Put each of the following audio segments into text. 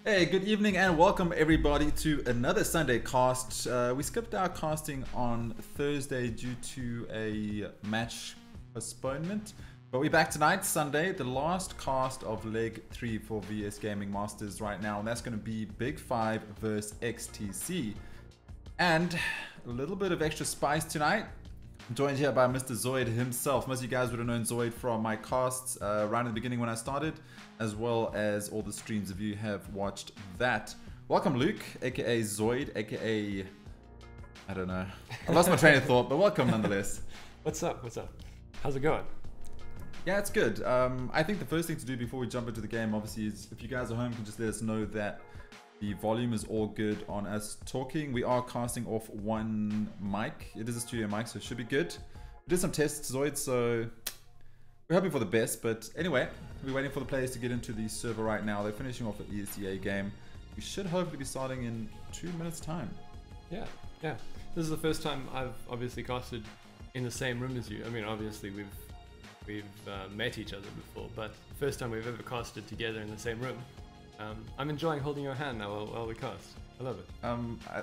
Hey, good evening and welcome everybody to another Sunday cast. We skipped our casting on Thursday due to a match postponement, but we're back tonight, Sunday, the last cast of leg 3 for VS Gaming Masters right now, and that's going to be Big 5 versus XTC. And a little bit of extra spice tonight. I'm joined here by Mr. ZOID himself. Most of you guys would have known ZOID from my casts right in the beginning when I started, as well as all the streams if you have watched that. Welcome Luke, aka ZOID, aka... I don't know. I lost my train of thought, but welcome nonetheless. What's up? What's up? How's it going? Yeah, it's good. I think the first thing to do before we jump into the game, obviously, is if you guys at home can just let us know that the volume is all good on us talking. We are casting off one mic. It is a studio mic, so it should be good. We did some tests, Zoid, so we're hoping for the best. But anyway, we're waiting for the players to get into the server right now. They're finishing off an ESEA game. We should hopefully be starting in 2 minutes' time. Yeah. This is the first time I've obviously casted in the same room as you. I mean, obviously we've met each other before, but first time we've ever casted together in the same room. I'm enjoying holding your hand now while we cast. I love it.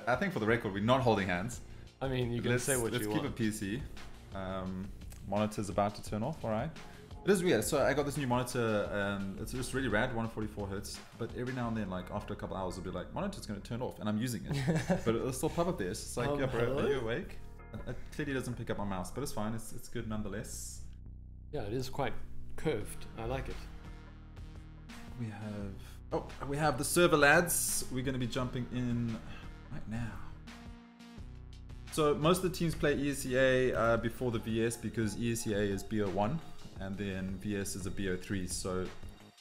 I think for the record, we're not holding hands. I mean, you can say what you want. Let's keep it PC. Monitor's about to turn off, alright. It is weird. So I got this new monitor and it's just really rad, 144 Hz. But every now and then, like after a couple hours, it'll be like, monitor's going to turn off and I'm using it. But it'll still pop up there. It's just like, yeah, bro, are you awake? It clearly doesn't pick up my mouse, but it's fine. It's good nonetheless. Yeah, it is quite curved. I like it. We have the server lads. We're going to be jumping in right now. So most of the teams play ESEA before the VS because ESEA is BO1 and then VS is a BO3. So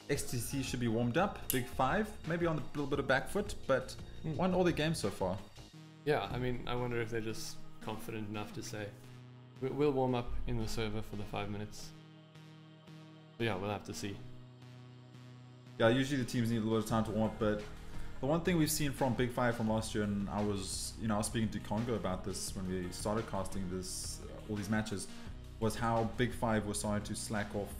XTC should be warmed up. Big 5, maybe on a little bit of back foot, but won all the games so far. Yeah, I mean, I wonder if they're just confident enough to say, we'll warm up in the server for the 5 minutes. But yeah, we'll have to see. Yeah, usually the teams need a little bit of time to warm up, but the one thing we've seen from Big 5 from last year, and I was speaking to Congo about this when we started casting this, all these matches, was how Big 5 was starting to slack off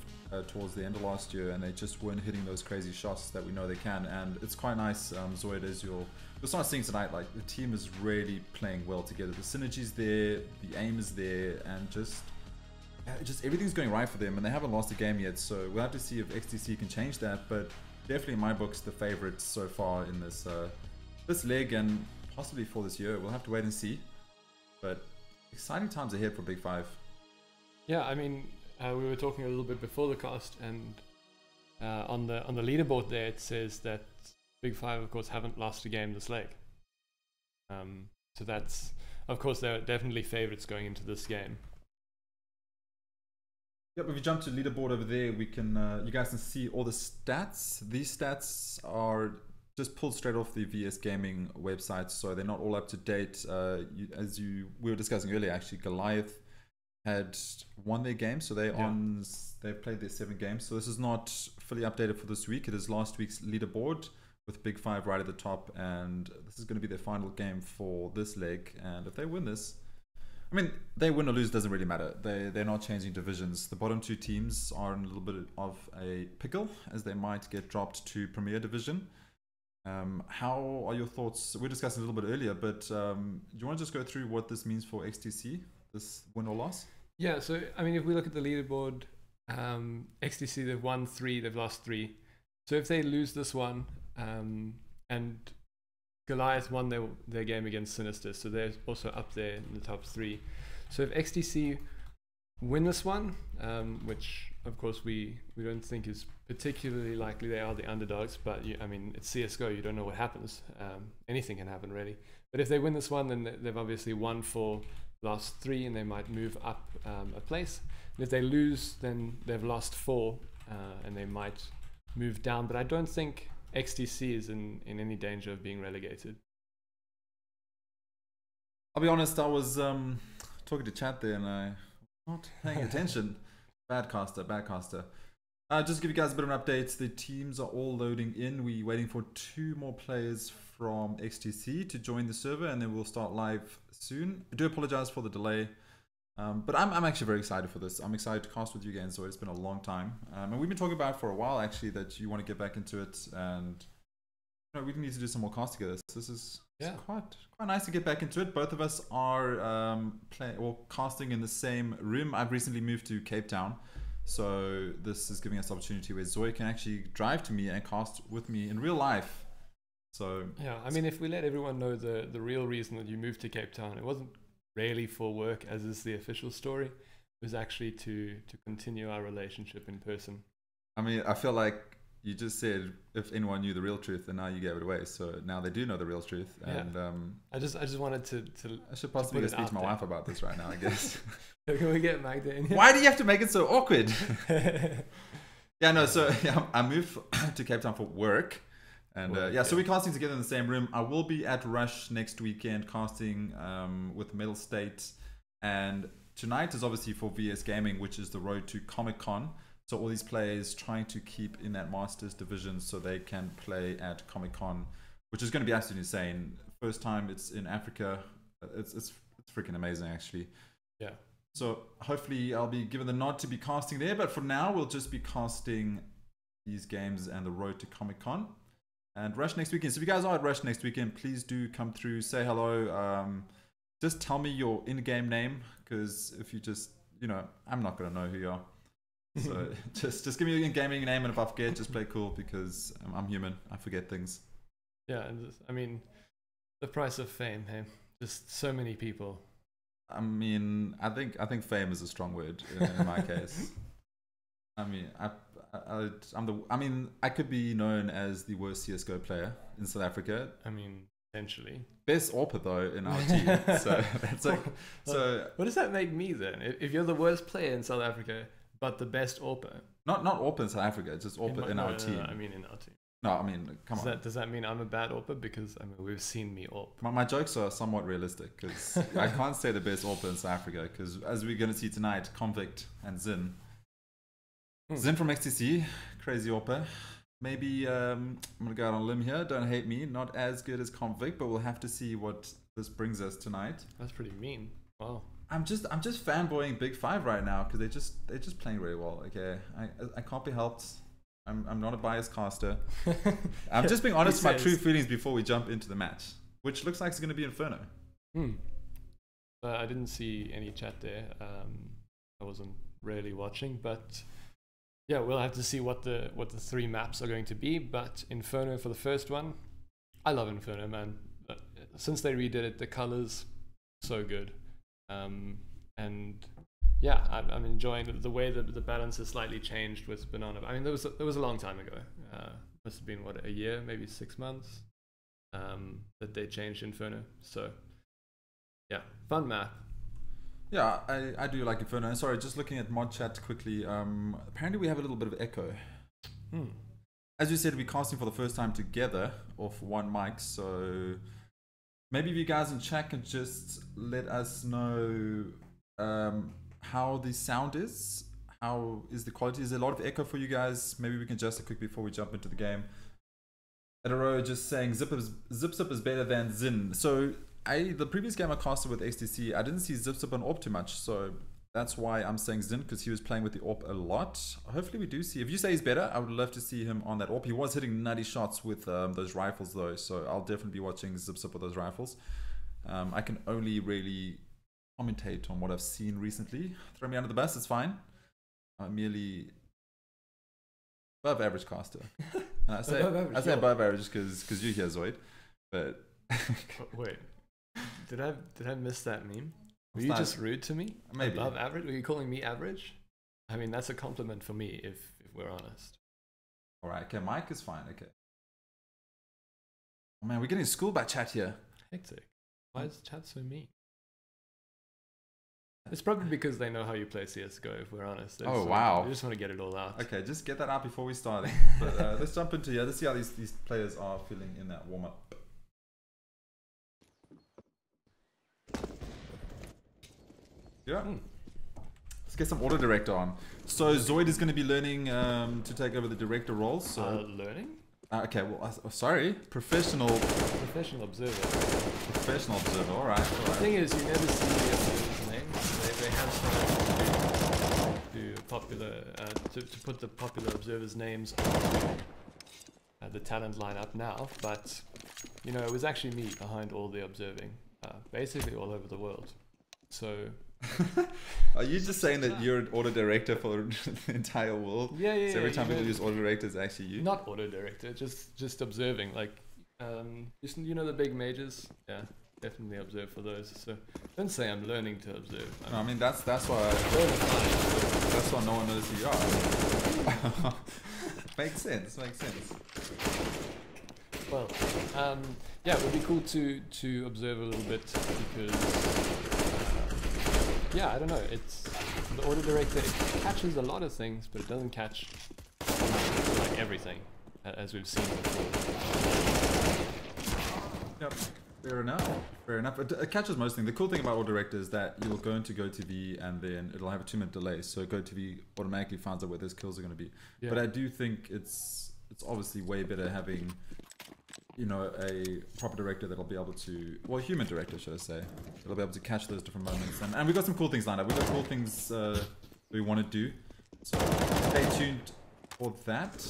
towards the end of last year, and they just weren't hitting those crazy shots that we know they can. And it's quite nice, Zoid, as you'll start seeing tonight, like the team is really playing well together. The synergy's there, the aim is there, and just everything's going right for them, and they haven't lost a game yet, so we'll have to see if XTC can change that. But definitely in my books the favorites so far in this this leg, and possibly for this year. We'll have to wait and see, but exciting times ahead for Big 5. Yeah, I mean, we were talking a little bit before the cast, and on the leaderboard there it says that Big 5 of course haven't lost a game this leg, so that's, of course, they're definitely favorites going into this game. Yep, if you jump to the leaderboard over there, we can you guys can see all the stats. These stats are just pulled straight off the VS Gaming website, so they're not all up to date. We were discussing earlier, actually, Goliath had won their game, so they've played their 7 games. So this is not fully updated for this week. It is last week's leaderboard with Big 5 right at the top, and this is going to be their final game for this leg. And if they win this, I mean, they win or lose doesn't really matter. They're not changing divisions. The bottom 2 teams are in a little bit of a pickle, as they might get dropped to Premier Division. How are your thoughts? We were discussing a little bit earlier, but do you want to just go through what this means for XTC, this win or loss? Yeah, so I mean, if we look at the leaderboard, XTC, they've won 3, they've lost 3. So if they lose this one, and Goliath won their game against Sinister, so they're also up there in the top 3. So if XTC win this one, which of course we don't think is particularly likely, they are the underdogs, but I mean, it's CSGO, you don't know what happens. Anything can happen really. But if they win this one, then they've obviously won for last 3 and they might move up a place. And if they lose, then they've lost 4 and they might move down. But I don't think XTC is in any danger of being relegated. I'll be honest, I was talking to chat there and I was not paying attention. Bad caster. Just to give you guys a bit of an update, the teams are all loading in. We're waiting for 2 more players from XTC to join the server, and then we'll start live soon. I do apologize for the delay. But I'm actually very excited for this. I'm excited to cast with you again, so it's been a long time. And we've been talking about it for a while, actually, that you want to get back into it. And we need to do some more casting together. This is quite nice to get back into it. Both of us are casting in the same room. I've recently moved to Cape Town, so this is giving us the opportunity where ZOID can actually drive to me and cast with me in real life. So yeah, I mean, if we let everyone know the real reason that you moved to Cape Town, it wasn't really for work, as is the official story. It was actually to continue our relationship in person. I mean, I feel like you just said if anyone knew the real truth, and now you gave it away. So now they do know the real truth. And I just wanted to I should possibly go speak to my wife about this right now, I guess. Can we get Magda in here? Why do you have to make it so awkward? Yeah, no. So I moved to Cape Town for work. And so we're casting together in the same room. I will be at Rush next weekend casting with Metal State. And tonight is obviously for VS Gaming, which is the road to Comic-Con. So all these players trying to keep in that Masters division so they can play at Comic-Con, which is going to be absolutely insane. First time it's in Africa. It's freaking amazing, actually. Yeah. So hopefully I'll be given the nod to be casting there. But for now, we'll just be casting these games and the road to Comic-Con. And Rush next weekend. So if you guys are at Rush next weekend, please do come through, say hello. Just tell me your in-game name, because if you just, I'm not going to know who you are. So just give me your in-gaming name, and if I forget, just play cool, because I'm human. I forget things. Yeah, and I mean, the price of fame, hey? Just so many people. I mean, I think fame is a strong word in my case. I mean, I could be known as the worst CSGO player in South Africa. I mean, essentially. Best AWPer though in our team. So that's like. So what does that make me then? If you're the worst player in South Africa, but the best AWPer. Not AWPer in South Africa. Just AWPer in our team. No, I mean in our team. No, I mean, come on. Does that mean I'm a bad AWPer? Because I mean, we've seen me AWP. My jokes are somewhat realistic, because I can't say the best AWPer in South Africa, because as we're going to see tonight, Convict and Zin. Zin from XTC, crazy AWPer. Maybe I'm gonna go out on a limb here. Don't hate me. Not as good as Convict, but we'll have to see what this brings us tonight. That's pretty mean. Wow. I'm just fanboying Big Five right now, because they're just playing very well. Okay, I can't be helped. I'm not a biased caster. I'm just being honest with my true feelings before we jump into the match, which looks like it's gonna be Inferno. I didn't see any chat there. I wasn't really watching, but. Yeah, we'll have to see what the 3 maps are going to be, but Inferno for the first one. I love Inferno, man. Since they redid it, the colors so good, and yeah, I'm enjoying the way that the balance has slightly changed with Banana. I mean, there was a long time ago. Must have been a year, maybe 6 months, that they changed Inferno. So yeah, fun map. Yeah, I do like Inferno. Sorry, just looking at mod chat quickly. Apparently we have a little bit of echo. As you said, we're casting for the first time together off one mic, so maybe if you guys in chat can just let us know how the sound is. How is the quality? Is there a lot of echo for you guys? Maybe we can adjust it quick before we jump into the game. ETHEREUM just saying Zip is better than Zin. So the previous game I casted with XTC, I didn't see Zip on AWP too much, so that's why I'm saying Zin, because he was playing with the AWP a lot. Hopefully we do see. If you say he's better, I would love to see him on that AWP. He was hitting nutty shots with those rifles though, so I'll definitely be watching Zip with those rifles. I can only really commentate on what I've seen recently. Throw me under the bus, it's fine. I'm merely above average caster. And I say above average because you're here, ZOID. But wait. Did I miss that meme? Were you just rude to me? Maybe. Above average? Were you calling me average? I mean, that's a compliment for me, if we're honest. Alright, okay, mic is fine, okay. Oh man, we're getting schooled by chat here. Hectic. Why is chat so mean? It's probably because they know how you play CSGO, if we're honest. Wow. They just want to get it all out. Okay, just get that out before we start. But let's jump into here. Let's see how these players are feeling in that warm-up. Yeah. Let's get some auto director on. So ZOID is going to be learning to take over the director role. So learning? Okay. Well, sorry. Professional observer. Professional observer. All right. The thing is, you never see the observer's names. They have to popular to put the popular observers' names the talent lineup now, but you know, it was actually me behind all the observing, basically all over the world. So are you just saying that you're an auto director for the entire world? Yeah. So every time people use auto director, it's actually you? Not auto director, just observing. Like, just, you know, the big majors. Yeah, definitely observe for those. So don't say I'm learning to observe. No, I mean that's why no one knows who you are. Makes sense. Well, yeah, it would be cool to observe a little bit because, yeah, I don't know. It's the auto director. It catches a lot of things, but it doesn't catch like everything, as we've seen before. Yep. Fair enough. It catches most things. The cool thing about auto director is that you'll go into GoTV and then it'll have a 2-minute delay. So GoTV automatically finds out where those kills are going to be. Yeah. But I do think it's obviously way better having, you know, a proper director that'll be able to, well, human director, should I say, that'll be able to catch those different moments. And we've got some cool things lined up. We've got cool things we want to do. So stay tuned for that.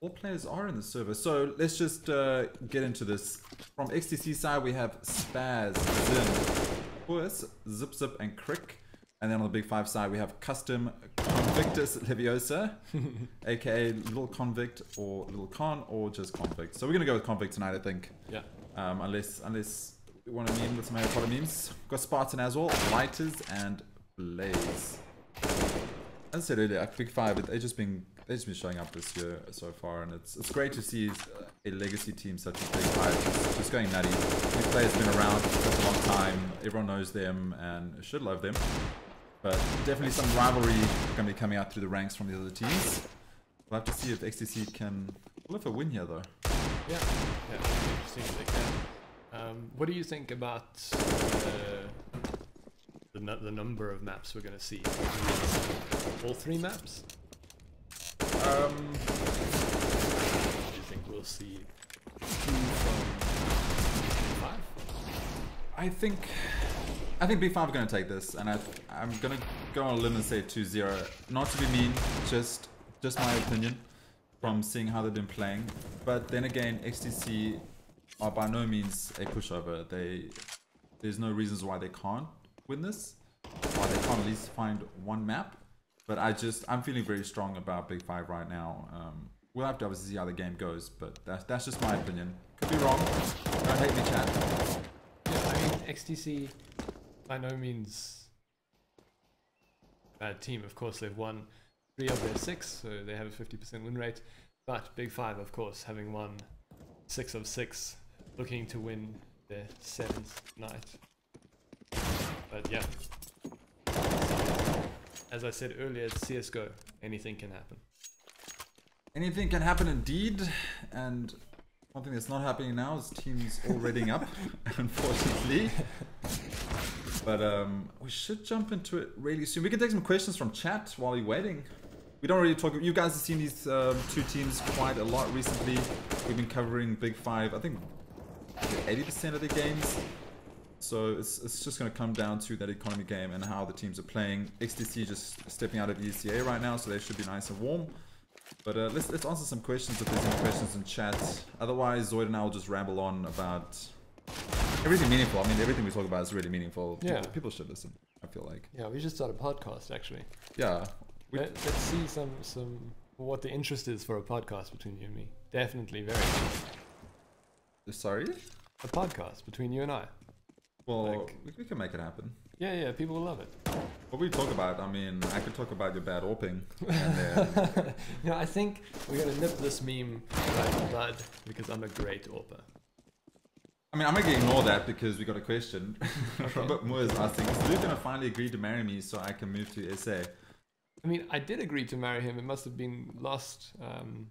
All players are in the server. So let's just get into this. From XTC side, we have Spaz, Zin, Puss, Zip, and Crick. And then on the Big Five side, we have Custom Convictus Leviosa, aka Little Convict, or Little Con, or just Convict. So we're gonna go with Convict tonight, I think. Yeah. Unless we want to meme with some Harry Potter memes. We've got Spartan as well, Lighters, and Blaze. As I said earlier, Big Five, they've just been showing up this year so far, and it's great to see a legacy team such as Big Five just going nutty. These players have been around for such a long time. Everyone knows them and should love them. But definitely some rivalry going to be coming out through the ranks from the other teams. We'll have to see if XTC can pull off a win here, though. Yeah, interesting if they can. What do you think about the number of maps we're going to see? All 3 maps? Do you think we'll see 2 from 5? I think B5 are going to take this, and I'm going to go on a limb and say 2-0. Not to be mean, just my opinion from seeing how they've been playing. But then again, XTC are by no means a pushover. There's no reasons why they can't win this, why they can't at least find 1 map. But I'm feeling very strong about Big Five right now. We'll have to obviously see how the game goes, but that's just my opinion. Could be wrong. Don't hate me, chat. Yeah, I mean, XTC by no means bad team. Of course, they've won 3 of their 6, so they have a 50% win rate. But Big Five, of course, having won 6 of 6, looking to win their 7th night. But yeah. As I said earlier, it's CSGO. Anything can happen. Anything can happen indeed. And one thing that's not happening now is teams all reading up, unfortunately. But we should jump into it really soon. We can take some questions from chat while you're waiting. We don't really talk. You guys have seen these 2 teams quite a lot recently. We've been covering Big Five, I think 80% of the games. So it's just going to come down to that economy game and how the teams are playing. XTC just stepping out of ECA right now, so they should be nice and warm. But let's answer some questions if there's any questions in chat. Otherwise, ZOID and I will just ramble on about everything meaningful. I mean, everything we talk about is really meaningful. Yeah. People should listen, I feel like. Yeah, we should start a podcast, actually. Yeah. Let's see some what the interest is for a podcast between you and me. Definitely very interesting. Sorry? A podcast between you and I. Well, we can make it happen. Yeah, people will love it. What we talk about, I mean, I could talk about your bad AWPing. You know, I think we're going to nip this meme right in the bud because I'm a great AWPer. I mean, I'm going to ignore that because we got a question. Okay. Robert Moore is asking, is Luke going to finally agree to marry me so I can move to SA? I mean, I did agree to marry him. It must have been lost in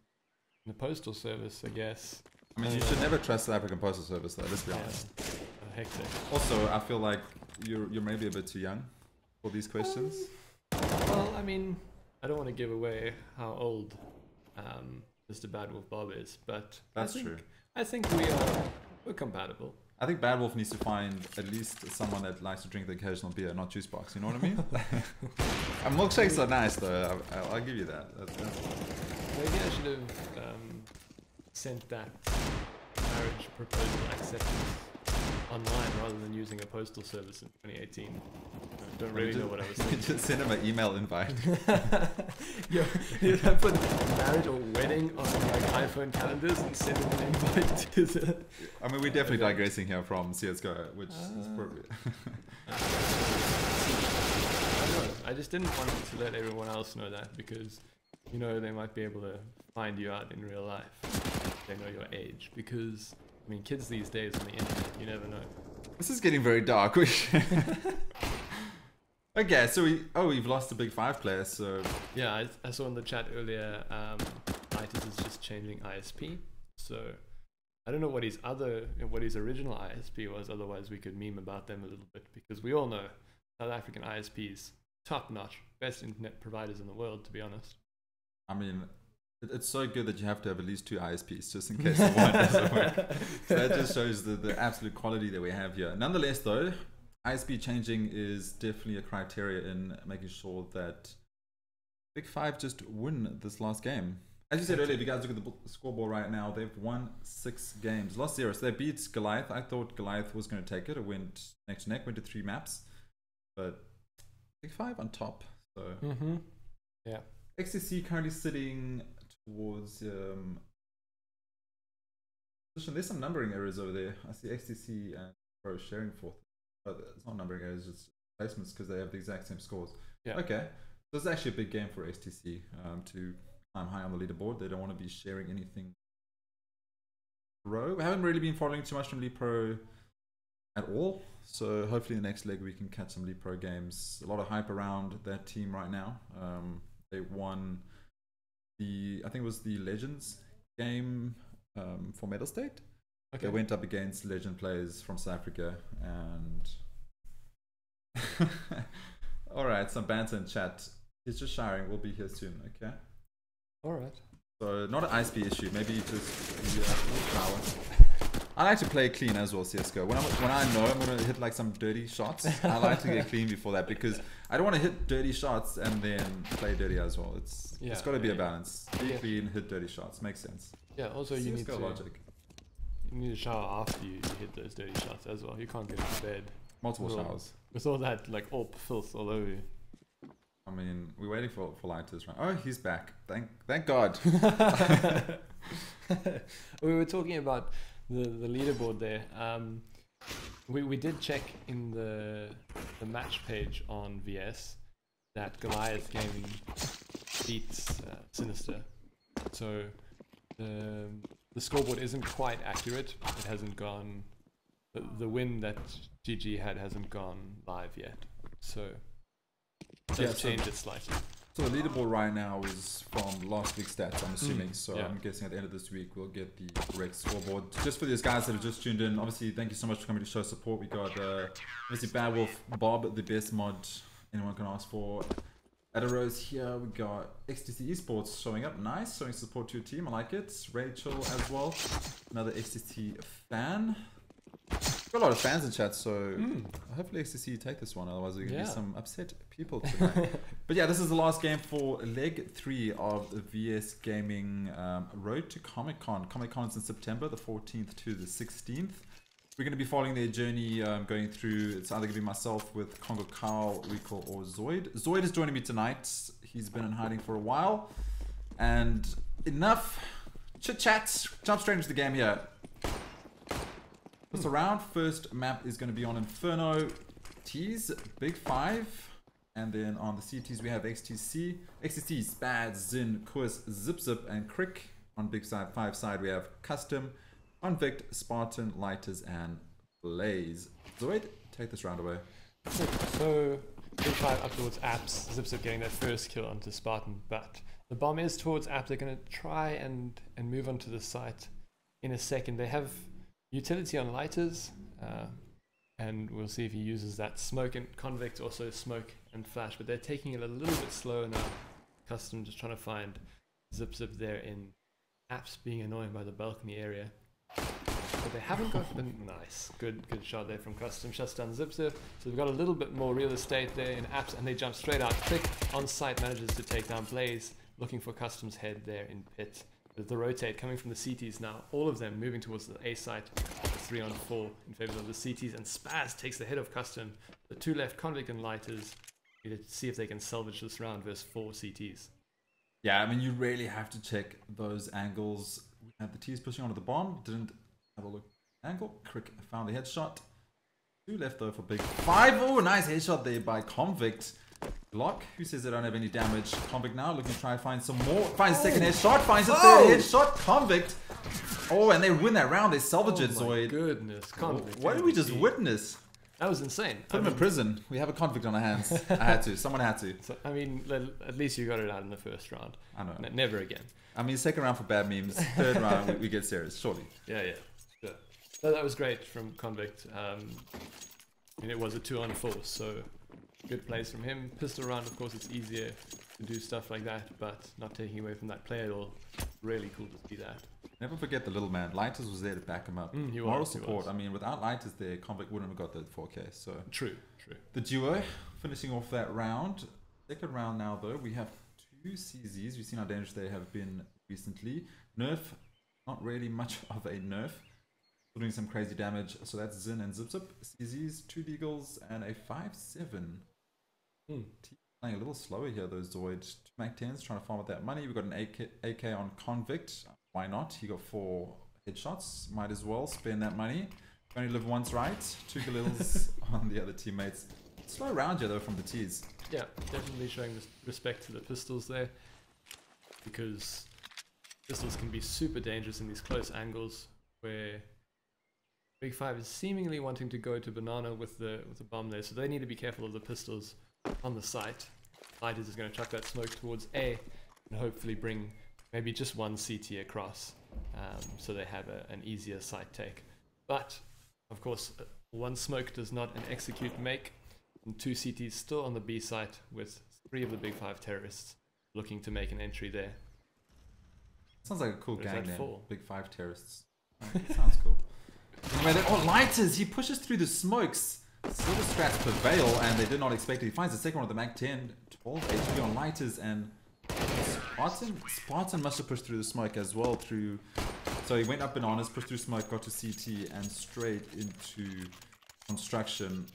the postal service, I guess. I mean, you should never trust the African Postal Service, though, let's be honest. Hectic. Also, I feel like you're maybe a bit too young for these questions. Well, I mean, I don't want to give away how old Mr. Bad Wolf Bob is, but that's true. I think we're compatible. I think Bad Wolf needs to find at least someone that likes to drink the occasional beer, not juice box. You know what I mean? And milkshakes are nice, though. I'll give you that. Maybe I should have sent that marriage proposal acceptance online rather than using a postal service in 2018. I don't really know what I was thinking. Just send him an email invite. Yeah, I put marriage or wedding on like iPhone calendars and send him an invite to the... I mean, we're definitely digressing here from CSGO, which is appropriate. I don't know. I just didn't want to let everyone else know that because, you know, they might be able to find you out in real life. They know your age because, I mean, kids these days on the internet, you never know. This is getting very dark. Okay, so we've lost a big 5 player, so... Yeah, I saw in the chat earlier, Itis is just changing ISP, so I don't know what his original ISP was, otherwise we could meme about them a little bit, because we all know South African ISPs, top-notch, best internet providers in the world, to be honest. I mean, it's so good that you have to have at least 2 ISPs, just in case the one doesn't work. So that just shows the absolute quality that we have here. Nonetheless, though, ISP changing is definitely a criteria in making sure that Big 5 just win this last game. As you said earlier, if you guys look at the scoreboard right now, they've won 6 games, lost 0. So they beat Goliath. I thought Goliath was going to take it. It went neck to neck, went to 3 maps. But Big 5 on top. So yeah. XTC currently sitting towards there's some numbering errors over there. I see XTC and Pro sharing 4th. But it's not numbering errors, it's placements because they have the exact same scores. Yeah. Okay. So it's actually a big game for XTC to climb high on the leaderboard. They don't want to be sharing anything. We haven't really been following too much from League Pro at all. So hopefully in the next leg we can catch some League Pro games. A lot of hype around that team right now. They won I think it was the Legends game for Medal State. Okay. They went up against legend players from South Africa and alright, some banter in chat. He's just showering, we'll be here soon, okay? Alright. So not an ISP issue, maybe just shower. I like to play clean as well, CSGO. When I know I'm gonna hit like some dirty shots, I like to get clean before that because I don't want to hit dirty shots and then play dirty as well. It's gotta be a balance. Be clean, hit dirty shots. Makes sense. Yeah, also you need to logic. You need to shower after you hit those dirty shots as well. You can't get into bed. Multiple showers. With all that like filth all over you. I mean, we're waiting for Lighters, right? Oh, he's back. Thank God. We were talking about the leaderboard there. We did check in the match page on VS that Goliath Gaming beats Sinister. So the scoreboard isn't quite accurate. It hasn't gone. The win that GG had hasn't gone live yet. So let's change it slightly. So the leaderboard right now is from last week's stats, I'm assuming. So I'm guessing at the end of this week we'll get the correct scoreboard. Just for these guys that have just tuned in, obviously thank you so much for coming to show support. We got obviously Bad Wolf Bob, the best mod anyone can ask for. ETHEREUM here, we got XTC Esports showing up, nice, showing support to your team, I like it. Rachel as well, another XTC fan. Got a lot of fans in chat, so hopefully XTC take this one, otherwise there's going to be some upset people tonight. But yeah, this is the last game for leg 3 of the VS Gaming Road to Comic Con. Comic Con is in September, the 14th to the 16th. We're going to be following their journey, going through, it's either going to be myself with Congo Carl, Recall, or ZOID. ZOID is joining me tonight. He's been in hiding for a while. And enough chit-chat, jump straight into the game here. This round, first map is going to be on Inferno, T's, Big 5. And then on the CTs we have XTC, Spad, Zin, Kurs, Zip, and Crick. On Big 5 side we have Custom, Convict, Spartan, Lighters, and Blaze. Zoid, take this round away. So Big 5 up towards Apps, Zip getting that first kill onto Spartan, but the bomb is towards Apps. They're going to try and move onto the site in a second. They have utility on Lighters, and we'll see if he uses that. Smoke and Convict also smoke and flash, but they're taking it a little bit slower now. Custom just trying to find Zip there in Apps, being annoying by the balcony area. But they haven't got the nice, good shot there from Custom. Shuts down Zip. So they've got a little bit more real estate there in Apps, and they jump straight out. Click on site, manages to take down Blaze. looking for Custom's head there in pit. The rotate coming from the CTs now, all of them moving towards the A site, 3-on-4 in favor of the CTs, and Spaz takes the head of Custom. The two left, Convict and Lighters, to see if they can salvage this round versus 4 CTs. Yeah, I mean, you really have to check those angles. We had the T's pushing onto the bomb, didn't have a look angle. Crick found the headshot. 2 left though for Big 5. Oh, nice headshot there by Convict. Lock, who says they don't have any damage. Convict now looking to try and find some more. Finds a second headshot, finds a third headshot. Convict. Oh, and they win that round. They salvage it, ZOID. Goodness, Convict. What did we just witness? That was insane. Put him in prison. We have a Convict on our hands. I had to. Someone had to. So, I mean, at least you got it out in the first round. I know. Never again. I mean, second round for bad memes. Third round, we get serious, surely. Yeah. Sure. So that was great from Convict. And it was a 2-on-4, so good plays from him. Pistol round, of course, it's easier to do stuff like that, but not taking away from that play at all. Really cool to see that. Never forget the little man. Lighters was there to back him up. Moral support. I mean, without Lighters there, Convict wouldn't have got the 4K. So True. The duo finishing off that round. Second round now, though, we have 2 CZs. We've seen how dangerous they have been recently. Nerf, not really much of a nerf. Doing some crazy damage. So that's Zin and Zip Zip. CZs, 2 Deagles, and a 5-7. Playing a little slower here, those ZOID. 2 Mac-10s trying to farm with that money. We've got an AK on Convict. Why not? He got 4 headshots. Might as well spend that money. Only live once, right? 2 Galils on the other teammates. Slow round here, though, from the T's. Yeah, definitely showing respect to the pistols there. Because pistols can be super dangerous in these close angles where Big 5 is seemingly wanting to go to banana with the bomb there, so they need to be careful of the pistols on the site. Lighters is going to chuck that smoke towards A and hopefully bring maybe just 1 CT across, so they have an easier site take. But of course, 1 smoke does not an execute make, and 2 CTs still on the B site with 3 of the Big 5 terrorists looking to make an entry there. Sounds like a cool gang name. 4? Big 5 terrorists. Sounds cool. Anyway, Lighters, he pushes through the smokes. Silver strats prevail, and they did not expect it. He finds the second one with the Mac-10. 12 HP on Lighters, and Spartan must have pushed through the smoke as well. So he went up bananas, pushed through smoke, got to CT, and straight into construction.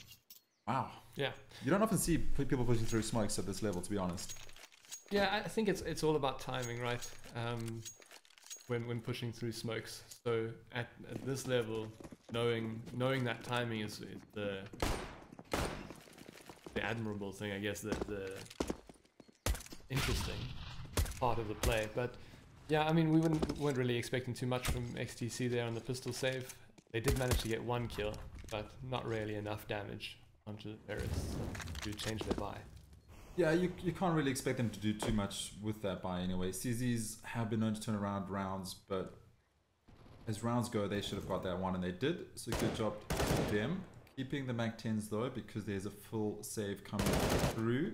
Wow. Yeah. You don't often see people pushing through smokes at this level, to be honest. Yeah, I think it's all about timing, right? When pushing through smokes. So at this level, knowing that timing is the admirable thing, I guess, the interesting part of the play. But yeah, I mean, we weren't really expecting too much from XTC there on the pistol save. They did manage to get 1 kill, but not really enough damage onto the terrorists to change their buy. Yeah, you can't really expect them to do too much with that buy anyway. CZs have been known to turn around rounds, but as rounds go, they should have got that one, and they did. So good job to them. Keeping the Mac-10s though, because there's a full save coming through.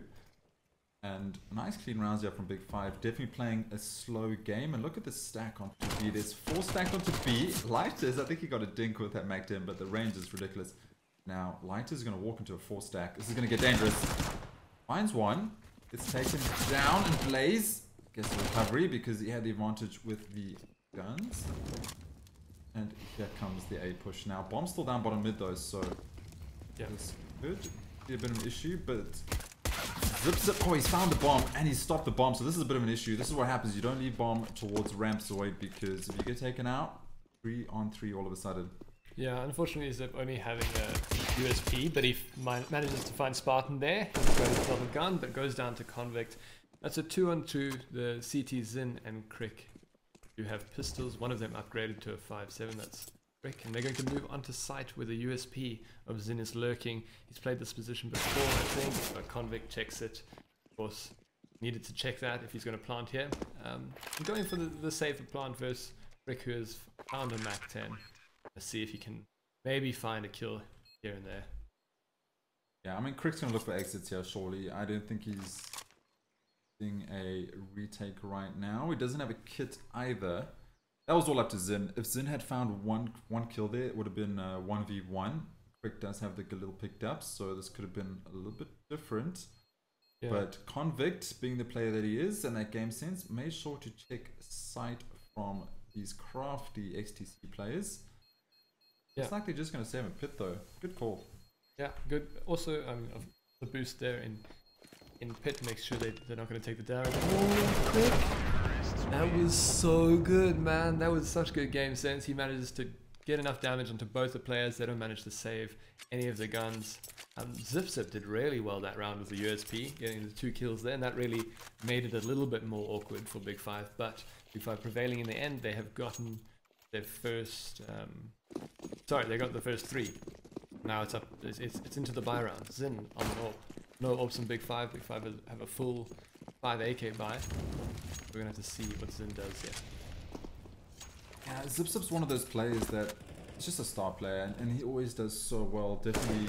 And nice clean rounds here from Big 5. Definitely playing a slow game. And look at the stack onto B. There's 4 stacked onto B. Lighters, I think he got a dink with that Mac-10, but the range is ridiculous. Now, Lighters is going to walk into a 4 stack. This is going to get dangerous. Finds 1. It's taken down, and Blaze gets a recovery because he had the advantage with the guns. And here comes the A push now. Bomb's still down bottom mid though, so yeah, this could be a bit of an issue, but Zip. Oh, he's found the bomb and he's stopped the bomb, so this is a bit of an issue. This is what happens. You don't leave bomb towards ramp ZOID, because if you get taken out, 3-on-3 all of a sudden. Yeah, unfortunately Zip only having a USP, but he manages to find Spartan there. He's got himself a gun, but goes down to Convict. That's a 2-on-2. The CT Zin and Crick do have pistols. One of them upgraded to a 5.7. That's Crick, and they're going to move onto site with a USP of Zin is lurking. He's played this position before, I think, but Convict checks it. Of course, needed to check that if he's going to plant here. I'm going for the safer plant versus Crick, who has found a Mac-10. Let's see if he can maybe find a kill here and there. Yeah, I mean, Crick's going to look for exits here, surely. I don't think he's doing a retake right now. He doesn't have a kit either. That was all up to Zin. If Zin had found one kill there, it would have been 1v1. Crick does have the Galil picked up, so this could have been a little bit different. Yeah. But Convict, being the player that he is and that game sense, made sure to check sight from these crafty XTC players. Yeah. It's like they're just going to save a pit though. Good call. Yeah, good. Also, I mean, the boost there in pit makes sure they're not going to take the damage. Oh, quick! That was so good, man. That was such good game sense. He manages to get enough damage onto both the players. They don't manage to save any of the guns. ZipZip did really well that round with the USP, getting the 2 kills there, and that really made it a little bit more awkward for Big Five. But Big Five prevailing in the end. They have gotten their first. They got the first 3. Now it's up. It's into the buy round. Zin on the AWP. No AWPs in Big Five. Big Five have a full 5 AK buy. We're gonna have to see what Zin does here. Yeah, ZipZip's one of those players that it's just a star player, and he always does so well. Definitely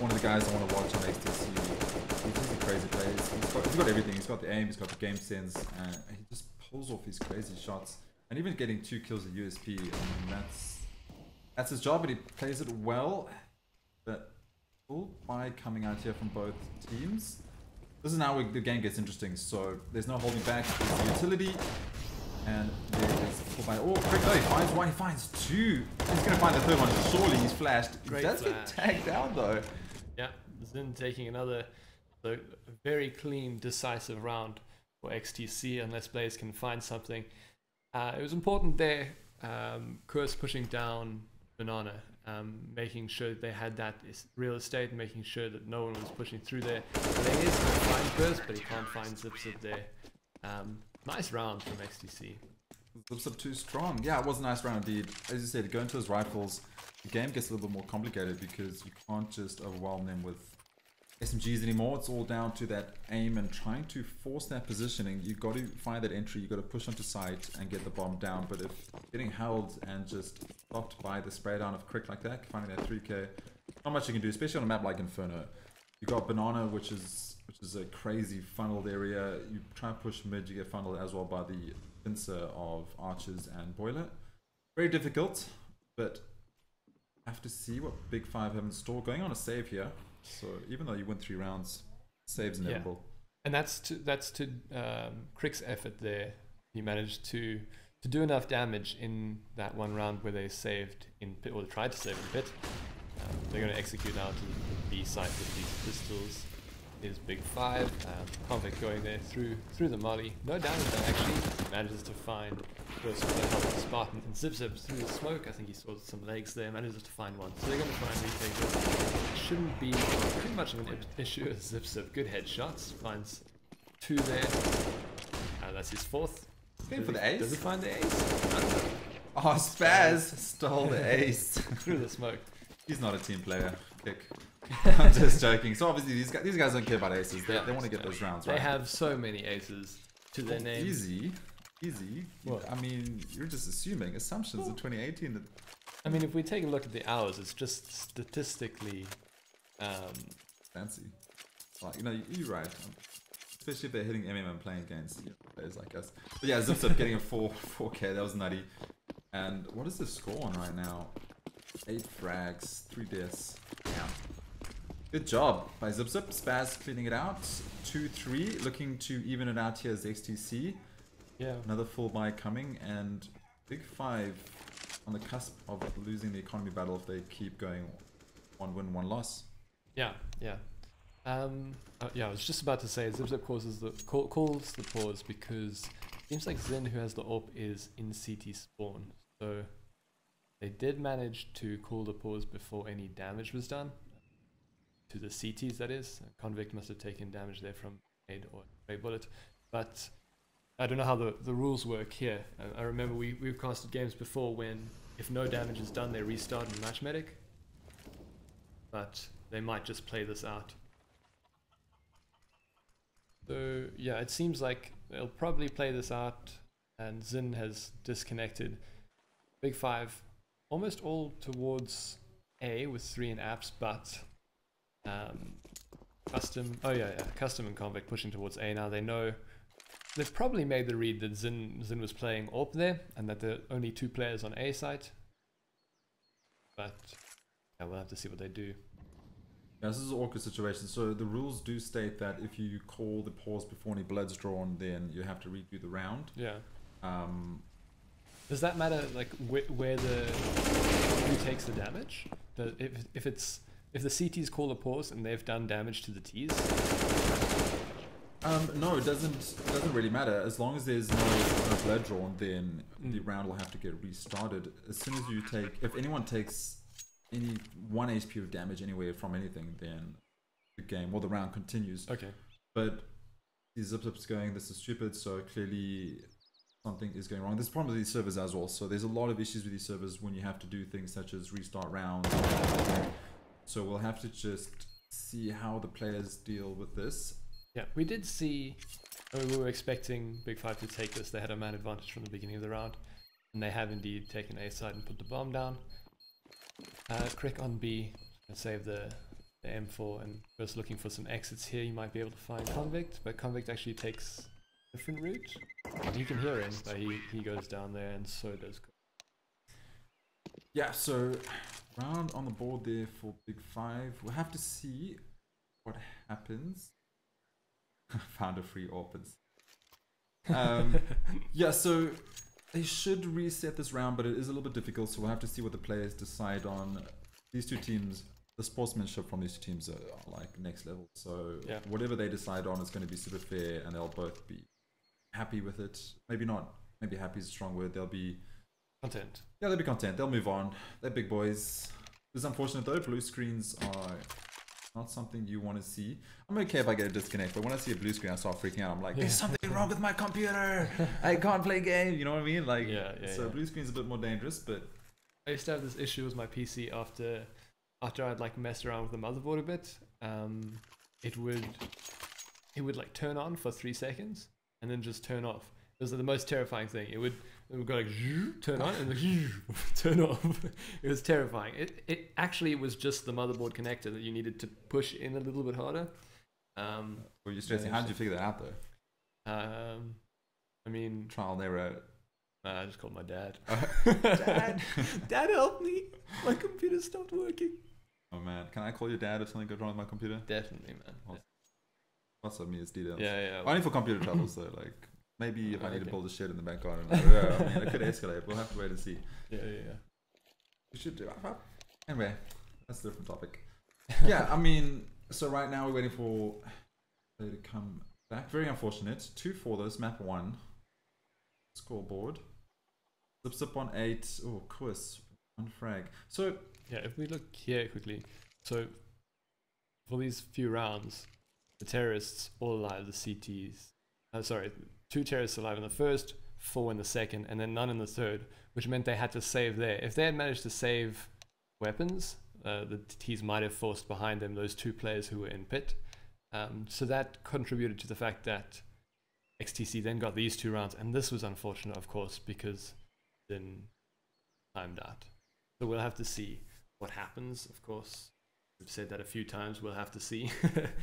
one of the guys I want to watch on XTC. He's just a crazy player. He's got everything. He's got the aim, he's got the game sense, and he just pulls off these crazy shots. And even getting 2 kills at USP, I mean, that's his job, and he plays it well. But full buy coming out here from both teams. This is now where the game gets interesting. So there's no holding back. There's the utility. And there's full buy. Oh, quick, he finds 1, he finds 2. He's going to find the 3rd one. Surely he's flashed. Great He does flash. get tagged down though. Yeah, Zin taking another very clean, decisive round for XTC, unless players can find something. It was important there, Kurs pushing down Banana, making sure that they had that real estate, making sure that no one was pushing through there. There is no find Kurs, but he can't find ZipZip there. Nice round from XTC. ZipZip too strong. Yeah, it was a nice round indeed. As you said, going to his rifles, the game gets a little bit more complicated because you can't just overwhelm them with SMGs anymore. It's all down to that aim and trying to force that positioning. You've got to find that entry, you've got to push onto site and get the bomb down. But if getting held and just stopped by the spray down of Crick like that, finding that 3k, not much you can do, especially on a map like Inferno. You got Banana, which is a crazy funneled area. You try and push mid, you get funneled as well by the pincer of Archers and Boiler. Very difficult, but have to see what Big Five have in store. Going on a save here, so even though you win 3 rounds, save's inevitable. Yeah. And that's to Crick's effort there. He managed to do enough damage in that 1 round where they saved in pit, or tried to save in pit. They're going to execute now to the B site with these pistols. Is Big Five. Convict going there through the molly. No damage though, actually. He manages to find first one that helps Spartan and ZipZip through the smoke. I think he saw some legs there, manages to find 1. So they're going to try and retake this. Shouldn't be too much of an issue with ZipZip. Good headshots. Finds 2 there. That's his 4th. Going for the ace? Does he find the ace? Oh, Spaz stole the ace. Through the smoke. He's not a team player. Kick. I'm just joking. So obviously these guys don't care about aces. They want to get those rounds right. They have so many aces to their name. Easy. What? I mean, you're just assuming assumptions in 2018. That I mean, if we take a look at the hours, it's just statistically fancy. Like, you know, you're right. Especially if they're hitting MM and playing against players like us. But yeah, ZipZip getting a 4K. That was nutty. And what is the score on right now? 8 frags, 3 deaths. Yeah. Good job by ZipZip. Spaz cleaning it out. 2-3. Looking to even it out here as XTC. Yeah. Another full buy coming. And Big Five on the cusp of losing the economy battle if they keep going 1 win, 1 loss. Yeah. I was just about to say ZipZip calls the pause because it seems like Zin, who has the AWP, is in CT spawn. So they did manage to call the pause before any damage was done. To the CTs, that is. Convict must have taken damage there from Aid or Ray Bullet. But I don't know how the rules work here. I remember we've casted games before when if no damage is done, they restart in match medic. But they might just play this out. So yeah, it seems like they'll probably play this out, and Zin has disconnected. Big Five almost all towards A with 3 in apps, but Custom and Convict pushing towards A now. They know they've probably made the read that Zin was playing AWP there, and that there are only 2 players on A site. But yeah, we'll have to see what they do. Yeah, this is an awkward situation. So the rules do state that if you call the pause before any blood's drawn, then you have to redo the round. Yeah. Does that matter, like where who takes the damage? If the CTs call a pause and they've done damage to the Ts? No, it doesn't really matter. As long as there's no blood drawn, then the round will have to get restarted. As soon as you take, if anyone takes any 1 HP of damage anywhere from anything, then the game or the round continues. Okay. But the zip's going, this is stupid, so clearly something is going wrong. There's a problem with these servers as well. So there's a lot of issues with these servers when you have to do things such as restart rounds. So we'll have to just see how the players deal with this. Yeah, we did see, we were expecting Big Five to take this. They had a man advantage from the beginning of the round, and they have indeed taken A side and put the bomb down. Crick on B and save the M4, and just looking for some exits here. You might be able to find Convict, but Convict actually takes a different route. You can hear him, but he goes down there, and so does. Yeah, so round on the board there for Big Five. We'll have to see what happens. Found a free opens. Yeah, so they should reset this round, but it is a little bit difficult, so we'll have to see what the players decide on. These two teams, the sportsmanship from these two teams are like next level, so yeah, whatever they decide on is going to be super fair, and they'll both be happy with it. Maybe not, maybe happy is a strong word. They'll be content. Yeah, they'll be content. They'll move on. They're big boys. It's unfortunate though, blue screens are not something you want to see. I'm okay if I get a disconnect, but when I see a blue screen, I start freaking out. I'm like, there's something wrong with my computer. I can't play game. You know what I mean? Like, so blue screen's a bit more dangerous, but I used to have this issue with my PC after I'd like messed around with the motherboard a bit. It would like turn on for 3 seconds and then just turn off. It was the most terrifying thing. It would go like turn on and then turn off. It was terrifying. It actually was just the motherboard connector that you needed to push in a little bit harder. Were you stressing? How did you figure that out though? I mean, trial and error. I just called my dad. Dad help me. My computer stopped working. Oh man, can I call your dad if something goes wrong with my computer? Definitely, man. What's up, me as details? Yeah. Only for computer troubles though, like. Maybe if I need to build a shed in the back garden. I mean, it could escalate. We'll have to wait and see. Yeah. We should do. Anyway, that's a different topic. Yeah, I mean, so right now we're waiting for they to come back. Very unfortunate. 2 for this map 1 scoreboard. Zip on 8. Oh, quiz 1 frag. So yeah, if we look here quickly, so for these few rounds, the terrorists all alive. The CTs. Sorry. 2 terrorists alive in the first, 4 in the second, and then none in the third, which meant they had to save there. If they had managed to save weapons, the T's might have forced behind them those 2 players who were in pit. So that contributed to the fact that XTC then got these 2 rounds, and this was unfortunate, of course, because then timed out. So we'll have to see what happens, of course. We've said that a few times, we'll have to see.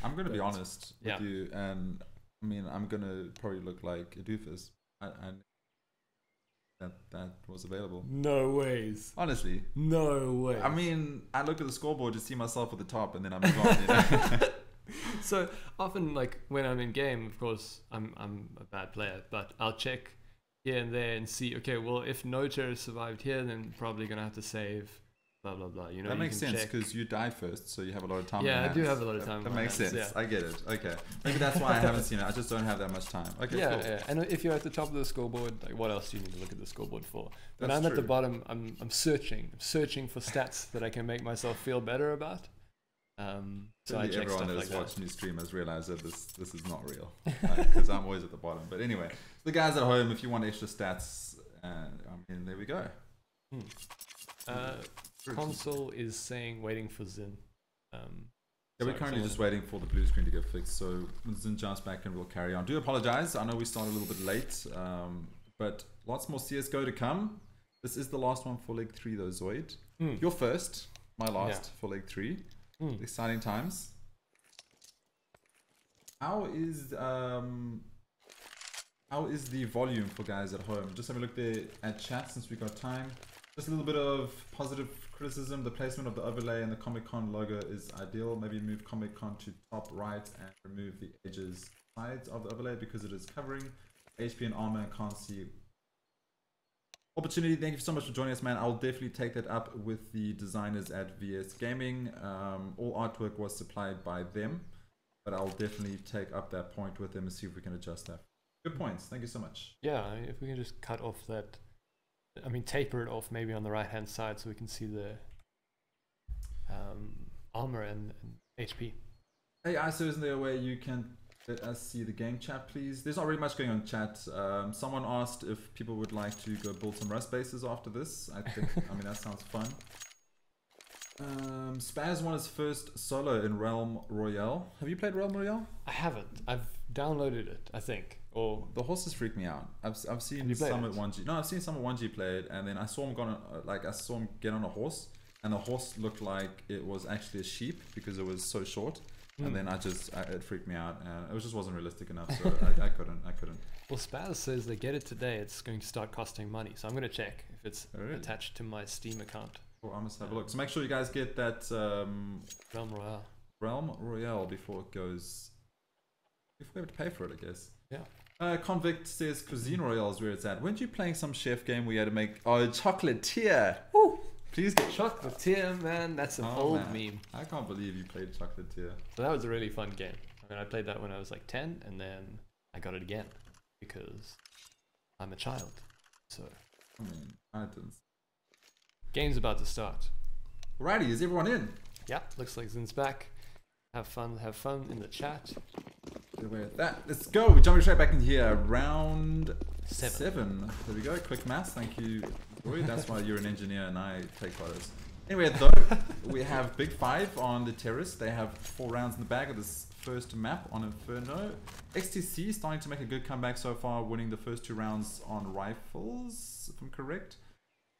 I'm going to be honest with you, and I mean, I'm gonna probably look like a doofus. And that was available. No ways. Honestly. No way. I mean, I look at the scoreboard to see myself at the top, and then I'm gone. You know? So often, like when I'm in game, of course, I'm a bad player, but I'll check here and there and see. Okay, well, if no terrorists survived here, then probably gonna have to save. Blah blah blah. You know, that makes sense because you die first, so you have a lot of time. Yeah, I do have a lot of time. That makes sense. Yeah. I get it. Okay, maybe that's why I haven't seen it. I just don't have that much time. Okay, yeah, cool. Yeah. And if you're at the top of the scoreboard, like what else do you need to look at the scoreboard for? When I'm true. At the bottom, I'm searching for stats that I can make myself feel better about. So I check everyone stuff that's like watching these stream has realized that this is not real because I'm always at the bottom. But anyway, the guys at home, if you want extra stats, I mean, there we go. Console is saying waiting for Zin. Yeah, we're currently just waiting for the blue screen to get fixed. So when Zin jumps back in, we'll carry on. Do apologize. I know we started a little bit late, but lots more CSGO to come. This is the last one for Leg 3 though, Zoid. You're first, my last for Leg 3. Exciting times. How is the volume for guys at home? Just have a look there at chat since we got time. Just a little bit of positive criticism. The placement of the overlay and the Comic-Con logo is ideal. Maybe move Comic-Con to top right and remove the edges sides of the overlay because it is covering HP and armor and can't see. Opportunity, thank you so much for joining us, man. I'll definitely take that up with the designers at VS Gaming. All artwork was supplied by them, but I'll definitely take up that point with them and see if we can adjust that. Good points. Thank you so much. Yeah, if we can just cut off that, I mean, taper it off maybe on the right hand side so we can see the armor and HP. Hey, ISO, isn't there a way you can let us see the game chat, please? There's not really much going on in chat. Someone asked if people would like to go build some Rust bases after this. I think, I mean, that sounds fun. Spaz won his first solo in Realm Royale. Have you played Realm Royale? I haven't. I've downloaded it, I think. Or the horses freak me out. I've seen some at 1G. No, I've seen some at 1G play it, and then I saw him get on a horse, and the horse looked like it was actually a sheep because it was so short. And then it freaked me out, and it just wasn't realistic enough, so I couldn't. Well, Spaz says they get it today. It's going to start costing money, so I'm going to check if it's attached to my Steam account. Oh, I must have a look. So make sure you guys get that Realm Royale before it goes. If we have to pay for it, I guess. Yeah. Convict says Cuisine Royale is where it's at. Weren't you playing some chef game where you had to make chocolatier? Woo! Please get chocolatier, man. That's an old meme. I can't believe you played chocolatier. So that was a really fun game. I mean, I played that when I was like 10, and then I got it again because I'm a child. So. I mean, I didn't. Game's about to start. Alrighty, is everyone in? Yeah, looks like Zin's back. Have fun in the chat. Get away with that. Let's go. We're jumping straight back in here. Round 7. There we go. Quick maths. Thank you, Roy. That's why you're an engineer and I take photos. Anyway, though, we have Big 5 on the terrace. They have 4 rounds in the bag of this first map on Inferno. XTC starting to make a good comeback so far, winning the first 2 rounds on rifles, if I'm correct.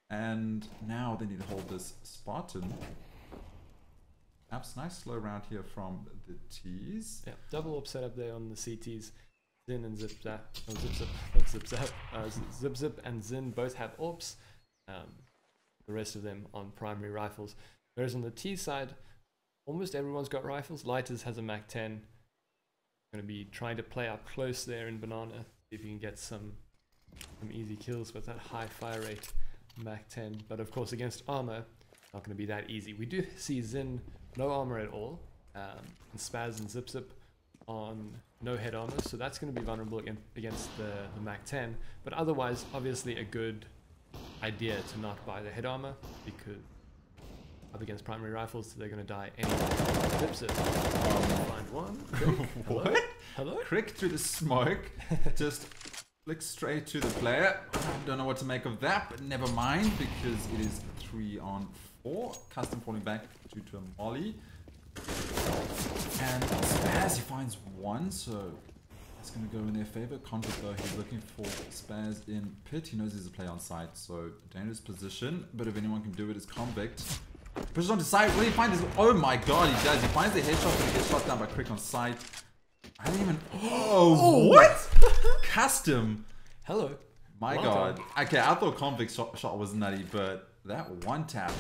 And now they need to hold this Spartan. Perhaps nice slow round here from the T's. Yeah, double up setup there on the CTs. Zin and Zip Zap, oh, Zip Zip, not Zip Zap. Zip Zip and Zin both have AWPs. The rest of them on primary rifles. Whereas on the T side, almost everyone's got rifles. Lighters has a Mac 10. Going to be trying to play up close there in Banana. See if you can get some easy kills with that high fire rate Mac 10. But of course against armor, not going to be that easy. We do see Zin no armor at all, and Spaz and Zip Zip on no head armor, so that's going to be vulnerable against the Mac 10. But otherwise, obviously a good idea to not buy the head armor, because up against primary rifles, they're going to die anyway. Zip Zip, find one. Hello? What? Hello? Crick through the smoke, just flick straight to the player. I don't know what to make of that, but never mind, because it is 3 on 4. Custom falling back due to a molly. And Spaz, he finds 1, so that's going to go in their favor. Convict though, he's looking for Spaz in pit. He knows there's a play on site, so dangerous position. But if anyone can do it, it's Convict. Pushes on to site. What do you find? Oh my god, he does. He finds the headshot, but he gets shot down by Crick on site. I didn't even. Oh, what? Custom. Hello. My god. Okay, I thought Convict's shot was nutty, but that one tap.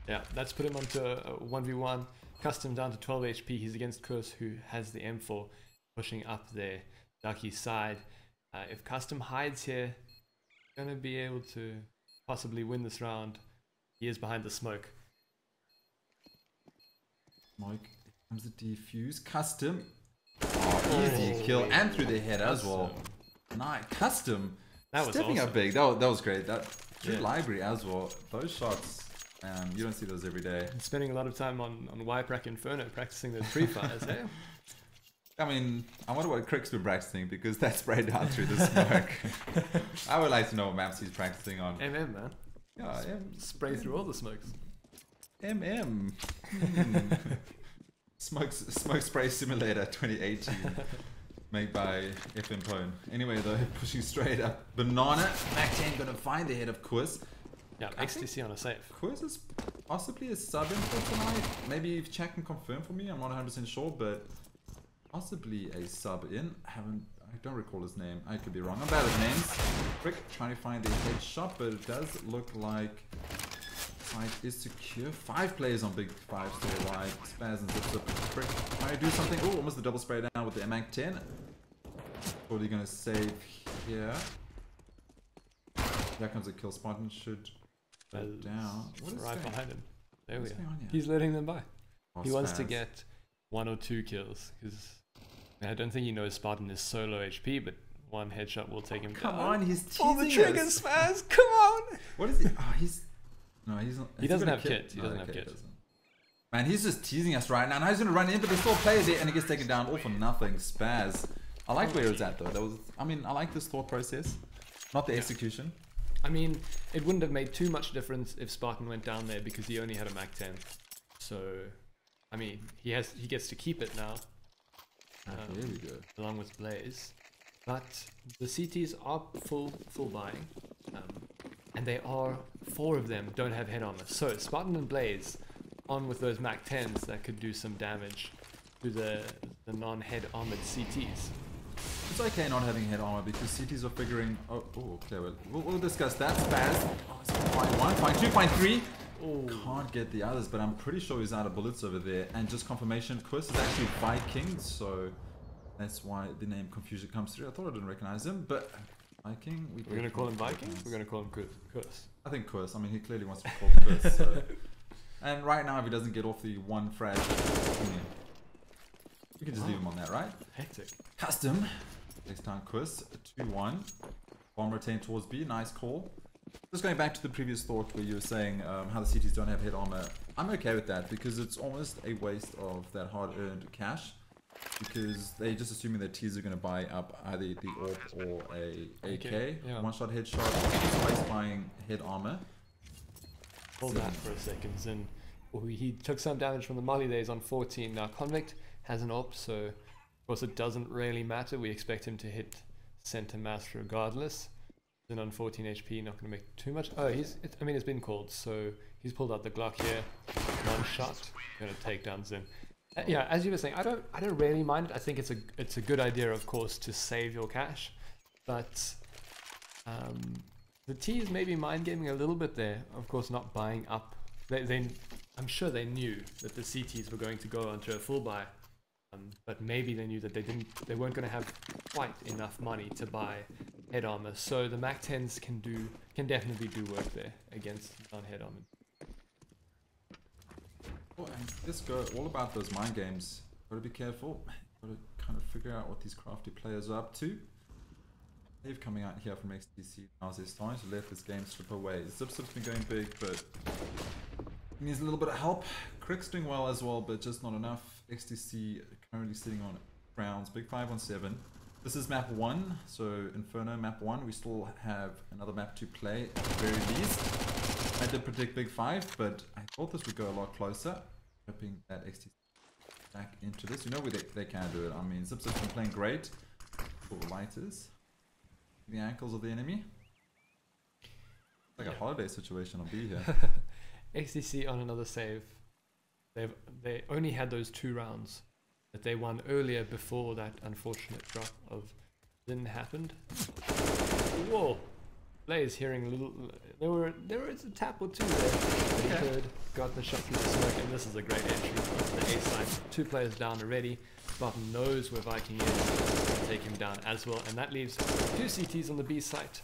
Yeah, that's put him onto a 1v1. Custom down to 12 HP. He's against Kurs, who has the M4, pushing up there. Ducky's side. If Custom hides here, going to be able to possibly win this round. He is behind the smoke. Smoke. Comes the defuse. Custom. Oh, easy kill, and through the head as well. Nice. Custom. That was stepping awesome. up big. That was great. That through library as well. Those shots. You don't see those every day. I'm spending a lot of time on YPrac Inferno practicing those free fires. Eh? I mean, I wonder what Crick's been practicing, because that's sprayed down through the smoke. I would like to know what maps he's practicing on. MM, man. Yeah, spray through all the smokes. MM. Smoke Spray Simulator 2018. Made by FM Pone. Anyway, though, pushing straight up. Banana. Mac 10 gonna find the head, of course. Yeah, XTC on a safe. Quiz is possibly a sub in for tonight. Maybe if chat can confirm for me, I'm not 100% sure, but possibly a sub in. I I don't recall his name. I could be wrong. I'm bad at names. Frick trying to find the headshot, but it does look like site is secure. 5 players on big 5 still alive. Spaz and Zips up. Frick trying to do something. Oh, almost the double spray down with the MAC 10. Probably gonna save here. There comes a kill. Spartan should go down. What is right behind him? There we What's go. going on here? He's letting them by. Oh, He wants to Spaz. get 1 or 2 kills because I don't think he knows Spartan is so low HP, but 1 headshot will take him Come down. on, he's Pull the teasing trigger, us. Spaz! Come on! What is he? Oh, he's... No, he's not... He is doesn't gonna have kill? kit. He No, doesn't have okay, kit. he doesn't. Man, he's just teasing us right now. Now he's going to run in, but there's still players there, and he gets taken down all for nothing. Spaz. I like where it's at, though. That was... I mean, I like this thought process. Not the execution. I mean, it wouldn't have made too much difference if Spartan went down there because he only had a Mac 10. So, I mean, he gets to keep it now. There we go. Along with Blaze. But the CTs are full buying. And they are, 4 of them don't have head armor. So Spartan and Blaze on with those Mac 10s that could do some damage to the non-head armored CTs. It's okay not having head armor because CTs are figuring... Oh, okay, we'll discuss that. Spaz. Oh, it's fine 1, fine 2, fine 3. Oh. Can't get the others, but I'm pretty sure he's out of bullets over there. And just confirmation, Quist is actually Viking, so that's why the name confusion comes through. I thought I didn't recognize him, but Viking... We're going to call him Viking? We're going to call him Curse. I think Quist. I mean, he clearly wants to be called Quist, so... And right now, if he doesn't get off the 1 frag, we can just leave him on that, right? Hectic. Custom. Next time, Quist. 2-1. Bomb retained towards B. Nice call. Just going back to the previous thought where you were saying how the CTs don't have head armor. I'm okay with that because it's almost a waste of that hard-earned cash. Because they're just assuming that T's are going to buy up either the AWP or a AK. Yeah. One-shot headshot. Just waste buying head armor. Hold that for a second. And he took some damage from the Molly days on 14. Now Convict has an AWP, so of course it doesn't really matter. We expect him to hit center mass regardless. Then on 14 HP, not going to make too much. Oh, I mean, it's been called, so he's pulled out the Glock here. 1 shot, going to take down Zin. Yeah, as you were saying, I don't really mind it. I think it's a good idea, of course, to save your cash, but the T's maybe mind gaming a little bit there. Of course, not buying up. I'm sure they knew that the CTs were going to go onto a full buy, but maybe they knew that they weren't going to have quite enough money to buy head armor. So the Mac 10s can definitely do work there against non-head armor. Oh, and this go all about those mind games. Gotta be careful. Gotta kind of figure out what these crafty players are up to. They've coming out here from XTC. Now they're starting to let this game slip away. Zip's been going big, but he needs a little bit of help. Crick's doing well as well, but just not enough. XTC currently sitting on rounds. Big 5 on 7. This is map 1, so Inferno map 1. We still have another map to play at the very least. I did predict big 5, but I thought this would go a lot closer. Hoping that XTC back into this. You know they can do it. I mean, Zips has been playing great. For lighters. The ankles of the enemy. Like a holiday situation on B here. XTC on another save. They only had those 2 rounds that they won earlier before that unfortunate drop of Zin happened. Whoa! Blaze hearing a little. There was a tap or 2 there. They heard, got the shot through the smoke, and this is a great entry. The A side, 2 players down already. Spartan knows where Viking is, to take him down as well, and that leaves 2 CTs on the B site.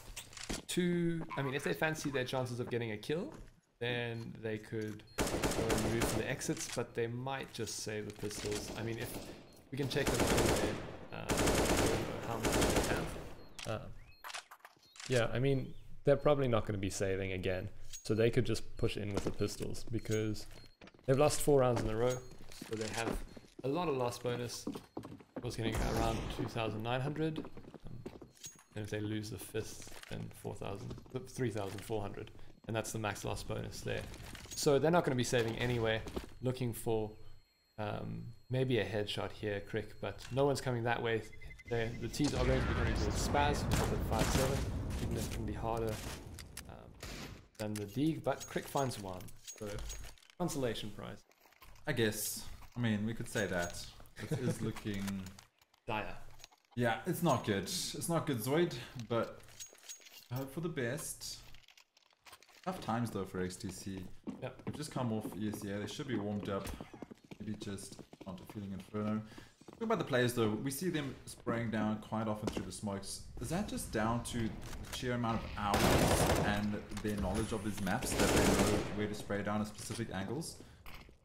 I mean, if they fancy their chances of getting a kill, then they could go and move to the exits, but they might just save the pistols. I mean, if we can check them anyway, how much they have. Yeah, I mean, they're probably not going to be saving again, so they could just push in with the pistols because they've lost 4 rounds in a row, so they have a lot of loss bonus. I was getting around 2,900, and if they lose the 5th, then 3,400, and that's the max loss bonus there. So they're not going to be saving anyway. Looking for maybe a headshot here, Crick, but no one's coming that way. The T's are going to be coming towards Spaz, which is at 5-7, significantly harder than the Deeg, but Crick finds 1, so consolation prize. I guess. I mean, we could say that. It is looking dire. Yeah, it's not good. It's not good, ZOID, but I hope for the best. Tough times though for XTC. Yep. They've just come off ESEA. They should be warmed up. Maybe just onto feeling Inferno. Talking about the players though, we see them spraying down quite often through the smokes. Is that just down to the sheer amount of hours and their knowledge of these maps that they know where to spray down at specific angles?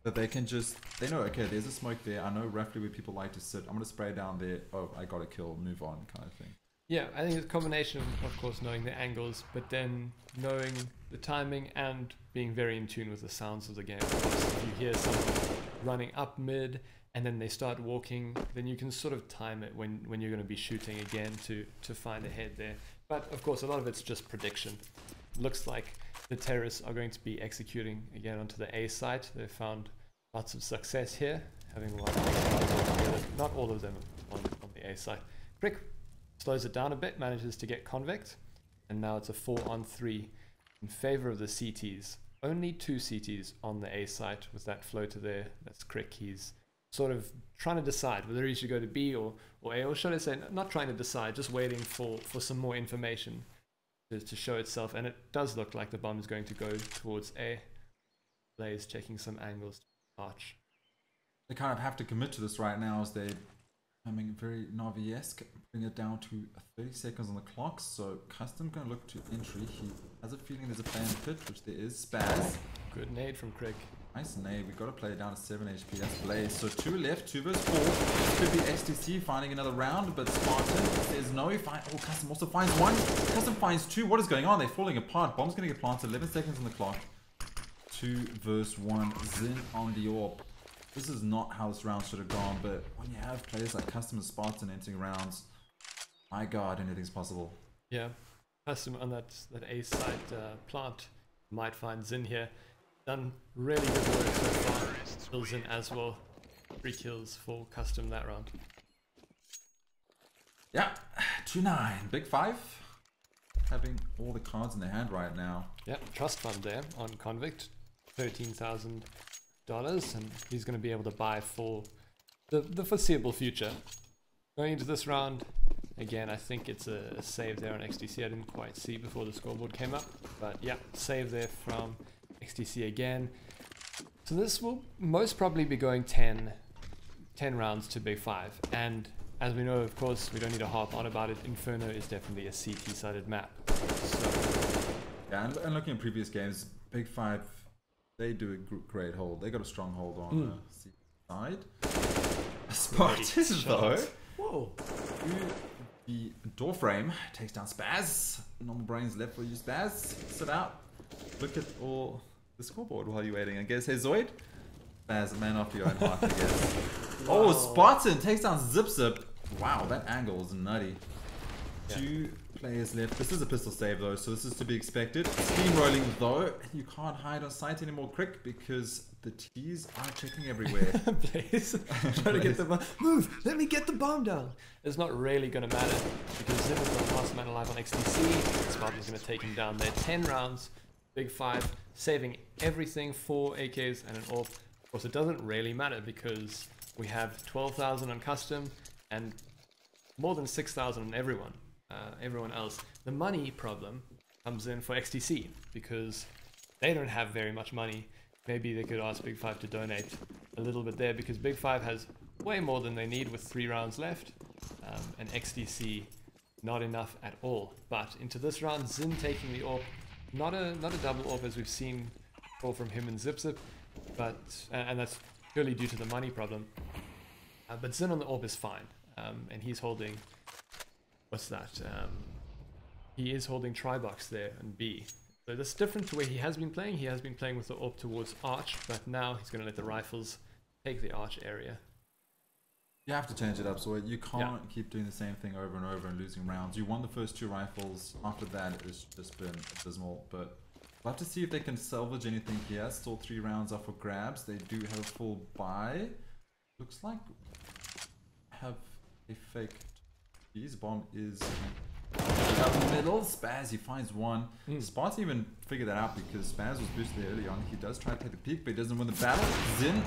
That they can just, they know, okay, there's a smoke there. I know roughly where people like to sit. I'm going to spray down there. Oh, I got a kill, move on kind of thing. Yeah, I think it's a combination of course, knowing the angles, but then knowing the timing and being very in tune with the sounds of the game. If you hear someone running up mid and then they start walking, then you can sort of time it when you're going to be shooting again to find a head there. But of course, a lot of it's just prediction. Looks like the terrorists are going to be executing again onto the A site. They've found lots of success here, having won not all of them on the A site. Crick slows it down a bit, manages to get convict, and now it's a 4-on-3 in favor of the CTs. Only 2 CTs on the A site with that floater there. That's Crick. He's sort of trying to decide whether he should go to B or A, or should I say not trying to decide, just waiting for some more information to show itself. And it does look like the bomb is going to go towards A. Blaze checking some angles to Arch. They kind of have to commit to this right now as they're becoming very Navi-esque, bring it down to 30 seconds on the clock. So Custom going to look to entry. He has a feeling there's a play in the pit, which there is. Spaz. Good nade from Crick. Nice nade. We've got to play it down to 7 HP. That's Blaze. So 2 left, 2 versus 4. Could be XTC finding another round, but Spartan says no. Oh, Custom also finds 1. Custom finds 2. What is going on? They're falling apart. Bomb's going to get planted. 11 seconds on the clock. 2 versus 1. Zin on the AWP. This is not how this round should have gone, but when you have players like Custom and Spartan entering rounds, my god, anything's possible. Yeah, Custom on that A site plant might find Zin here. Done really good work so far. Still Zin as well. 3 kills for Custom that round. Yeah, 2-9. Big 5. Having all the cards in their hand right now. Yeah, trust fund there on Convict. $13,000. And he's going to be able to buy for the foreseeable future. Going into this round, again, I think it's a save there on XTC. I didn't quite see before the scoreboard came up, but yeah, save there from XTC again. So this will most probably be going 10 rounds to Big 5. And as we know, of course, we don't need to harp on about it. Inferno is definitely a CT-sided map. So, yeah, and looking at previous games, Big 5, they do a great hold. They got a strong hold on the C side. Spartan though. Whoa. The door frame takes down Spaz. Normal brains left for you, Spaz. Sit out. Look at all the scoreboard while you're waiting. I guess, hey ZOID. Spaz, a man after your own heart, I guess. Wow. Oh, Spartan takes down Zip Zip. Wow, that angle is nutty. Yeah. 2 players left. This is a pistol save though, so this is to be expected. Steamrolling though, you can't hide on site anymore, Crick, because the T's are checking everywhere. Blaze, trying to get the bomb. Move! Let me get the bomb down! It's not really going to matter because Zim is the last man alive on XTC. Spartan's going to take him down there. 10 rounds, Big 5, saving everything, 4 AKs and an AWP. Of course, it doesn't really matter because we have 12,000 on Custom and more than 6,000 on everyone else. The money problem comes in for XTC because they don't have very much money. Maybe they could ask Big 5 to donate a little bit there because Big 5 has way more than they need with 3 rounds left, and XTC not enough at all. But into this round, Zin taking the AWP, not a double AWP as we've seen from him and Zip Zip, but and that's purely due to the money problem. But Zin on the AWP is fine, and he's holding. What's that? He is holding Tribox there and B. So that's different to where he has been playing. He has been playing with the AWP towards Arch, but now he's going to let the rifles take the Arch area. You have to change it up, so you can't keep doing the same thing over and over and losing rounds. You won the first 2 rifles. After that, it's just been abysmal. But we'll have to see if they can salvage anything here. Still 3 rounds up for grabs. They do have a full buy. Looks like have a fake. His bomb is up in the middle. Spaz, he finds 1. Spartan even figured that out because Spaz was boosted early on. He does try to take the peek, but he doesn't win the battle. Zin,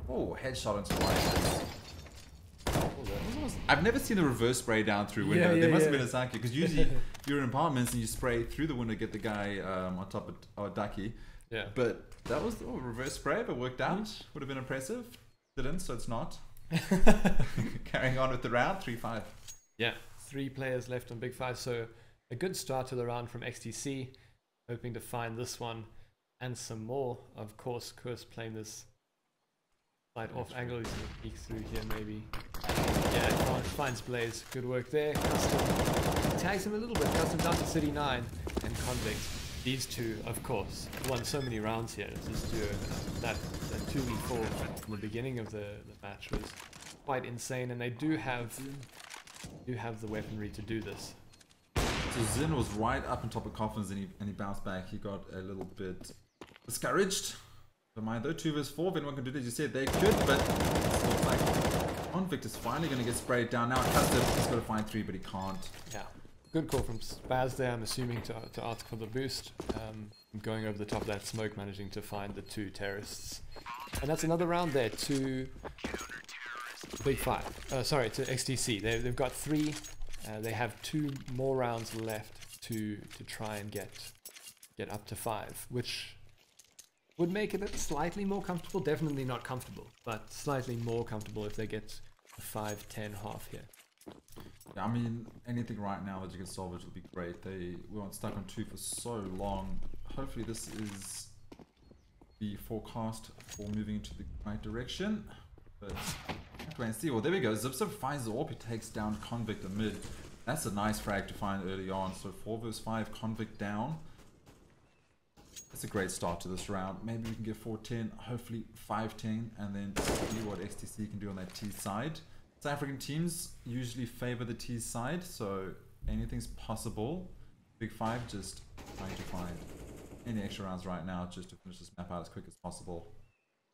oh, headshot into right. I've never seen a reverse spray down through window. There must have been a psyche, because usually you're in apartments and you spray through the window to get the guy on top of a ducky. Yeah. But that was a reverse spray, but worked out. Would have been impressive. Didn't, so it's not. Carrying on with the round, 3-5. Yeah, 3 players left on Big 5, so a good start to the round from XTC. Hoping to find this one and some more. Of course, Kurs playing this slight off angle. He's going to peek through here maybe. Yeah, finds Blaze. Good work there. Custom tags him a little bit. Custom down to City 9 and Convict. These two, of course, won so many rounds here. This duo, that 2v4 in the beginning of the match was quite insane, and they do have the weaponry to do this. So Zin was right up on top of Coffins and he bounced back. He got a little bit discouraged. Don't mind though, 2 vs 4. If anyone can do this, you said they could, but it looks like Convict is finally going to get sprayed down. Now Custom, he's got to find 3, but he can't. Yeah. Good call from Spaz there, I'm assuming, to ask for the boost. Going over the top of that smoke, managing to find the 2 terrorists. And that's another round there to Big 5. Sorry, to XTC. They've got 3. They have 2 more rounds left to try and get up to 5, which would make it slightly more comfortable. Definitely not comfortable, but slightly more comfortable if they get a 5-10 half here. Yeah, I mean, anything right now that you can salvage would be great. We weren't stuck on 2 for so long. Hopefully this is the forecast for moving into the right direction. But wait and see. Well, there we go. Zip finds the AWP. He takes down Convict in mid. That's a nice frag to find early on. So 4 vs 5, Convict down. That's a great start to this round. Maybe we can get 4-10, hopefully 5-10, and then see what XTC can do on that T side. South African teams usually favor the T side, so anything's possible. Big 5 just trying to find any extra rounds right now just to finish this map out as quick as possible.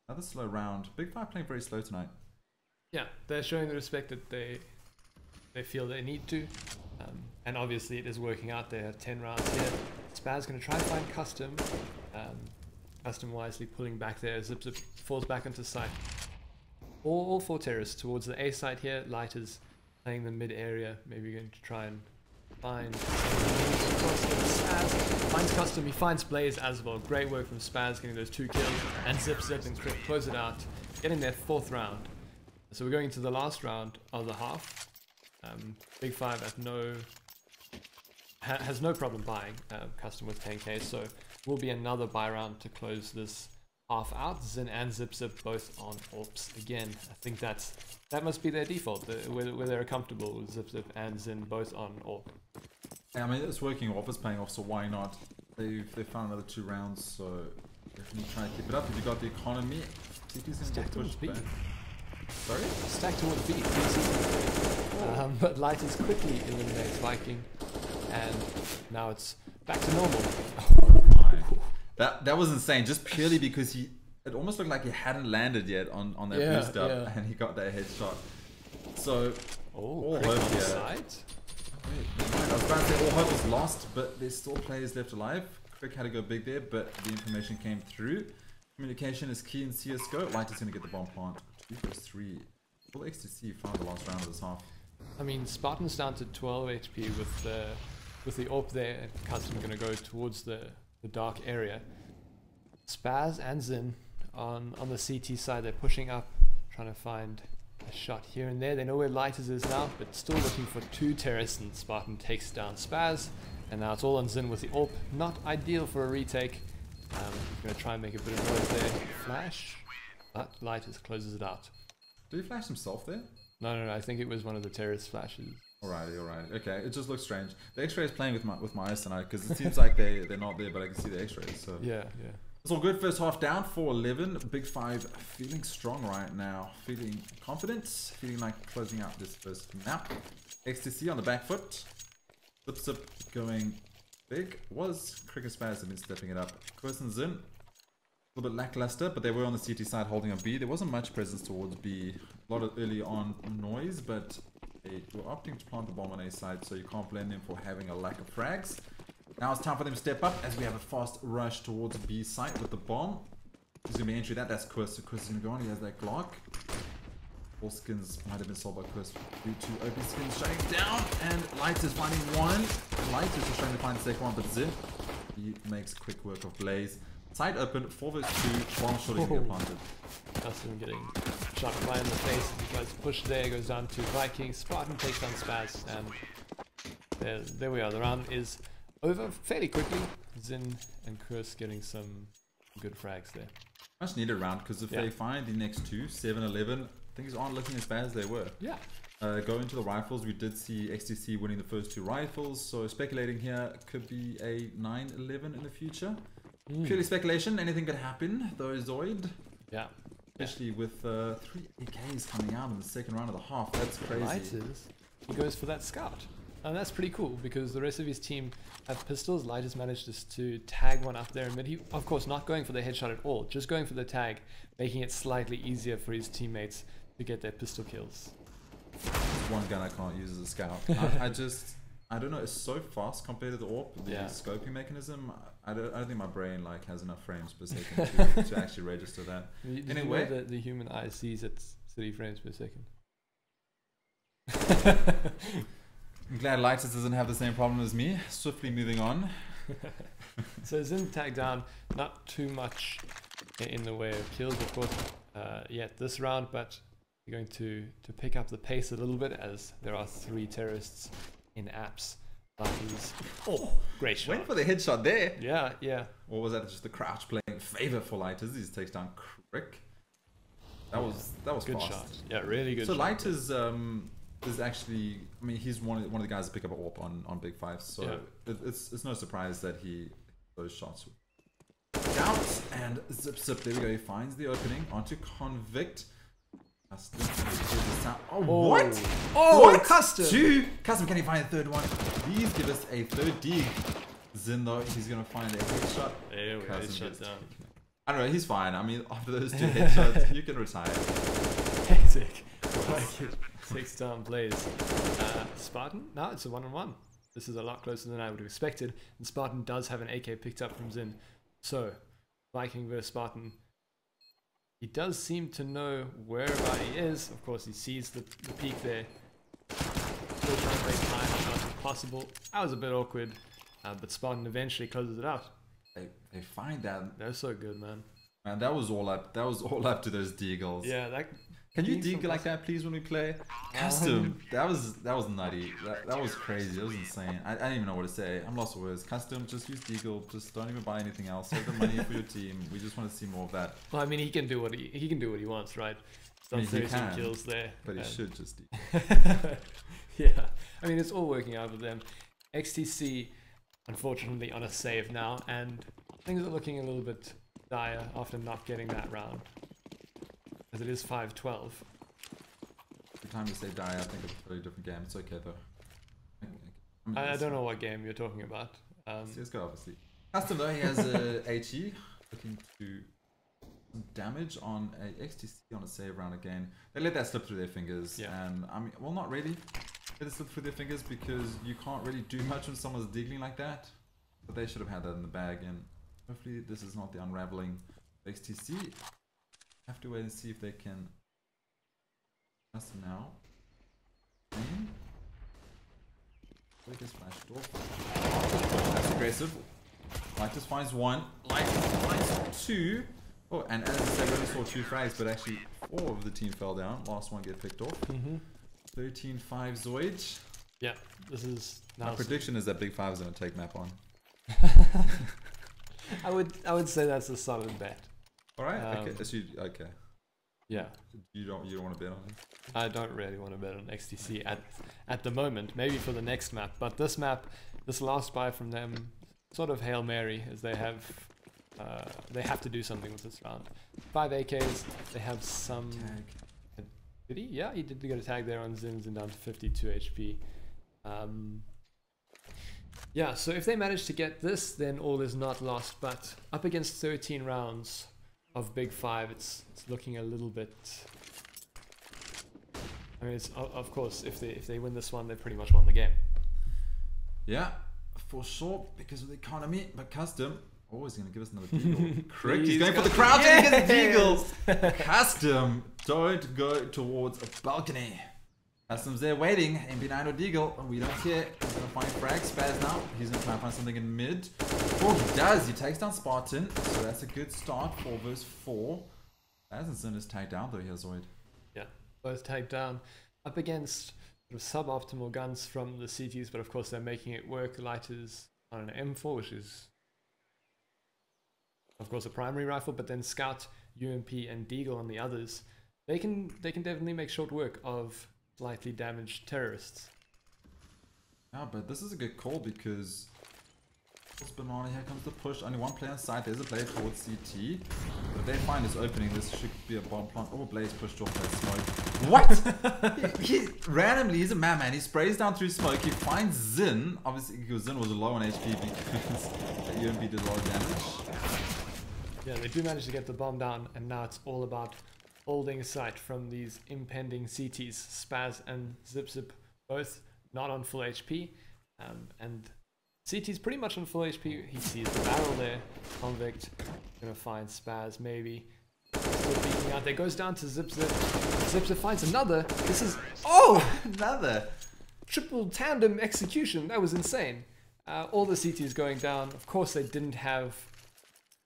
Another slow round. Big 5 playing very slow tonight. Yeah, they're showing the respect that they feel they need to. And obviously it is working out. They have 10 rounds here. Spaz going to try and find Custom. Custom wisely pulling back there. Zip falls back into sight. All 4 terrorists towards the A side here. Lighters playing the mid area. Maybe going to try and find Spaz. Finds Custom. He finds Blaze as well. Great work from Spaz getting those 2 kills. And Zip and Crit close it out. Getting their 4th round. So we're going into the last round of the half. Big 5 has no problem buying Custom with 10k, so will be another buy round to close this half out. Zin and Zip both on AWPs again. I think that must be their default, where they're comfortable with Zip and Zin both on AWP. Yeah, I mean, it's working off, it's paying off, so why not? They found another 2 rounds, so definitely try to keep it up. If you got the economy, TP's going to get pushed back. Sorry? Stack towards B. But Lighters quickly eliminates Viking, and now it's back to normal. That was insane, just purely because it almost looked like he hadn't landed yet on that boost up, and he got that headshot. So all hope here. I was about to say all hope is lost, but there's still players left alive. Crick had to go big there, but the information came through. Communication is key in CSGO. Light is going to get the bomb plant. 2 vs 3. Will XTC found the last round of this half? I mean, Spartan's down to 12 HP with the AWP there. Custom going to go towards the dark area. Spaz and Zin on the CT side. They're pushing up, trying to find a shot here and there. They know where Lighters is now, but still looking for 2 terrorists, and Spartan takes down Spaz. And now it's all on Zin with the AWP. Not ideal for a retake. Going to try and make a bit of noise there. Flash. But Lighters closes it out. Did he flash himself there? No, I think it was one of the terrorist flashes. Alrighty. Okay, it just looks strange. The X-ray is playing with my eyes tonight because it seems like they're not there, but I can see the X-rays. So yeah. It's all good. First half down, 4-11. Big 5 feeling strong right now, feeling confident, feeling like closing out this first map. XTC on the back foot. Zip going big. Was Cricket Spaz have been stepping it up. Questions in. A little bit lackluster, but they were on the CT side holding on B. There wasn't much presence towards B. A lot of early on noise, but they were opting to plant the bomb on A side, so you can't blame them for having a lack of frags. Now it's time for them to step up as we have a fast rush towards B site with the bomb. There's going to be entry that's Kurs. So Kurs is going to go on. He has that Glock. All skins might have been sold by Chris due to OP skins shutting down, and Light is finding one. Light is just trying to find the second one, but Zin, he makes quick work of Blaze. Side open, 4 vs 2, bomb shooting get planted. Custom getting shot right in the face. He tries to push there, goes down to Viking. Spartan takes down Spaz, and there we are. The round is over fairly quickly. Zin and Chris getting some good frags there. Much needed round, because if they find the next two, 7-11, things aren't looking as bad as they were. Yeah. Going to the rifles, we did see XTC winning the first 2 rifles, so speculating here could be a 9-11 in the future. Purely speculation, anything could happen, though ZOID. Yeah. Especially with 3 AKs coming out in the second round of the half, that's crazy. Lighters, he goes for that scout. And that's pretty cool, because the rest of his team have pistols. Lighters managed just to tag one up there in mid. He, of course, not going for the headshot at all, just going for the tag, making it slightly easier for his teammates to get their pistol kills. One gun I can't use as a scout. I don't know, it's so fast compared to the AWP, the scoping mechanism. I don't think my brain like has enough frames per second to actually register that. Anyway, you know the human eye sees at 30 frames per second. I'm glad Lighters doesn't have the same problem as me. Swiftly moving on. So Zin tagged down, not too much in the way of kills, of course, yet this round, but we're going to pick up the pace a little bit as there are 3 terrorists in apps. Oh, great shot. Went for the headshot there. Yeah, yeah. Or was that just the crouch playing favor for Lighters? He just takes down Crick. That was good fast. Shot. Yeah, really good. So shot. Lighters is actually, I mean, he's one of the guys that pick up a AWP on Big Five, so it's no surprise that those shots out and zip. There we go. He finds the opening onto Convict. Oh, what? Oh, what? Custom. 2. Custom, can he find a third one? Please give us a third dig. Zin though, he's gonna find a headshot. There we go. Shut down. I don't know, he's fine. I mean, after those 2 headshots, you can retire. Hectic. 6 down plays. Spartan? No, it's a 1-on-1. This is a lot closer than I would have expected. And Spartan does have an AK picked up from Zin. So, Viking versus Spartan. He does seem to know whereabout he is. Of course, he sees the peak there. Still trying to make time as much as possible. That was a bit awkward, but Spartan eventually closes it out. They find that. They're so good, man. Man, that was all up. That was all up to those deagles. Yeah, that. Can you deagle like that, please, when we play? Custom. That was nutty. That was crazy. That was insane. I don't even know what to say. I'm lost for words. Custom. Just use deagle. Just don't even buy anything else. Save the money for your team. We just want to see more of that. Well, I mean, he can do what he wants, right? Some 13 kills there. But he should just. Yeah. I mean, it's all working out with them. XTC, unfortunately, on a save now, and things are looking a little bit dire after not getting that round. As it is 5-12. Every time you say die, I think of a totally different game. It's okay though. I don't know what game you're talking about. CSGO, obviously. Custom though, he has a HE looking to do some damage on a XTC on a save round again. They let that slip through their fingers, and I mean, well, not really. Let it slip through their fingers because you can't really do much when someone's diggling like that. But they should have had that in the bag, and hopefully this is not the unraveling of XTC. Have to wait and see if they can. Custom now. Quick is flashed off. That's aggressive. Light just finds 1. Light finds 2. Oh, and as I said, we only saw 2 frags, but actually 4 of the team fell down. Last one get picked off. 13-5 ZOID. Yeah, this is. My prediction is that Big 5 is going to take map on. I would say that's a solid bet. All right. Okay. Yeah. You don't want to bet on it. I don't really want to bet on XTC at the moment. Maybe for the next map, but this map, this last buy from them, sort of Hail Mary, as they have to do something with this round. 5 AKs. They have some. Tag. Did he? Yeah, he did get a tag there on Zins and down to 52 HP. Yeah, so if they manage to get this, then all is not lost. But up against 13 rounds of Big 5, it's looking a little bit. I mean, it's of course if they win this one, they pretty much won the game. Yeah, for sure, because of the economy. But Custom, Oh, he's going to give us another deagle. Correct. He's going for the crouch and he gets deagle. Custom. Don't go towards a balcony. Custom's there waiting. MP9 or deagle. We don't care. He's going to find frag. Spaz now. He's going to try and find something in mid. Oh, he does. He takes down Spartan. So that's a good start. 4 versus 4. Spaz and Sin is tagged down though here, Zoid. Yeah, both tagged down. Up against sort of suboptimal guns from the CTs, but of course they're making it work. Light is on an M4, which is of course a primary rifle, but then Scout, UMP and Deagle on the others, they can definitely make short work of slightly damaged terrorists. Yeah, but this is a good call because Banana, here comes the push. Only one player on side. There's a player towards CT. But if they find this opening, this should be a bomb plant. Oh, Blaze pushed off that smoke. What? he randomly, he's a madman. He sprays down through smoke. He finds Zin. Obviously, because Zin was low on HP because the UMP did a lot of damage. Yeah, they do manage to get the bomb down, and now it's all about holding sight from these impending CTs. Spaz and Zip both not on full HP, and CT's pretty much on full HP. He sees the barrel there. Convict gonna find Spaz maybe. Still beating out there. Goes down to Zip. Zip finds another. This is Another triple tandem execution. That was insane. All the CTs going down. Of course they didn't have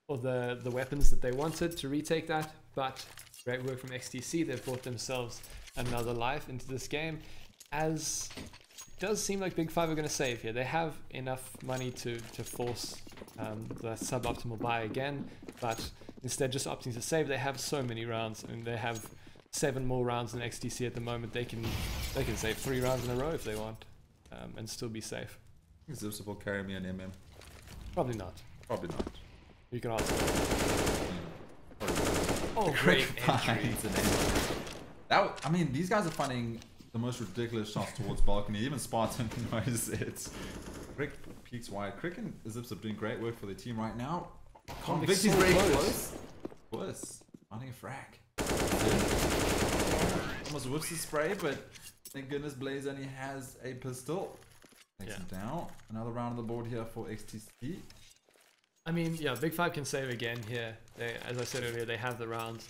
all the weapons that they wanted to retake that, but great work from XTC. They've brought themselves another life into this game. As does seem like Big Five are going to save here. They have enough money to force the suboptimal buy again, but instead just opting to save. They have so many rounds, and they have 7 more rounds than XTC at the moment. They can save 3 rounds in a row if they want, and still be safe. Zips will carry me an MM. Probably not. Probably not. You can ask. Oh, great entry. That, I mean, these guys are finding the most ridiculous shots towards balcony. Even Spartan knows it. Crick peeks wide. Crick and Zips are doing great work for their team right now. Convict is very close. Close. Finding a frag. Almost whips the spray, but thank goodness Blaze only has a pistol. Takes him down. Another round on the board here for XTC. I mean, yeah, Big Five can save again here. They, as I said earlier, they have the rounds.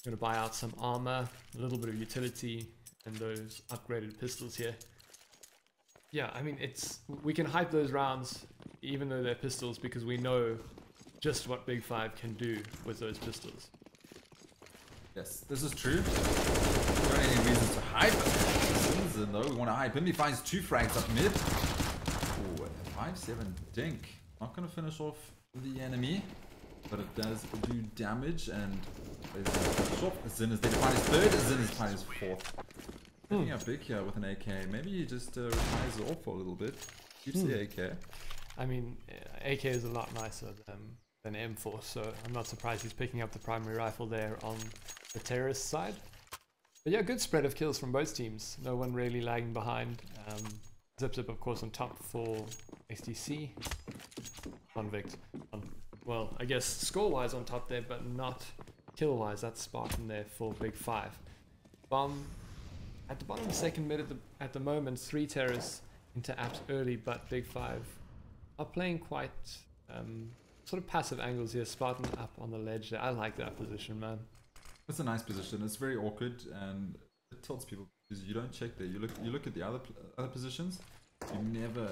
Going to buy out some armor, a little bit of utility, and those upgraded pistols here. Yeah, I mean, we can hype those rounds, even though they're pistols, because we know just what Big Five can do with those pistols. Yes, this is true. Not any reason to hype. Though we want to hype him. He finds 2 frags up mid. Ooh, 5-7 dink. Not going to finish off the enemy, but it does do damage, and Zin is there to find his 3rd, Zin is finding his 4th. Picking up big here with an AK. Maybe he just retires off for a little bit. Keeps the AK. I mean, AK is a lot nicer than M4, so I'm not surprised he's picking up the primary rifle there on the terrorist side. But yeah, good spread of kills from both teams. No one really lagging behind. Zip, of course, on top for XTC. Convict, well, I guess score-wise on top there, but not kill-wise. That's Spartan there for Big Five. Bomb at the bottom of the second mid at the moment. 3 terrorists into apps early, but Big Five are playing quite sort of passive angles here. Spartan up on the ledge there. I like that position, man. It's a nice position. It's very awkward, and it tilts people because you don't check there. You look at the other positions. You never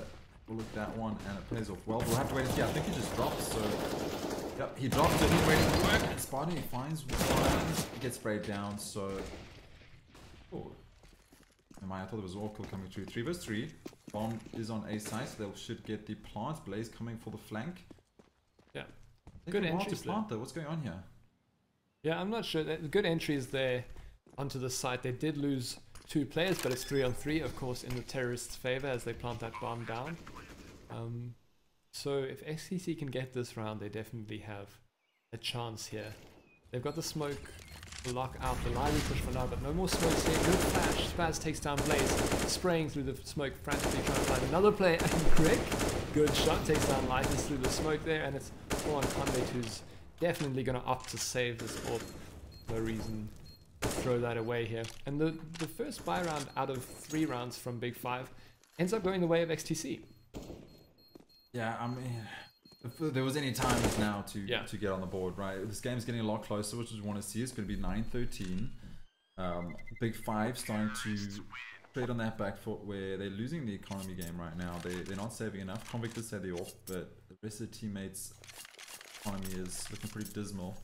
look at that one, and it plays off well. We'll have to wait and see. I think he just dropped. So, yep, he dropped it. He's ready to work. And Spartan, he finds one. He gets sprayed down. So, oh, I thought there was all kill coming through. 3 versus 3. Bomb is on A side, so they should get the plant. Blaze coming for the flank. Yeah, good entries there. Plant though. What's going on here? Yeah, I'm not sure. Good entries there onto the site. They did lose 2 players, but it's 3-on-3, of course, in the terrorists' favor as they plant that bomb down. So if XTC can get this round, they definitely have a chance here. They've got the smoke to lock out the lively push for now, but no more smokes here. Good flash. Spaz takes down Blaze, spraying through the smoke, frantically trying to find another player. And Crick, good shot, takes down Lightness through the smoke there, and it's on Convict, who's definitely going to opt to save this off. No reason to throw that away here. And the first buy round out of 3 rounds from Big Five ends up going the way of XTC. Yeah, I mean, if there was any time, it's now to get on the board, right? This game's getting a lot closer, which we want to see. It's going to be 9-13. Big Five starting to trade on that back foot where they're losing the economy game right now. They're not saving enough. Convict did say they're off, but the rest of the teammates' economy is looking pretty dismal.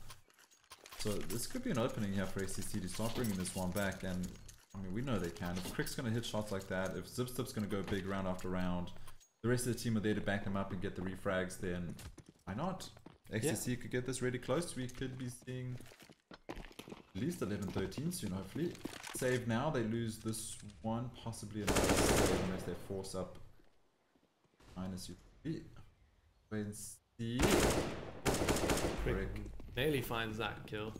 So this could be an opening here for XTC to start bringing this one back, and I mean, we know they can. If Crick's going to hit shots like that, if ZipZip's going to go big round after round, the rest of the team are there to back them up and get the refrags, then why not? XTC could get this really close. We could be seeing at least 11-13 soon, hopefully. Save now, they lose this one, possibly another save unless they force up minus UP. Wait and see. Crick nearly finds that kill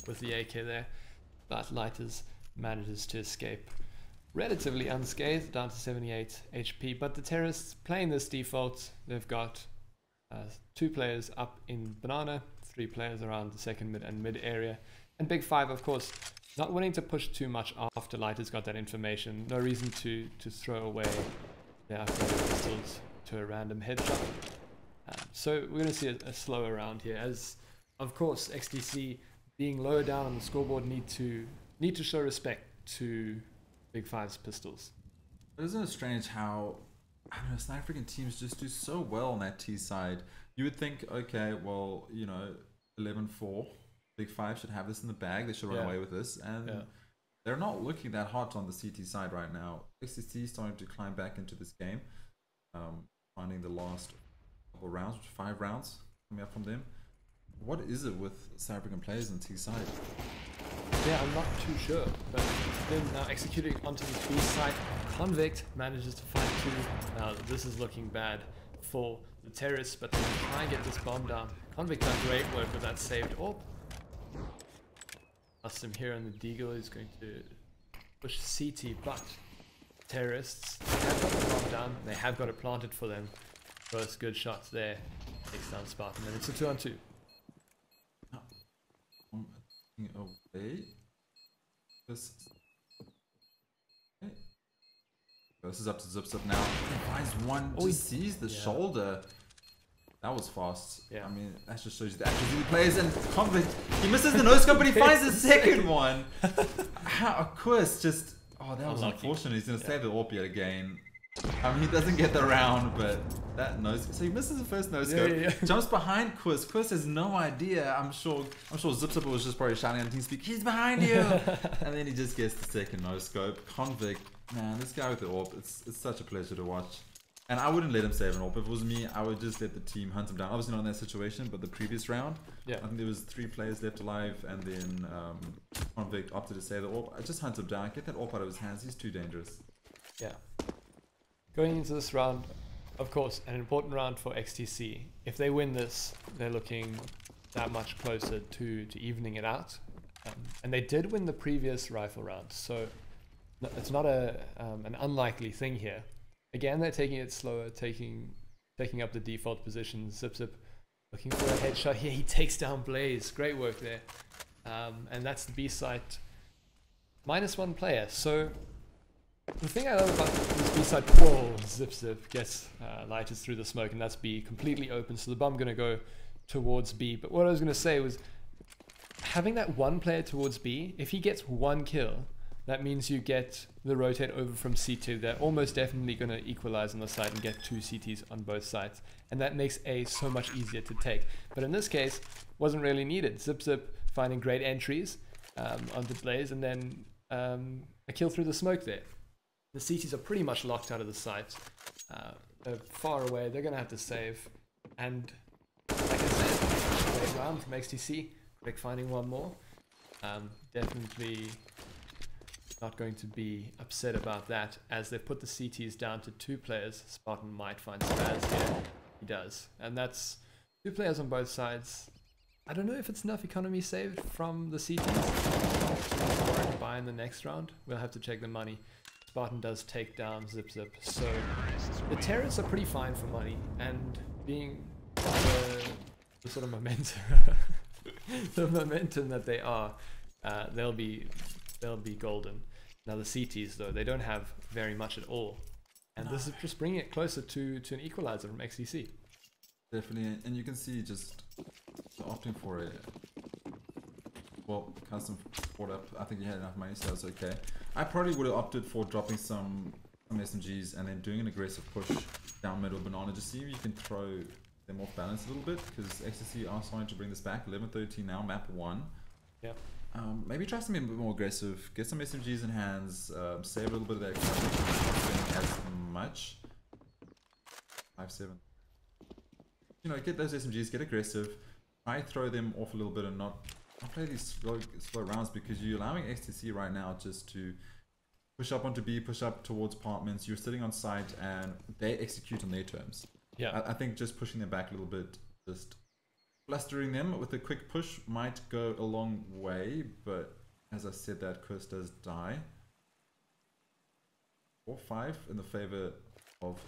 with the AK there, but Lighters manages to escape relatively unscathed, down to 78 HP. But the terrorists playing this default, they've got 2 players up in banana, 3 players around the second mid and mid area, and Big Five, of course, not willing to push too much after Lighters got that information. No reason to throw away their upgraded pistols to a random headshot. So we're going to see a slower round here, as of course XTC being lower down on the scoreboard need to show respect to Big Five's pistols. Isn't it strange how, I don't know, South African teams just do so well on that T side? You would think, okay, well, you know, 11-4, Big Five should have this in the bag, they should run away with this, and they're not looking that hot on the CT side right now. XTC is starting to climb back into this game, finding the last couple rounds, 5 rounds coming up from them. What is it with South African players on T side? Yeah, I'm not too sure, but then now executing onto the B side, Convict manages to find 2. Now this is looking bad for the terrorists, but they try and get this bomb down. Convict does great work with that saved orb. Lost him here on the Deagle, is going to push CT, but terrorists have got the bomb down, they have got it planted for them. First good shots there, takes down Spartan, and it's a 2-on-2. Away. This is up to ZipZip now. He finds one, just sees the shoulder. That was fast. Yeah. I mean, that just shows you the accuracy he plays, and Convict, he misses the no-scope, but he finds the second one. Of course, just, oh, that was unfortunate. He's going to save the AWP yet again. I mean, he doesn't get the round, but that so he misses the first no-scope, jumps behind Quiz. Quiz has no idea. I'm sure ZipZip was just probably shouting on TeamSpeak, he's behind you! And then he just gets the second no-scope. Convict, man, this guy with the AWP, it's such a pleasure to watch. And I wouldn't let him save an AWP. If it was me, I would just let the team hunt him down. Obviously not in that situation, but the previous round, I think there was 3 players left alive, and then Convict opted to save the AWP. I just hunt him down, get that AWP out of his hands, he's too dangerous. Yeah. Going into this round, of course, an important round for XTC. If they win this, they're looking that much closer to evening it out. And they did win the previous rifle round, so it's not an unlikely thing here. Again, they're taking it slower, taking up the default position. ZipZip looking for a headshot here. He takes down Blaze. Great work there. And that's the B site. -1 player. So the thing I love about this B side, whoa, ZipZip gets Lighters through the smoke, and that's B, completely open, so the bomb going to go towards B. But what I was going to say was, having that 1 player towards B, if he gets 1 kill, that means you get the rotate over from C2. They're almost definitely going to equalize on the side and get 2 CTs on both sides, and that makes A so much easier to take. But in this case, wasn't really needed. ZipZip finding great entries onto Blaze, and then a kill through the smoke there. The CTs are pretty much locked out of the site. They're far away. They're going to have to save. And like I said, great round from XTC. Quick finding 1 more. Definitely not going to be upset about that, as they've put the CTs down to 2 players. Spartan might find Spaz here. He does. And that's 2 players on both sides. I don't know if it's enough economy saved from the CTs to buy in the next round. We'll have to check the money. Spartan does take down ZipZip, so the terrorists are pretty fine for money, and being the sort of momentum, the momentum that they are, they'll be golden. Now the CTs though, they don't have very much at all, and this is just bringing it closer to an equalizer from XTC. Definitely, and you can see just opting for it. Well, custom bought up. I think he had enough money, so that's okay. I probably would have opted for dropping some SMGs and then doing an aggressive push down middle banana. Just see if you can throw them off balance a little bit, because XTC are starting to bring this back. 11-13 now, map 1. Yep. Maybe try something a bit more aggressive. Get some SMGs in hands. Save a little bit of that economy, as much. 5-7. You know, get those SMGs, get aggressive. Try throw them off a little bit and not play these slow rounds, because you're allowing XTC right now just to push up onto B, push up towards apartments. You're sitting on site and they execute on their terms. Yeah, I think just pushing them back a little bit, just flustering them with a quick push might go a long way. But as I said, that curse does die. 4-5 in the favor of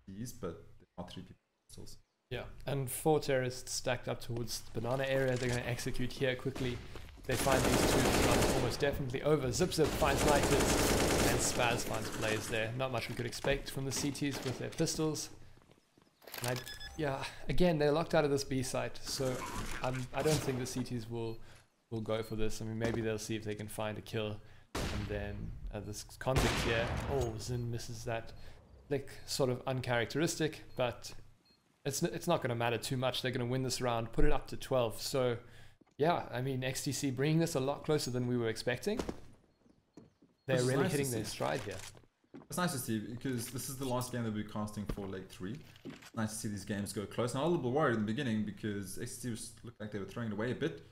these, but there are 3 people. Yeah, and 4 terrorists stacked up towards the banana area. They're going to execute here quickly. They find these 2 bananas almost definitely over. Zip finds lighters, and Spaz finds players there. Not much we could expect from the CTs with their pistols. And yeah, again, they're locked out of this B site, so I don't think the CTs will go for this. I mean, maybe they'll see if they can find a kill, and then this convict here, oh, Zin misses that flick, sort of uncharacteristic, but it's not going to matter too much. They're going to win this round, put it up to 12. So yeah, I mean, XTC bringing this a lot closer than we were expecting. They're really nice hitting their stride here. It's nice to see, because this is the last game that we're casting for leg 3. It's nice to see these games go close. And I was a little bit worried in the beginning, because XTC looked like they were throwing it away a bit.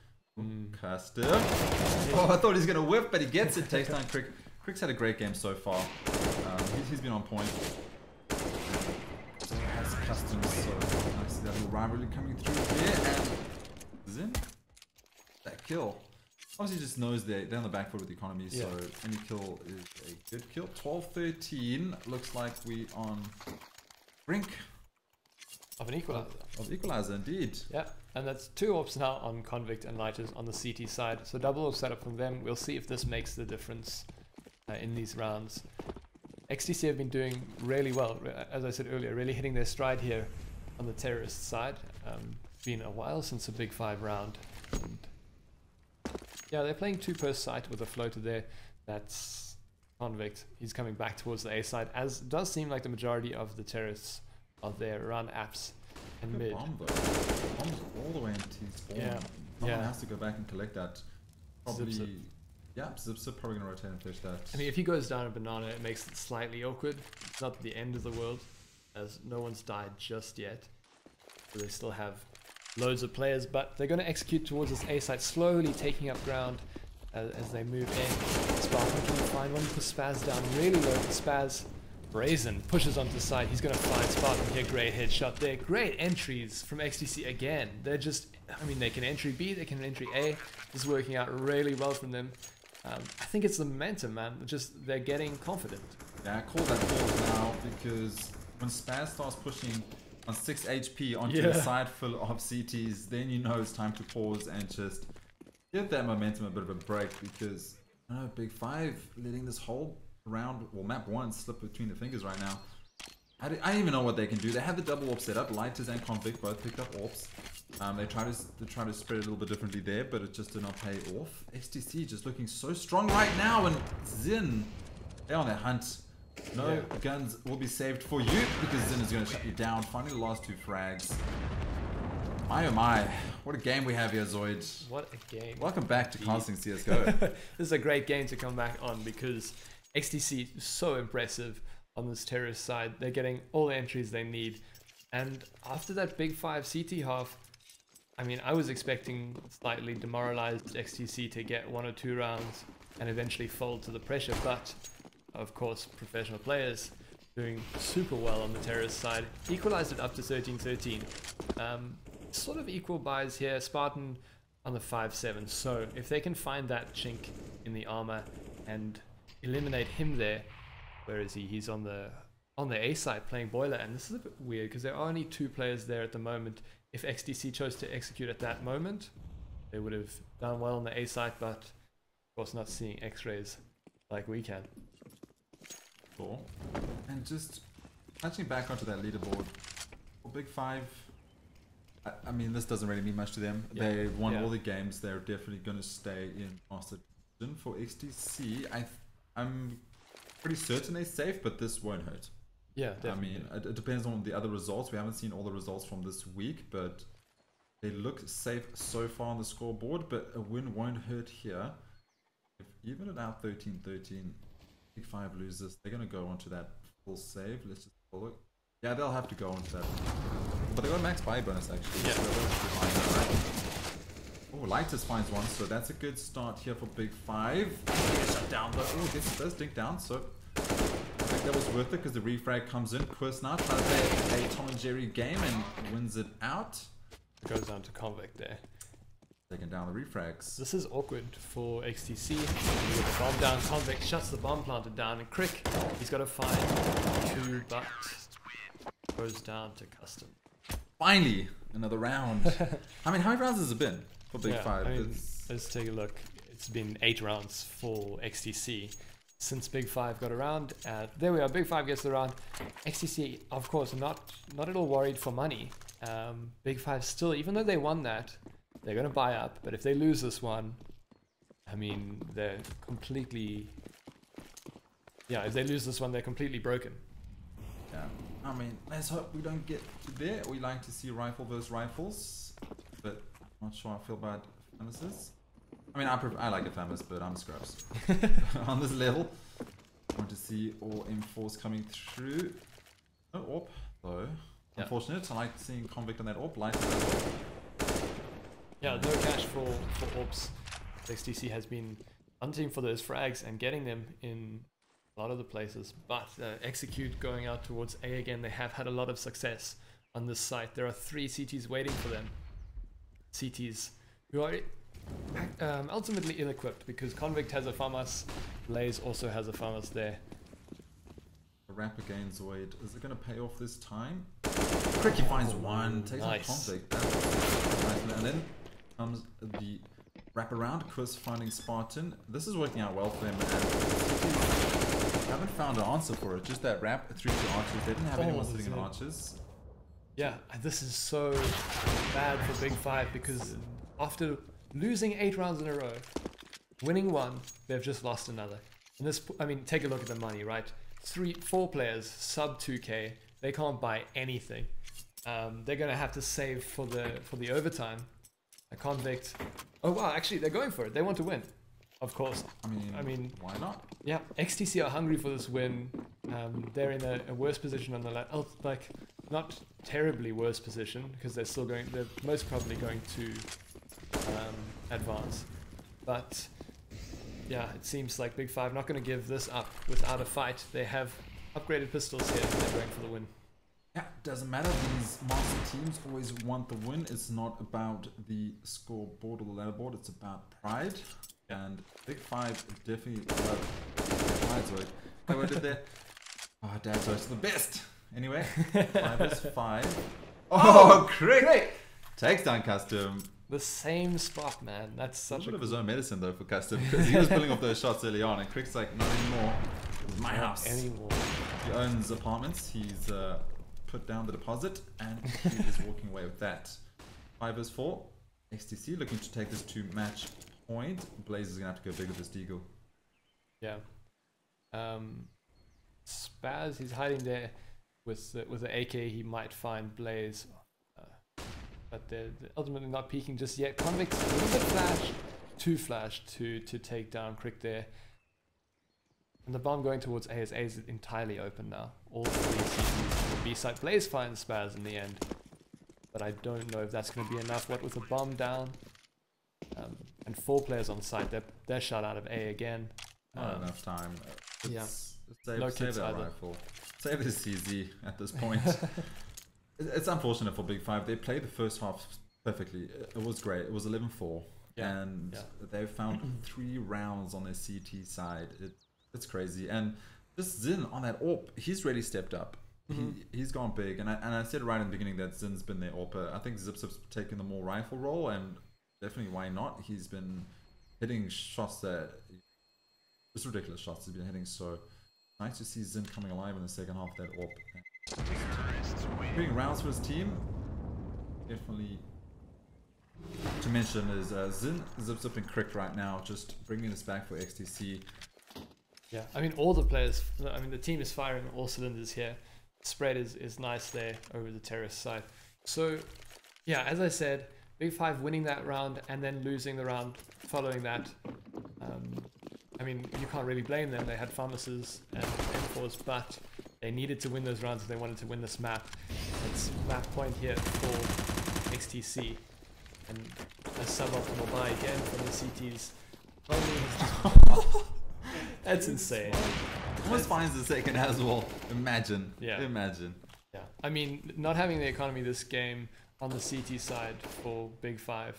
Custom. Oh, I thought he was going to whip, but he gets it. Takes down Crick. Crick's had a great game so far. He's been on point. Has Custom, so nice to see that little rivalry coming through here. And Zin, that kill. Obviously just knows they're on the back foot with the economy, so any kill is a good kill. 12-13, looks like we on brink of an equalizer. Of equalizer, indeed. Yeah, and that's 2 ops now on Convict and Lighters on the CT side. So double op setup from them. We'll see if this makes the difference in these rounds. XTC have been doing really well, as I said earlier, really hitting their stride here on the terrorist side. It's been a while since a Big 5 round. And yeah, they're playing 2 per site with a floater there. That's Convict. He's coming back towards the A side, as it does seem like the majority of the terrorists are there around apps and mid. Bomb though. Bomb's all the way into spawn. Yeah. Someone has to go back and collect that. Probably. Zip. Yeah, Zip's probably gonna rotate and fetch that. I mean, if he goes down a banana, it makes it slightly awkward. It's not the end of the world, as no one's died just yet. So they still have loads of players, but they're going to execute towards this A site, slowly taking up ground as they move in. Spartan can find one, puts Spaz down really low. Spaz, brazen, pushes onto the side. He's going to find Spartan here. Great headshot there. Great entries from XTC again. They're just, I mean, they can entry B, they can entry A. This is working out really well from them. I think it's the momentum, man. Just they're getting confident. Yeah, I call that pause now, because when Spaz starts pushing on 6 HP onto a side full of CTs, then you know it's time to pause and just give that momentum a bit of a break, because I know Big 5 letting this whole round, well, map 1 slip between the fingers right now. I don't even know what they can do. They have the double AWP set up. Lighters and Convict both picked up AWPs. They try to spread it a little bit differently there, but it just did not pay off. XTC just looking so strong right now, and Zin, they're on their hunt. No guns will be saved for you, because Zin is going to shut you down. Finally, the last 2 frags. My oh my, what a game we have here, ZOID. What a game. Welcome back to casting CSGO. This is a great game to come back on, because XTC is so impressive on this terrorist side. They're getting all the entries they need. And after that Big 5 CT half, I mean, I was expecting slightly demoralized XTC to get 1 or 2 rounds and eventually fold to the pressure, but of course, professional players doing super well on the terrorist side. Equalized it up to 13-13. Sort of equal buys here. Spartan on the 5-7. So if they can find that chink in the armor and eliminate him there, where is he? He's on the A side playing Boiler, and this is a bit weird because there are only 2 players there at the moment. If XTC chose to execute at that moment, they would have done well on the A side, but of course not seeing X-rays like we can. Cool. And just touching back onto that leaderboard, for Big 5, I mean, this doesn't really mean much to them. Yeah. They won all the games. They're definitely going to stay in Master Division. For XTC, I'm pretty certain they're safe, but this won't hurt. Yeah, definitely. I mean, it depends on the other results. We haven't seen all the results from this week, but they look safe so far on the scoreboard. But a win won't hurt here. If even at out 13-13, Big 5 loses, they're going to go onto that full save. Let's just look. Yeah, they'll have to go onto that. But they got a max buy bonus actually. Yeah. Oh, Lighters finds one, so that's a good start here for Big 5. Yeah, shut down though. Oh, this does dink down, so I think that was worth it because the refrag comes in. Quist now tries to play a Tom and Jerry game and wins it out. Goes down to Convict there. Taking down the refrags. This is awkward for XTC. With the bomb down, Convict shuts the bomb planter down, and Crick, he's got to find 2, but goes down to Custom. Finally, another round. I mean, how many rounds has it been for Big 5? I mean, let's take a look. It's been 8 rounds for XTC since Big 5 got around. There we are, Big 5 gets the round. XTC, of course, not at all worried for money. Big 5 still, even though they won that, they're going to buy up. But if they lose this one, I mean, they're completely... Yeah, if they lose this one, they're completely broken. Yeah. I mean, let's hope we don't get to there. We like to see rifle versus rifles, but I'm not sure I feel about Famises. I mean, I like a Famis, but I'm scrubs. On this level, I want to see all M4s coming through. No AWP, though. Yeah. Unfortunate. I like seeing Convict on that AWP. Light. Yeah, no cash for AWPs. XTC has been hunting for those frags and getting them in a lot of the places, but Execute going out towards A again. They have had a lot of success on this site. There are 3 CTs waiting for them. CTs who are ultimately ill-equipped because Convict has a FAMAS, Blaze also has a FAMAS there. The wrap again, ZOID. Is it going to pay off this time? Cricky finds one, takes on Convict. Nice. And then comes the wrap around. Chris finding Spartan. This is working out well for them. And haven't found an answer for it. Just that wrap through to archers. They didn't have anyone sitting in archers. Yeah, this is so bad for Big 5 because after losing 8 rounds in a row, winning 1, they've just lost another. And this, I mean, take a look at the money, right? 4 players, sub 2k. They can't buy anything. They're gonna have to save for the overtime. A Convict. Oh wow, actually they're going for it. They want to win. Of course. I mean, why not? Yeah, XTC are hungry for this win. They're in a worse position on the like not terribly worse position because they're still going. They're most probably going to advance, but yeah, it seems like Big 5 not going to give this up without a fight. They have upgraded pistols here. They're going for the win. Yeah, doesn't matter. These master teams always want the win. It's not about the scoreboard or the leaderboard. It's about pride. And Big 5 definitely love pride. ZOID. I went there. Oh, Dad ZOID's the best. Anyway, 5 is 5. Oh, Crick! Takes down Custom. The same spot, man. That's such a bit of his own medicine though for Custom because he was pulling off those shots early on, and Crick's like, not anymore. It's my house. Anymore. He owns apartments. He's put down the deposit, and he is walking away with that. 5 is 4. XTC looking to take this to match point. Blaze is gonna have to go big with this deagle. Yeah. Spaz, he's hiding there with the AK. He might find Blaze. But they're ultimately not peeking just yet. Convict's a little bit flash to take down Crick there. And the bomb going towards A is entirely open now. All 3 CTs on the B side. Blaze finds Spaz in the end. But I don't know if that's going to be enough. What with a bomb down? And 4 players on site. They're shot out of A again. Not enough time. Yeah. Save that rifle. Save this CZ at this point. It's unfortunate for Big 5. They played the first half perfectly. It was great. It was 11-4. Yeah. And they found 3 rounds on their CT side. It's crazy. And just Zin on that AWP, he's really stepped up. He's gone big. And I said right in the beginning that Zin's been their AWPer. I think Zip's taken the more rifle role, and definitely why not? He's been hitting shots that... It's ridiculous shots he's been hitting, so nice to see Zin coming alive in the second half of that AWP. Getting rounds for his team. Definitely only to mention is Zin, Zip Zip and Crick right now, just bringing this back for XTC. Yeah, I mean, all the players, I mean, the team is firing on all cylinders here. Spread is nice there over the terrorist side. So, yeah, as I said, Big Five winning that round and then losing the round following that. I mean, you can't really blame them. They had Pharmacies and M4s, but they needed to win those rounds if they wanted to win this map. It's map point here for XTC. And a suboptimal buy again from the CTs. That's insane. Almost finds the second as well. Imagine. Yeah. Imagine. Yeah. I mean, not having the economy this game on the CT side for Big Five,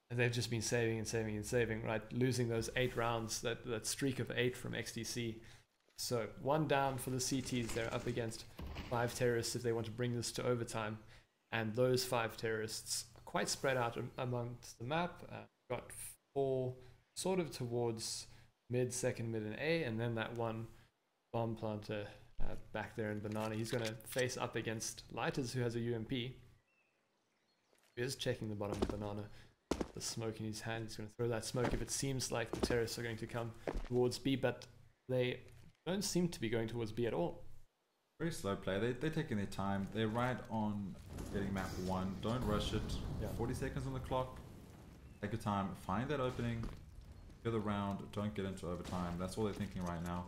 they've just been saving and saving and saving, right? Losing those 8 rounds, that streak of 8 from XTC. So 1 down for the CTs. They're up against 5 terrorists if they want to bring this to overtime. And those 5 terrorists are quite spread out amongst the map. Got 4 sort of towards mid, second, mid, and A, and then that one bomb planter back there in Banana. He's going to face up against Lighters, who has a UMP. He is checking the bottom of Banana. The smoke in his hand. He's going to throw that smoke if it seems like the terrorists are going to come towards B, but they don't seem to be going towards B at all. Very slow play. They're taking their time. They're right on getting map 1. Don't rush it. Yeah. 40 seconds on the clock. Take your time. Find that opening. Go the round. Don't get into overtime. That's all they're thinking right now.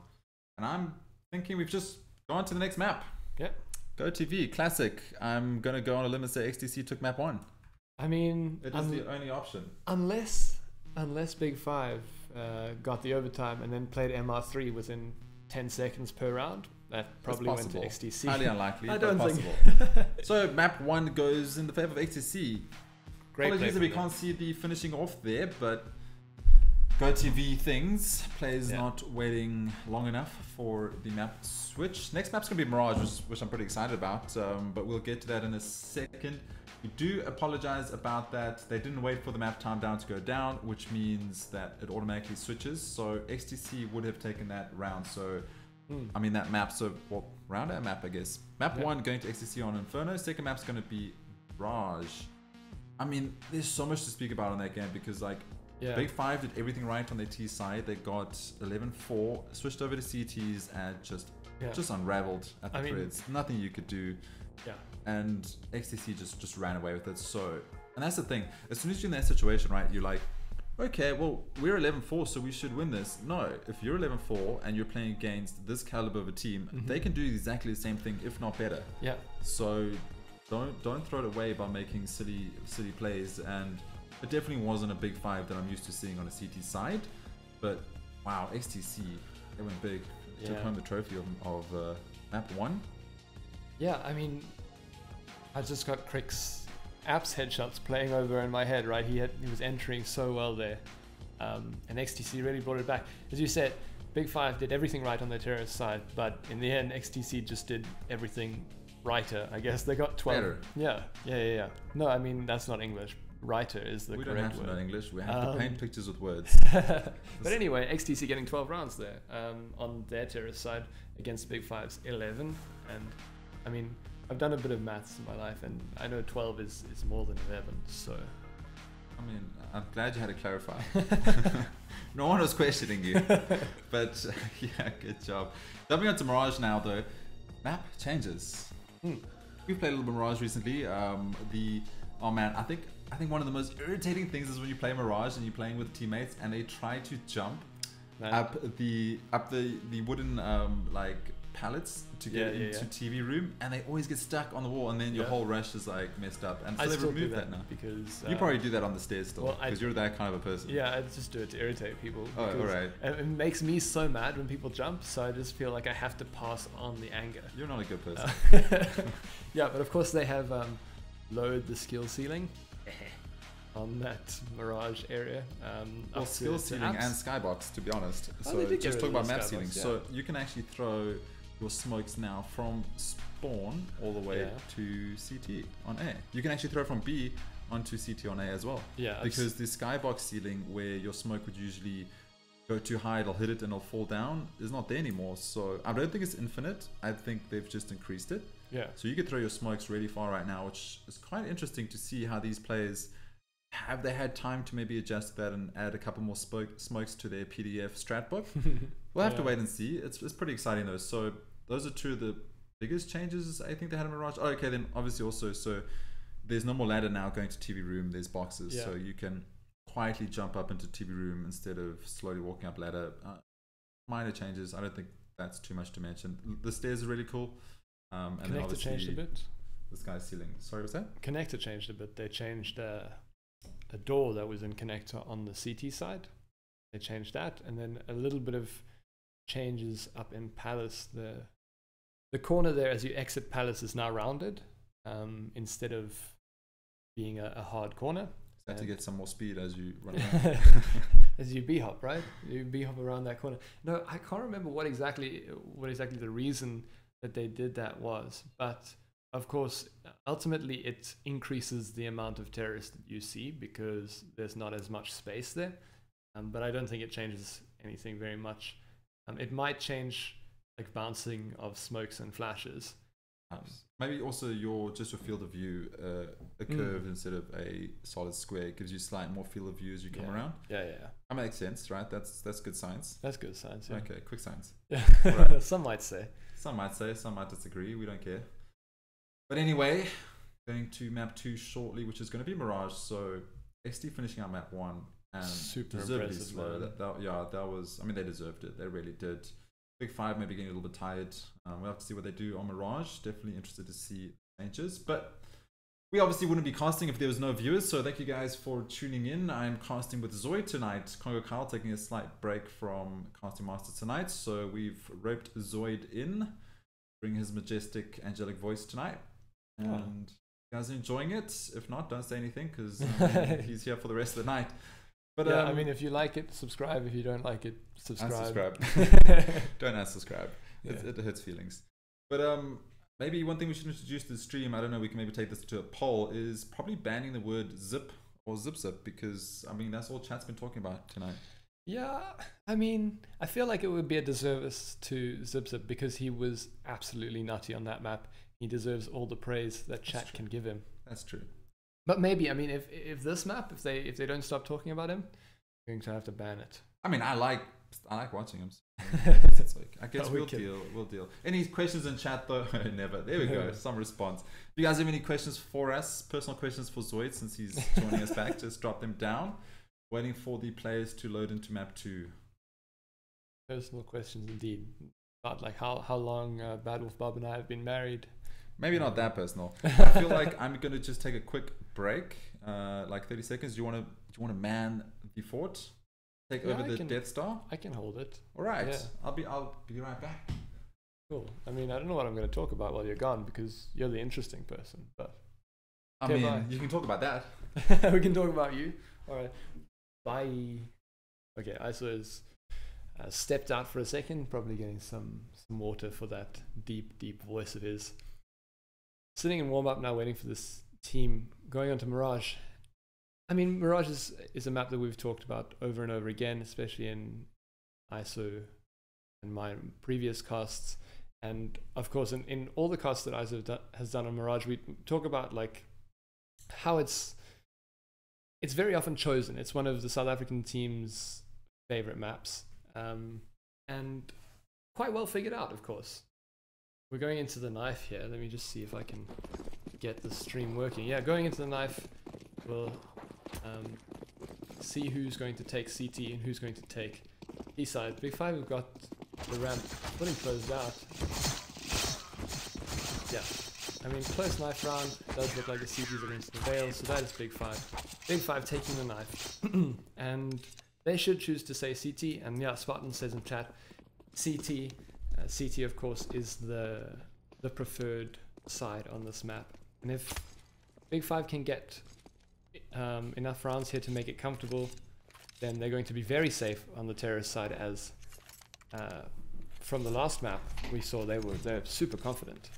And I'm thinking we've just gone to the next map. Yep. Go TV. Classic. I'm going to go on a limb and say XTC took map 1. I mean, it is the only option. Unless Big Five got the overtime and then played MR3 within 10 seconds per round, that probably went to XTC. Highly unlikely, I but don't possible. think. So map 1 goes in the favor of XTC. Great. Apologies that we can't see the finishing off there, but Go TV things. Players not waiting long enough for the map switch. Next map's gonna be Mirage, which I'm pretty excited about, but we'll get to that in a second. We do apologize about that. They didn't wait for the map time down to go down, which means that it automatically switches. So XTC would have taken that round. So, I mean that map. So what round A map, I guess. Map 1 going to XTC on Inferno. Second map's going to be Mirage. I mean, there's so much to speak about on that game because like Big Five did everything right on their T side. They got 11-4, switched over to CTs and just unraveled at the threads. Nothing you could do. Yeah. And XTC just ran away with it. So, and that's the thing. As soon as you're in that situation, right, you're like, okay, well, we're 11-4, so we should win this. No, if you're 11-4 and you're playing against this caliber of a team, they can do exactly the same thing, if not better. Yeah. So, don't throw it away by making silly plays. And it definitely wasn't a Big Five that I'm used to seeing on a CT side. But wow, XTC, they went big. Took home the trophy of map 1. Yeah, I mean, I just got Crick's apps headshots playing over in my head, right? He was entering so well there. And XTC really brought it back. As you said, Big Five did everything right on their terrorist side, but in the end, XTC just did everything righter, I guess. They got 12. Better. Yeah. No, I mean, that's not English. Righter is the correct word. We don't have to know English. We have to paint pictures with words. But anyway, XTC getting 12 rounds there on their terrorist side against Big Five's 11. And I mean, I've done a bit of maths in my life, and I know 12 is more than 11, so... I mean, I'm glad you had to clarify. No one was questioning you. But, yeah, good job. Jumping on to Mirage now, though. Map changes. We've played a little bit Mirage recently. Oh man, I think one of the most irritating things is when you play Mirage and you're playing with teammates and they try to jump up the wooden like pallets to get into TV room, and they always get stuck on the wall, and then your whole rush is like messed up. And so they've removed that now because you probably do that on the stairs still because you're that kind of a person. Yeah, I just do it to irritate people. Oh, alright. It makes me so mad when people jump, so I just feel like I have to pass on the anger. You're not a good person. Yeah, but of course they have lowered the skill ceiling on that Mirage area. Well, skill ceiling and skybox, to be honest. Oh, so just talk about map ceiling. Yeah. So you can actually throw your smokes now from spawn all the way to CT on A. You can actually throw from B onto CT on A as well. Yeah. Because the skybox ceiling where your smoke would usually go too high, it'll hit it and it'll fall down, is not there anymore. So I don't think it's infinite. I think they've just increased it. Yeah. So you could throw your smokes really far right now, which is quite interesting to see how these players have they had time to maybe adjust that and add a couple more smokes to their PDF strat book. We'll have to wait and see. It's pretty exciting though. So those are two of the biggest changes I think they had in Mirage. Oh, okay, then obviously also, so there's no more ladder now going to TV room. There's boxes, so you can quietly jump up into TV room instead of slowly walking up ladder. Minor changes. I don't think that's too much to mention. The stairs are really cool. And Connector changed a bit. The sky's ceiling. Sorry, what's that? Connector changed a bit. They changed a door that was in connector on the CT side. They changed that, and then a little bit of changes up in Palace. The corner there as you exit Palace is now rounded instead of being a hard corner. Is that to get some more speed as you run around? As you b-hop, right? You b-hop around that corner. No, I can't remember what exactly the reason that they did that was, but of course, ultimately it increases the amount of terrorists that you see because there's not as much space there. But I don't think it changes anything very much. It might change like bouncing of smokes and flashes. Maybe also your field of view, a curve instead of a solid square gives you slight more field of view as you come around. Yeah. That makes sense, right? That's good science. That's good science. Yeah. Okay, quick science. Yeah. Right. Some might say. Some might say. Some might disagree. We don't care. But anyway, going to map 2 shortly, which is going to be Mirage. So XT finishing out map 1 and super deservedly impressive. slow. That was. I mean, they deserved it. They really did. Big 5 maybe getting a little bit tired. We'll have to see what they do on Mirage. Definitely interested to see changes. But we obviously wouldn't be casting if there was no viewers. So thank you guys for tuning in. I'm casting with ZOID tonight. Congo Kyle taking a slight break from Casting Master tonight. So we've roped ZOID in. Bring his majestic, angelic voice tonight. And you guys are enjoying it. If not, don't say anything because he's here for the rest of the night. But yeah, I mean, if you like it, subscribe. If you don't like it, subscribe. Unsubscribe. Don't unsubscribe. It hurts feelings. But maybe one thing we should introduce to the stream, I don't know, we can maybe take this to a poll, is probably banning the word zip or zip because, I mean, that's all chat's been talking about tonight. Yeah, I mean, I feel like it would be a disservice to Zip because he was absolutely nutty on that map. He deserves all the praise that chat can give him. That's true. But maybe, I mean, if this map, if they don't stop talking about him, we're going to have to ban it. I mean, I like watching him. I guess we'll deal. Any questions in chat though? Never. There we go. Some response. If you guys have any questions for us, personal questions for ZOID since he's joining us back, just drop them down. Waiting for the players to load into map 2. Personal questions indeed. About like how long Bad Wolf Bob and I have been married. Maybe not that personal. I feel like I'm gonna just take a quick break, like 30 seconds. Do you want to man the fort? Take over the Death Star? I can hold it. All right. Yeah. I'll be right back. Cool. I mean, I don't know what I'm going to talk about while you're gone because you're the interesting person. But I mean, you can talk about that. We can talk about you. All right. Bye. Okay, ISO has stepped out for a second, probably getting some water for that deep voice of his. Sitting in warm up now, waiting for this team going on to Mirage. I mean, Mirage is a map that we've talked about over and over again, especially in ISO and my previous casts. And of course, in all the casts that ISO has done on Mirage, we talk about like how it's very often chosen. It's one of the South African team's favorite maps, and quite well figured out, of course. We're going into the knife here. Let me just see if I can get the stream working. Yeah, going into the knife, we'll see who's going to take CT and who's going to take east side. Big 5, we've got the ramp fully closed out. Yeah, I mean, close knife round. Does look like the CTs are into the veil, so that is Big 5. Big 5 taking the knife. And they should choose to say CT, and yeah, Spartan says in chat, CT. CT, of course, is the preferred side on this map. And if Big 5 can get enough rounds here to make it comfortable, then they're going to be very safe on the terrorist side, as from the last map we saw they're super confident.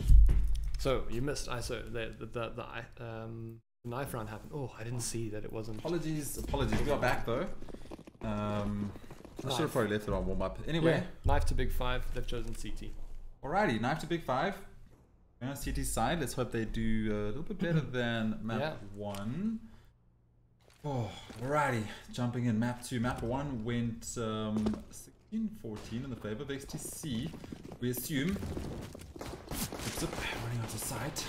So you missed ISO. The knife round happened. Oh, I didn't see that it wasn't. Apologies. We got back though. I should have probably left it on warm up. Anyway, yeah, knife to Big 5. They've chosen CT. Alrighty, knife to Big 5. On CT side, let's hope they do a little bit better than map 1. Oh, alrighty. Jumping in map 2. Map 1 went 16-14 in the favor of XTC. We assume. Zip, running out of sight.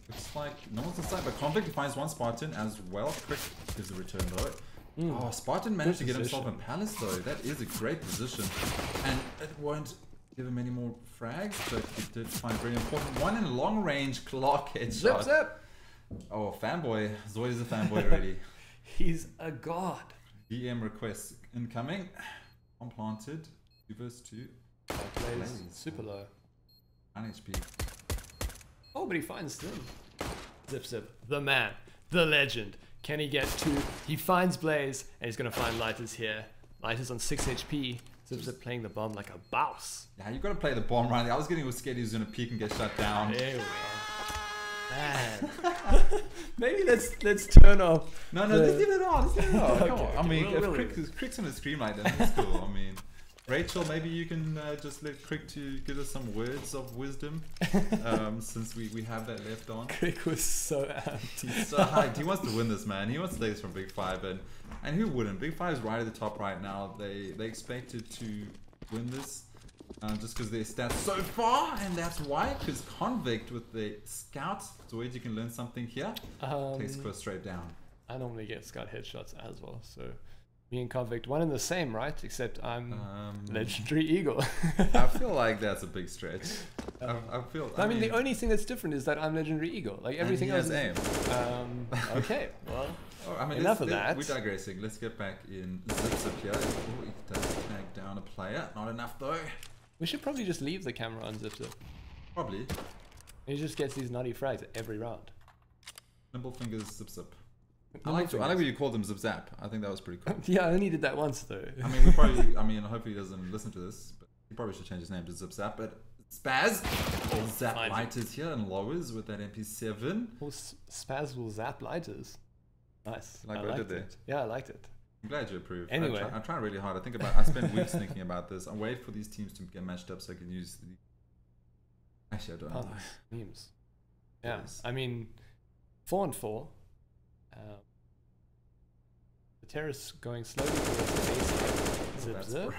Looks like no one's in sight, but Conflict finds one Spartan as well. Quick gives a return though. Oh, Spartan managed to get himself in Palace though. That is a great position. And it won't give him any more frags, but he did find very important. One in long range clock headshot. Zip, zip. Oh, fanboy. ZOID is a fanboy already. He's a god. VM requests incoming. Unplanted. 2 vs 2. Plays super low. 9 HP. Oh, but he finds them. Zip Zip, the man, the legend. Can he get 2? He finds Blaze, and he's going to find Lighters here. Lighters on 6 HP. Zip Zip playing the bomb like a boss. Yeah, you got to play the bomb right. I was getting scared he was going to peek and get shut down. There we are. Man. Maybe let's turn off. No, let's leave it on. Let's leave it on. Come on. Okay, I mean, we'll if Crick's going to scream like that, that's cool. I mean, Rachel, maybe you can just let Crick to give us some words of wisdom, since we have that left on. Crick was so amped. He's so hyped. He wants to win this, man. He wants to take this from Big 5, and who wouldn't? Big 5 is right at the top right now. They expected to win this, just because their stats so far, and that's why. Because Convict with the Scout, ZOID, you can learn something here. Takes Chris straight down. I normally get Scout headshots as well, so me and Convict, one and the same, right? Except I'm Legendary Eagle. I feel like that's a big stretch. I mean, the only thing that's different is that I'm Legendary Eagle. Like everything else. Aim. Okay, well. Oh, I mean, enough of that. We're digressing. Let's get back in Zip Zip here. Oh, he does tag down a player. Not enough though. We should probably just leave the camera on Zip Zip. Probably. He just gets these nutty frags every round. Nimble fingers Zip Zip. I like when you called him Zip Zap. I think that was pretty cool. Yeah, I only did that once though. I mean, hopefully he doesn't listen to this, but he probably should change his name to Zip Zap. But Spaz, all Zap Lighters here and lowers with that MP7. Well, Spaz will zap Lighters. Nice. Like what I did there. Yeah, I liked it. I'm glad you approved. Anyway, I'm trying really hard. I spent weeks thinking about this. I'm waiting for these teams to get matched up so I can use the. Actually, I don't know. Memes. Yeah, I mean, 4 and 4. The terrorists going slowly towards the base. Zip Zip.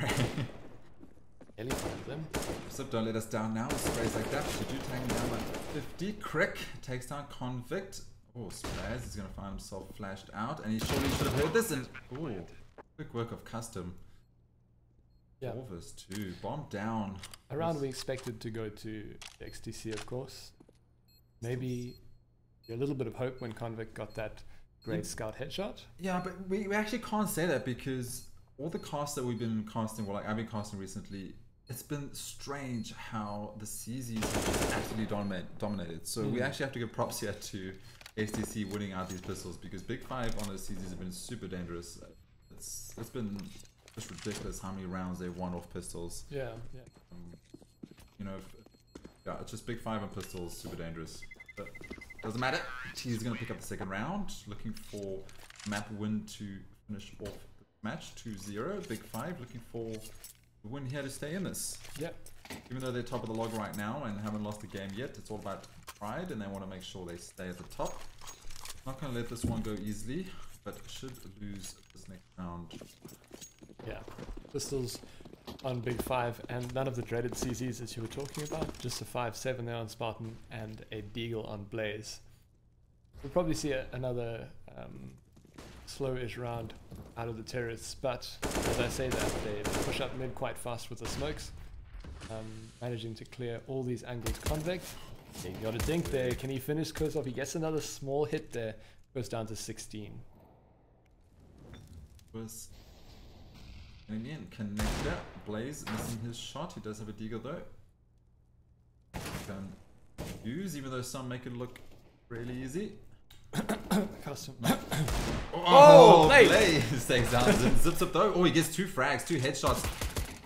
Ellie finds them. Zip, don't let us down now. Sprays like that. Should you take him down by 50? Crick takes down Convict. Oh, Spaz is going to find himself flashed out, and he surely should have heard this. And oh, quick work of Custom. Yeah. 4 vs 2. Bomb down. A round we expected to go to XTC, of course. Maybe a little bit of hope when Convict got that great Scout headshot. Yeah, but we actually can't say that because all the casts that we've been casting, well, like I've been casting recently, it's been strange how the CZs have absolutely dominated. So we actually have to give props here to XTC winning out these pistols because Big 5 on those CZs have been super dangerous. It's been just ridiculous how many rounds they've won off pistols. Yeah. You know, it's just Big 5 on pistols, super dangerous. But doesn't matter. He's going to pick up the second round, looking for map win to finish off the match 2-0. Big 5 looking for the win here to stay in this. Yep. Even though they're top of the log right now and haven't lost a game yet, it's all about pride and they want to make sure they stay at the top. Not going to let this one go easily, but should lose this next round. Yeah. Pistols on Big 5 and none of the dreaded CZs as you were talking about. Just a 5-7 there on Spartan and a Deagle on Blaze. We'll probably see another slow-ish round out of the terrorists, but as I say that, they push up mid quite fast with the smokes, managing to clear all these angles. Convict, you gotta think there, can he finish Kozlov? He gets another small hit there, goes down to 16. Was again connector. Blaze missing his shot. He does have a Deagle though. Can use, even though some make it look really easy. Custom. Oh, Blaze takes down Zip Zip though. Oh, he gets 2 frags, 2 headshots.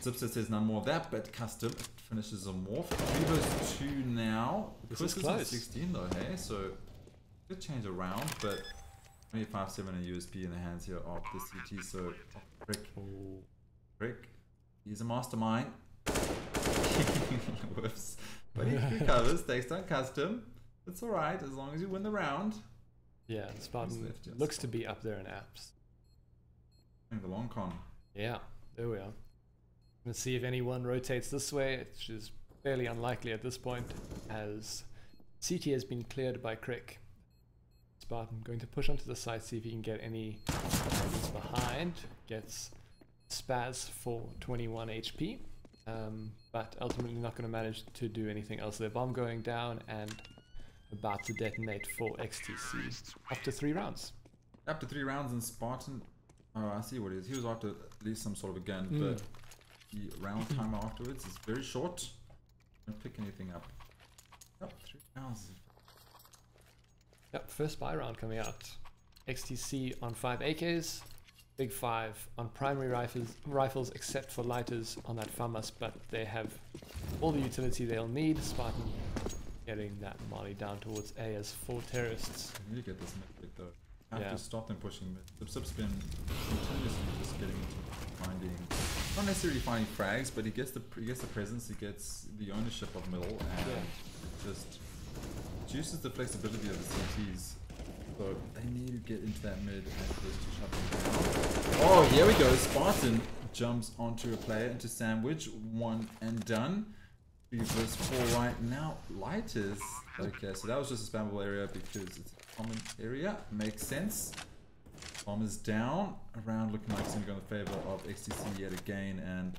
Zip Zip says none more of that, but Custom finishes him off. 3 vs 2 now. This is on close. 16 though, hey? So, good change around, but only 5-7 and USP in the hands here of the CT. So, Rick, he's a mastermind. Whoops. But he recovers, takes down Custom. It's alright, as long as you win the round. Yeah, Spartan left, yes. looks to be up there in apps. The long con. Yeah, there we are. Let's see if anyone rotates this way, which is fairly unlikely at this point, as CT has been cleared by Crick. Spartan going to push onto the side, see if he can get any behind. Gets Spaz for 21 HP, but ultimately not going to manage to do anything else. Their bomb going down and about to detonate for XTC after 3 rounds. After 3 rounds, and Spartan. Oh, I see what it is. He was after at least some sort of a gun, but the round timer afterwards is very short. Don't pick anything up. Yep, 3 rounds. Yep, first buy round coming out. XTC on 5 AKs, Big 5 on primary rifles except for lighters on that FAMAS, but they have all the utility they'll need. Spartan getting that Molly down towards A as 4 terrorists. I need to get this mid though. I have to stop them pushing mid. Zip's been continuously just getting into finding, not necessarily finding frags, but he gets the presence, he gets the ownership of middle, and just reduces the flexibility of the CTs. So they need to get into that mid and just shut them down. Oh, here we go. Spartan jumps onto a player, into sandwich, 1 and done. 3 versus 4 right now. Lighters. Okay, so that was just a spammable area because it's a common area. Makes sense. Bomb is down. Around looking like it's going to go in the favor of XTC yet again. And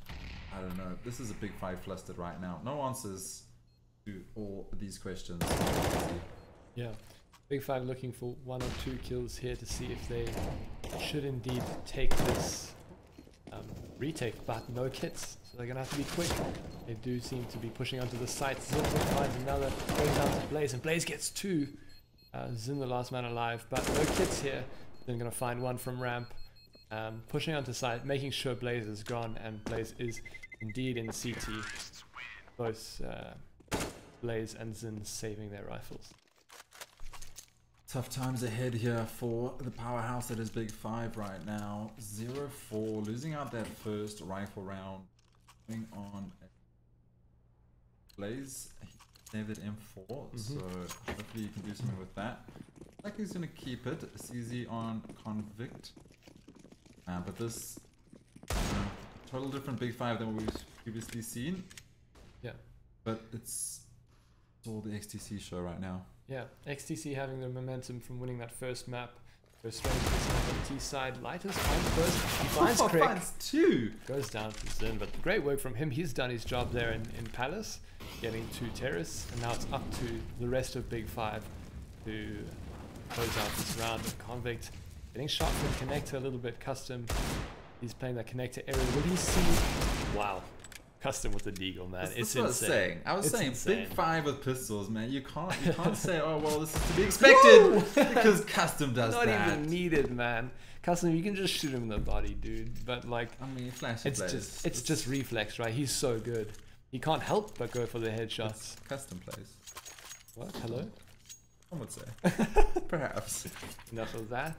I don't know. This is a Big 5 flustered right now. No answers to all these questions. Yeah. Big 5 looking for 1 or 2 kills here to see if they should indeed take this retake, but no kits, so they're gonna have to be quick. They do seem to be pushing onto the site. Zin finds another, going down to Blaze, and Blaze gets 2. Zin the last man alive, but no kits here. Then gonna find 1 from ramp, pushing onto site, making sure Blaze is gone, and Blaze is indeed in CT. Both Blaze and Zin saving their rifles. Tough times ahead here for the powerhouse that is Big 5 right now. 0-4, losing out that first rifle round. Going on Blaze, he saved it M4, so hopefully you can do something with that. Like he's gonna keep it. CZ on Convict, but this total different Big 5 than what we've previously seen. Yeah, but it's all the XTC show right now. Yeah, XTC having the momentum from winning that first map. Goes straight to the T side. Lighters finds first. He finds Crick. Finds 2. Goes down to Zin, but great work from him. He's done his job there in Palace, getting 2 terrorists, and now it's up to the rest of Big 5 to close out this round. Of Convict getting shot from Connector a little bit. Custom, he's playing that Connector area. Will he see? Wow. Custom with the deagle, man. It's insane. I was saying Big 5 with pistols, man. You can't say, oh well, this is to be expected because Custom does that. Not even needed, man. Custom, you can just shoot him in the body, dude. But like, I mean, flashy plays. It's just reflex, right? He's so good. He can't help but go for the headshots. It's custom plays. What? Hello? I would say. Perhaps. Enough of that.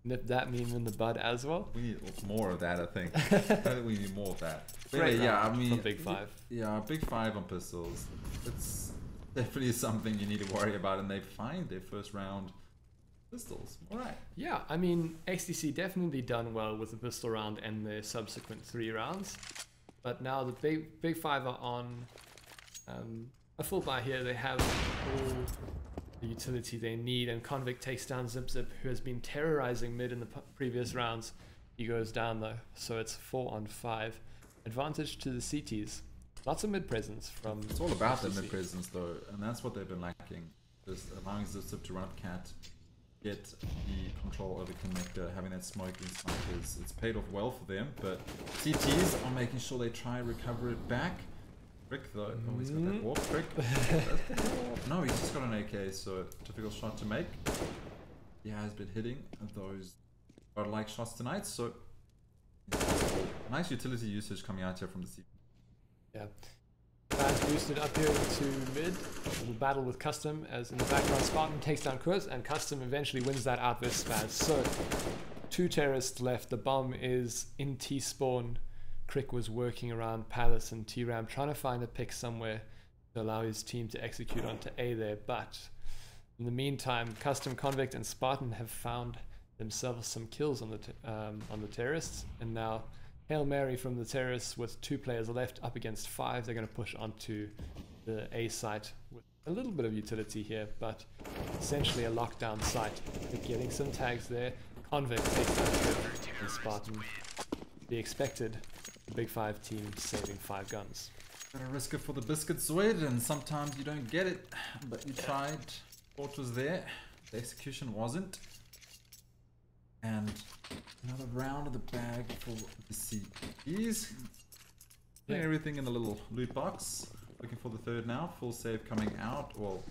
Nip that meme in the bud as well. We need more of that, I think. I think we need more of that. Great, yeah, I mean, Big 5. Yeah, Big 5 on pistols. It's definitely something you need to worry about, and they find their first round pistols. All right. Yeah, I mean, XTC definitely done well with the pistol round and the subsequent 3 rounds. But now the Big 5 are on a full buy here. They have all the utility they need, and Convict takes down Zip, who has been terrorizing mid in the previous rounds. He goes down though, so it's 4 on 5. Advantage to the CTs. Lots of mid presence from. It's all about the mid presence though, and that's what they've been lacking. Just allowing Zip to run up cat, get the control over Connector, having that smoke in snipers. It's paid off well for them, but CTs are making sure they try and recover it back. Crick though, oh, he's got that warp. Crick. No, he's just got an AK, so difficult shot to make. He has been hitting those godlike shots tonight, so nice utility usage coming out here from the CT. Yeah. Fans boosted up here to mid. A little battle with Custom, as in the background Spartan takes down Kurs, and Custom eventually wins that out with Spaz. So 2 terrorists left. The bomb is in T-spawn. Crick was working around Palace and T-Ram, trying to find a pick somewhere to allow his team to execute onto A there. But in the meantime, Custom, Convict, and Spartan have found themselves some kills on the terrorists, and now Hail Mary from the terrorists with 2 players left up against 5. They're going to push onto the A site with a little bit of utility here, but essentially a lockdown site. They're getting some tags there. Convict takes down Crick and Spartan. The expected, the Big 5 team saving 5 guns. Gotta risk it for the biscuit, ZOID, and sometimes you don't get it, but you tried. Thought was there, the execution wasn't. And another round of the bag for the CTs. Putting everything in the little loot box. Looking for the third now. Full save coming out. Well,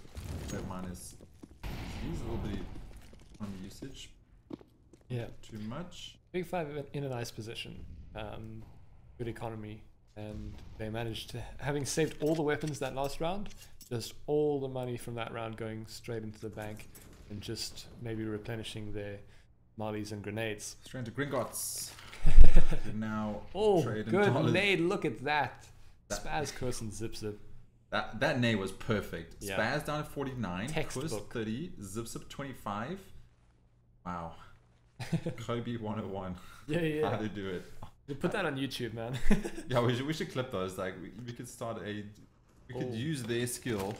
red minus a little bit on the usage. Yeah. Too much. Big 5 in a nice position. Good economy. And they managed to, having saved all the weapons that last round, just all the money from that round going straight into the bank and just maybe replenishing their mollies and grenades. Straight into Gringotts. Now trade in good dollars. Nade, look at that. Spaz, Curse, and Zip Zip. That nade was perfect. Yeah. Spaz down at 49, Curse Textbook. 30, Zip Zip 25. Wow. Kobe 101. Yeah. How to do it. We'll put that on YouTube, man. Yeah, we should clip those. Like we could start we could use their skill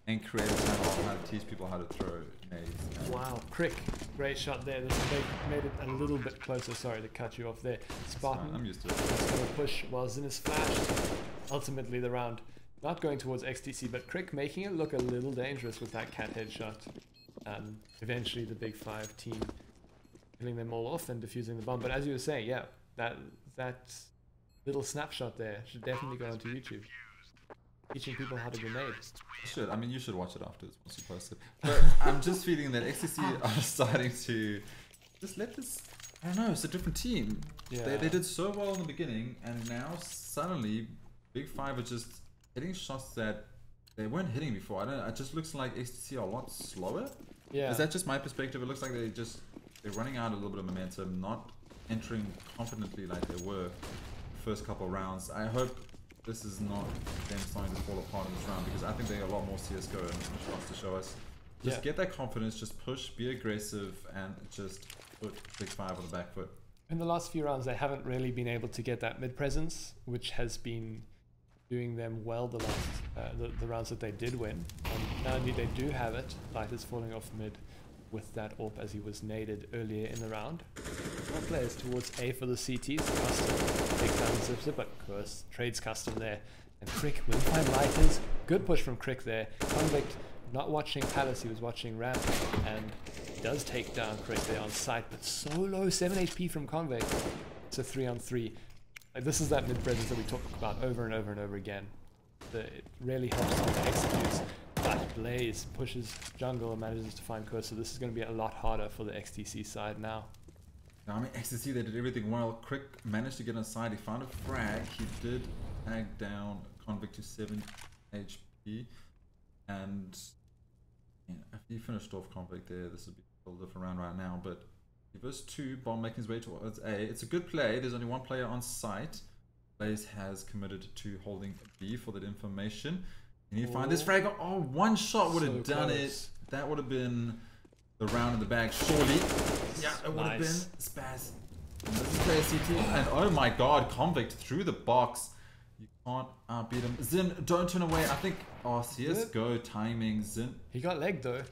and create a channel on how to teach people how to throw nades. Wow, Crick, great shot there. They made it a little bit closer. Sorry to cut you off there. Spartan, I'm used to it. Is going to push while Zin is flashed. Ultimately, the round not going towards XTC, but Crick making it look a little dangerous with that cat headshot. Eventually, the Big 5 team killing them all off and defusing the bomb. But as you were saying, yeah, that little snapshot there should definitely go onto YouTube. Teaching people how to grenade. I mean, you should watch it afterwards once you post it. But I'm just feeling that XTC are starting to just let this. I don't know. It's a different team. Yeah. They did so well in the beginning, and now suddenly, Big 5 are just hitting shots that they weren't hitting before. I don't know. It just looks like XTC are a lot slower. Yeah. Is that just my perspective? It looks like they're running out a little bit of momentum, not entering confidently like they were the first couple of rounds. I hope this is not them starting to fall apart in this round, because I think they got a lot more CSGO and shots to show us. Just get that confidence, just push, be aggressive, and just put Big 5 on the back foot. In the last few rounds, they haven't really been able to get that mid presence, which has been doing them well the last the rounds that they did win. Now indeed they do have it. Light is falling off mid with that AWP as he was naded earlier in the round. More players towards A for the CTs. Custom, big down Zip Zip, but Curse trades Custom there. And Crick will find lighters. Good push from Crick there. Convict not watching Palace, he was watching Ramp, and does take down Crick there on site, but so low, 7 HP from Convict. It's a 3-on-3. Like, this is that mid presence that we talk about over and over and over again. It really helps him to execute. But Blaze pushes jungle and manages to find Curse, so this is going to be a lot harder for the XTC side now. I mean, XTC, they did everything well. Crick managed to get inside. He found a frag. He did tag down Convict to 7 HP. And if he finished off Convict there, this would be a little different round right now. But he versus 2, bomb making his way towards A. It's a good play. There's only one player on site. Blaze has committed to holding B for that information. And you find this frag. Oh, one shot would have done it. That would have been the round in the bag, surely. Yeah, it would have been. Spaz. And this is player CT. And oh my god, Convict through the box. You can't beat him. Zin, don't turn away. I think. Oh, CSGO timing. Zin. He got legged though.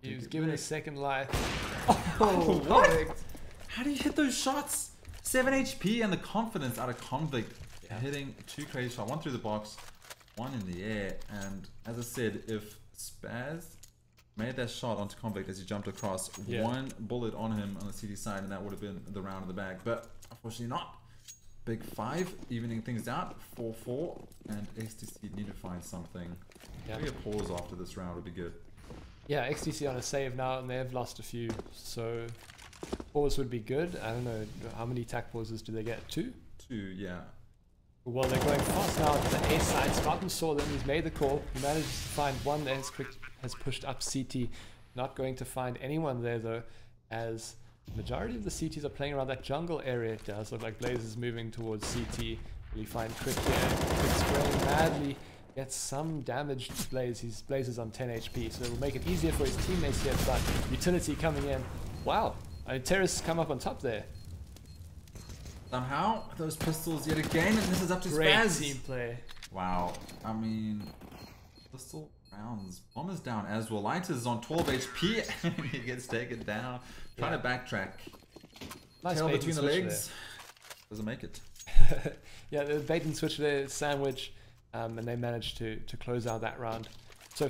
He was given a second life. Oh, what? Convict. How do you hit those shots? 7 HP and the confidence out of Convict. Yeah. Hitting 2 crazy shots. 1 through the box. 1 in the air, and as I said, if Spaz made that shot onto Convict as he jumped across, 1 bullet on him on the CT side, and that would have been the round of the bag. But unfortunately not. Big 5 evening things out, 4-4, and XTC need to find something. Maybe a pause after this round would be good. Yeah, XTC on a save now, and they've lost a few, so pause would be good. I don't know, how many tack pauses do they get? 2? 2, yeah. Well, they're going fast now to the A side. Spartan saw them, he's made the call. He managed to find one there as Crick has pushed up CT. Not going to find anyone there though, as the majority of the CTs are playing around that jungle area. It does look like Blaze is moving towards CT. Really fine Crick here. Crick spraying madly. Gets some damage to Blaze. His Blaze is on 10 HP, so it will make it easier for his teammates here, but utility coming in. Wow, Terrace come up on top there. Somehow, those pistols yet again, and this is up to Great Spaz. team play. Wow, I mean, pistol rounds. Bomb is down as well. Lighter is on 12 HP, and he gets taken down. Trying to backtrack. Nice Tail bait between and the switch legs. Doesn't make it. there. Yeah, the bait and switch there, sandwich, and they managed to close out that round. So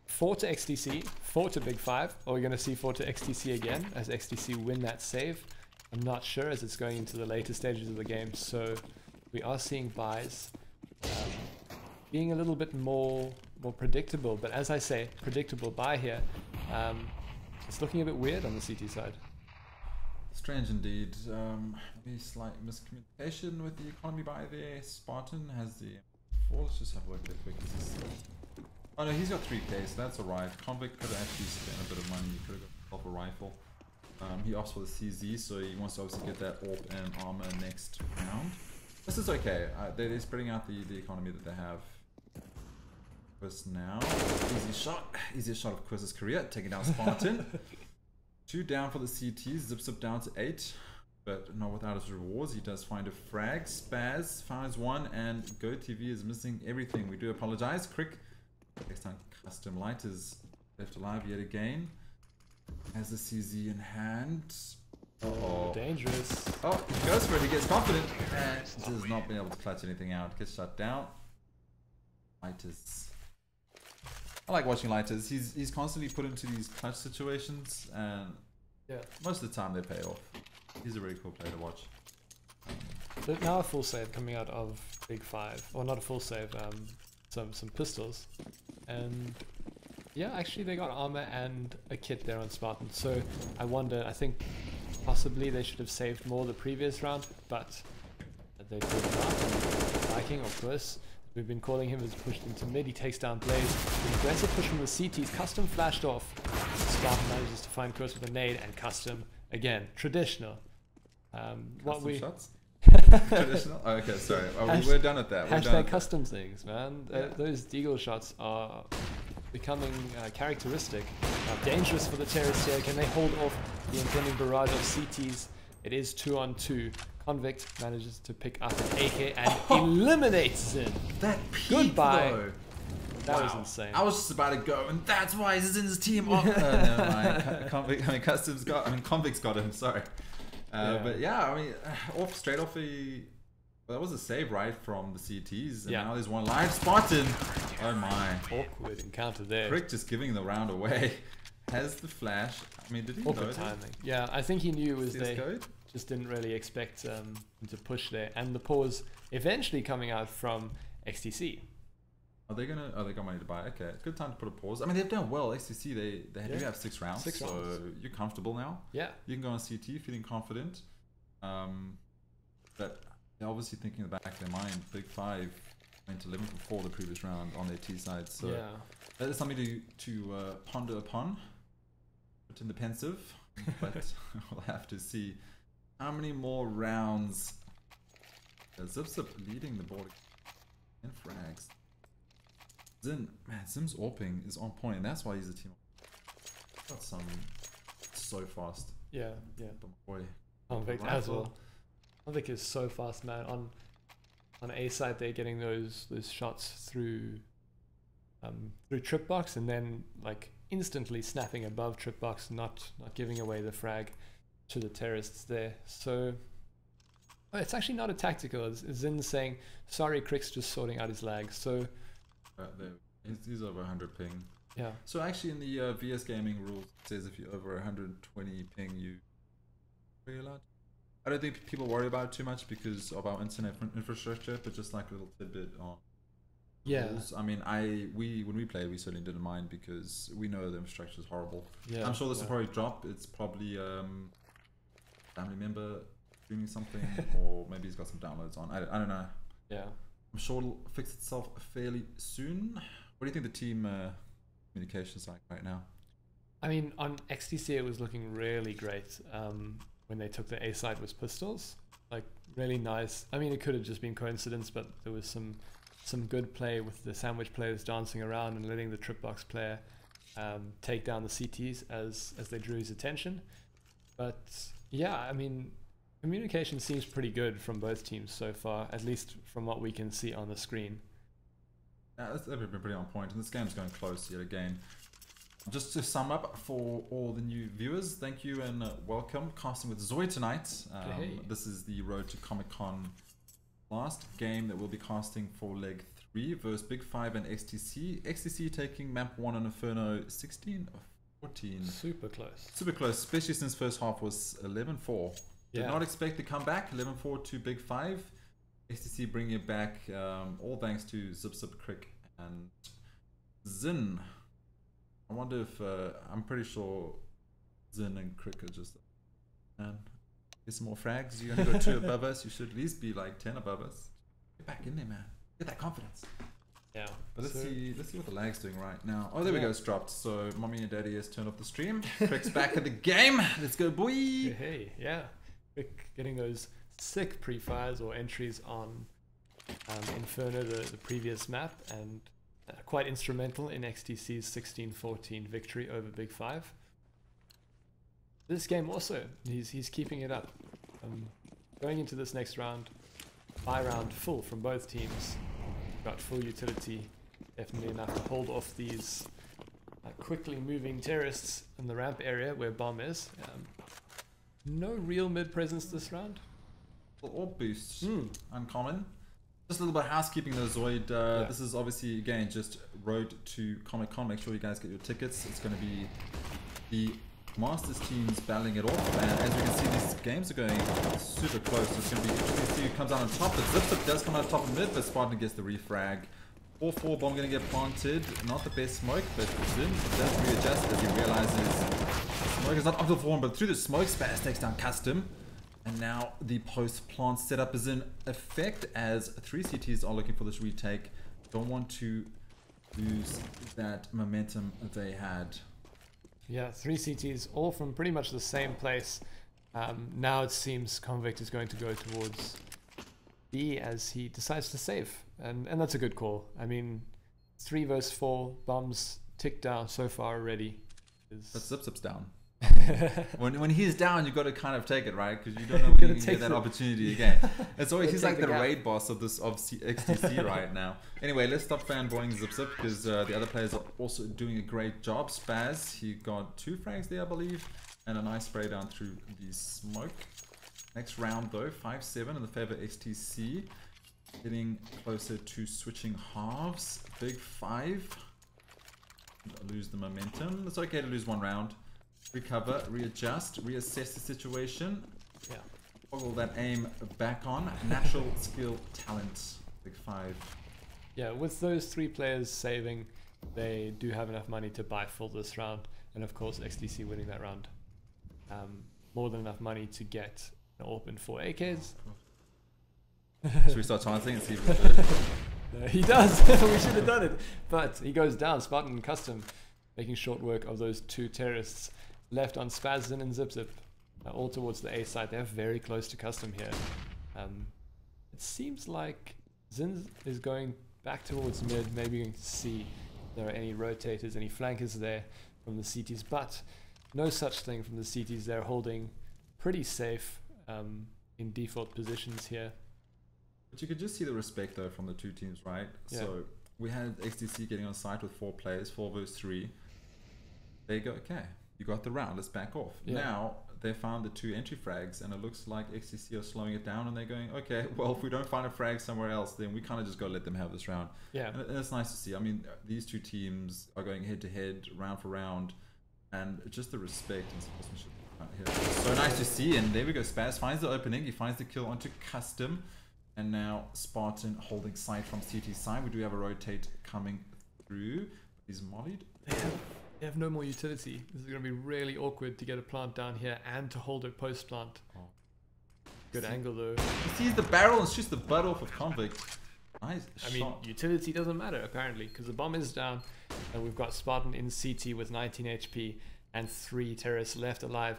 4 to XTC, 4 to Big 5. Are we going to see 4 to XTC again as XTC win that save? I'm not sure, as it's going into the later stages of the game. So we are seeing buys being a little bit more predictable. But as I say, predictable buy here. It's looking a bit weird on the CT side. Strange indeed. Maybe slight miscommunication with the economy buy there. Spartan has the 4. Let's just have a look at it quick. Oh no, he's got 3k, so that's alright. Convict could have actually spent a bit of money. He could have got himself a rifle. He opts for the CZ, so he wants to obviously get that AWP and armor next round. This is okay. They're spreading out the economy that they have. Quist now. Easiest shot of Quist's career. Taking down Spartan. 2 down for the CT. Zips up down to 8. But not without his rewards. He does find a frag. Spaz finds 1, and GoTV is missing everything. We do apologize. Crick. Next time, custom light is left alive yet again. Has the CZ in hand. Oh, dangerous. Oh, he goes for it. He gets confident and does not be able to clutch anything out. Gets shut down. Lighters. I like watching Lighters. He's constantly put into these clutch situations, and most of the time they pay off. He's a really cool player to watch. But now a full save coming out of Big 5, or not a full save. Some pistols, and yeah, actually they got armor and a kit there on Spartan. So I wonder, I think possibly they should have saved more the previous round, but they did not. Viking, of course, we've been calling him, has pushed into mid. He takes down Blaze. The aggressive push from the CTs. Custom flashed off. Spartan manages to find Chris with a nade, and Custom again traditional. Shots? Traditional? Oh, okay, sorry. We're done at that. Hashtag custom things, man. Those deagle shots are becoming characteristic. Dangerous for the terrorists here. Can they hold off the impending barrage of CTs? It is 2-on-2. Convict manages to pick up an AK and eliminates him. That peak, goodbye. Though. That was insane. I was just about to go, and that's why he's in his team. Oh, never mind. Convict's got him. Sorry. But yeah, I mean, straight off that was a save, right, from the CTs, and now there's one live. Spartan. Oh my. Awkward encounter there. Crick just giving the round away. Has the flash. I mean, did he know timing. Yeah, I think he knew it was there. Code? Just didn't really expect him to push there, and the pause eventually coming out from XTC. They got money to buy. Okay, good time to put a pause. I mean, they've done well. XTC, they do have 6 rounds, so you're comfortable now. Yeah, you can go on CT feeling confident. But they're obviously thinking in the back of their mind, Big 5 went 11 for 4 the previous round on their T side. So that is something to ponder upon. Put in the pensive, but we'll have to see how many more rounds. Zips up leading the board and frags. Zin, man, Zim's AWPing is on point, and that's why he's a team. Got some so fast. Yeah. But my boy, Convict as well. Convict is so fast, man. On A side, they're getting those shots through trip box, and then like instantly snapping above trip box, not giving away the frag to the terrorists there. So it's actually not a tactical. It's Zin saying, "Sorry, Crick's just sorting out his lag." So. He's over 100 ping. Yeah. So actually in the VS gaming rules, it says if you're over 120 ping, you very allowed. I don't think people worry about it too much because of our internet infrastructure, but just like a little tidbit on rules. I mean, when we played, we certainly didn't mind because we know the infrastructure is horrible. Yeah. I'm sure this will probably drop. It's probably family member streaming something, or maybe he's got some downloads on. I don't know. Yeah. I'm sure it'll fix itself fairly soon. What do you think the team communication's like right now? I mean, on XTC it was looking really great when they took the A side with pistols. like really nice. I mean, it could have just been coincidence, but there was some good play with the sandwich players dancing around and letting the trip box player take down the CTs as they drew his attention. But yeah, I mean, communication seems pretty good from both teams so far, at least from what we can see on the screen. Yeah, they've been pretty on point, and this game's going close yet again. Just to sum up for all the new viewers, thank you and welcome. Casting with ZOID tonight. Hey. This is the Road to Comic-Con last game that we'll be casting for leg 3 versus Big 5 and XTC. XTC taking map 1 on Inferno 16 or 14. Super close. Super close, especially since first half was 11-4. Did not expect to come back, 11-4 to Big 5. XTC bringing it back, all thanks to Zip Crick and Zin. I wonder if, I'm pretty sure Zin and Crick are just, man, get some more frags. You only got 2 above us, you should at least be like 10 above us. Get back in there, man. Get that confidence. Yeah. But let's see what the lag's doing right now. Oh, there we go, it's dropped. So mommy and daddy has turned off the stream. Crick's back at the game. Let's go, boy. Hey, yeah. Crick getting those sick pre-fires or entries on Inferno, the previous map, and quite instrumental in XTC's 16-14 victory over Big 5. This game also, he's keeping it up. Going into this next round, buy round full from both teams. Got full utility, definitely enough to hold off these quickly moving terrorists in the ramp area where bomb is. No real mid presence this round. Or boosts, uncommon. Just a little bit of housekeeping though, ZOID. This is obviously, again, just Road to Comic-Con. Make sure you guys get your tickets. It's going to be the Masters teams battling it off. And as we can see, these games are going super close. It's going to be interesting to see who comes out on top. But Zip does come out on top of mid, but Spartan gets the refrag. 4-4, bomb going to get planted. Not the best smoke, but Zin does readjust as he realizes smoke is not up to form, but through the smoke, Spaz takes down Custom. And now the post-plant setup is in effect as 3 CTs are looking for this retake. Don't want to lose that momentum they had. Yeah, 3 CTs, all from pretty much the same place. Now it seems Convict is going to go towards B as he decides to save. And that's a good call. I mean, 3 versus 4, bombs ticked down so far already. But Zip's down. when he's down, you got to kind of take it, right? Because you don't know when you can get that opportunity again. It's always he's like the raid boss of XTC right now. Anyway, let's stop fanboying Zip because the other players are also doing a great job. Spaz, he got 2 frags there, I believe, and a nice spray down through the smoke. Next round though, 5-7 in the favor of XTC, getting closer to switching halves. Big 5 lose the momentum. It's okay to lose 1 round. Recover, readjust, reassess the situation. Yeah. Toggle that aim back on. Natural skill, talent. Big 5. Yeah, with those 3 players saving, they do have enough money to buy full this round. And of course, XTC winning that round. More than enough money to get an AWP and 4 AKs. Should we start chancing and see if He does. We should have done it. But he goes down. Spartan and Custom making short work of those 2 terrorists. Left on Spaz, Zin and Zip all towards the A side. They're very close to Custom here. It seems like Zin is going back towards mid, maybe going to see if there are any rotators, any flankers there from the CTs, but no such thing from the CTs. They're holding pretty safe in default positions here. But you could just see the respect though from the 2 teams, right? Yeah. So we had XTC getting on site with 4 players, 4 versus 3. There you go, okay. You got the round, let's back off. Yeah. Now they found the 2 entry frags and it looks like XTC are slowing it down and they're going, okay, well, if we don't find a frag somewhere else, then we kind of just got to let them have this round. Yeah. And it's nice to see. I mean, these 2 teams are going head to head, round for round, and just the respect and sportsmanship right here. So nice to see. And there we go. Spaz finds the opening. He finds the kill onto Custom. And now Spartan holding sight from CT side. We do have a rotate coming through. He's mollied. They have no more utility. This is going to be really awkward to get a plant down here and to hold it post-plant. Oh. Good angle though. He sees the barrel and shoots the butt off of Convict. Nice shot. I mean, utility doesn't matter apparently because the bomb is down and we've got Spartan in CT with 19 HP and 3 terrorists left alive.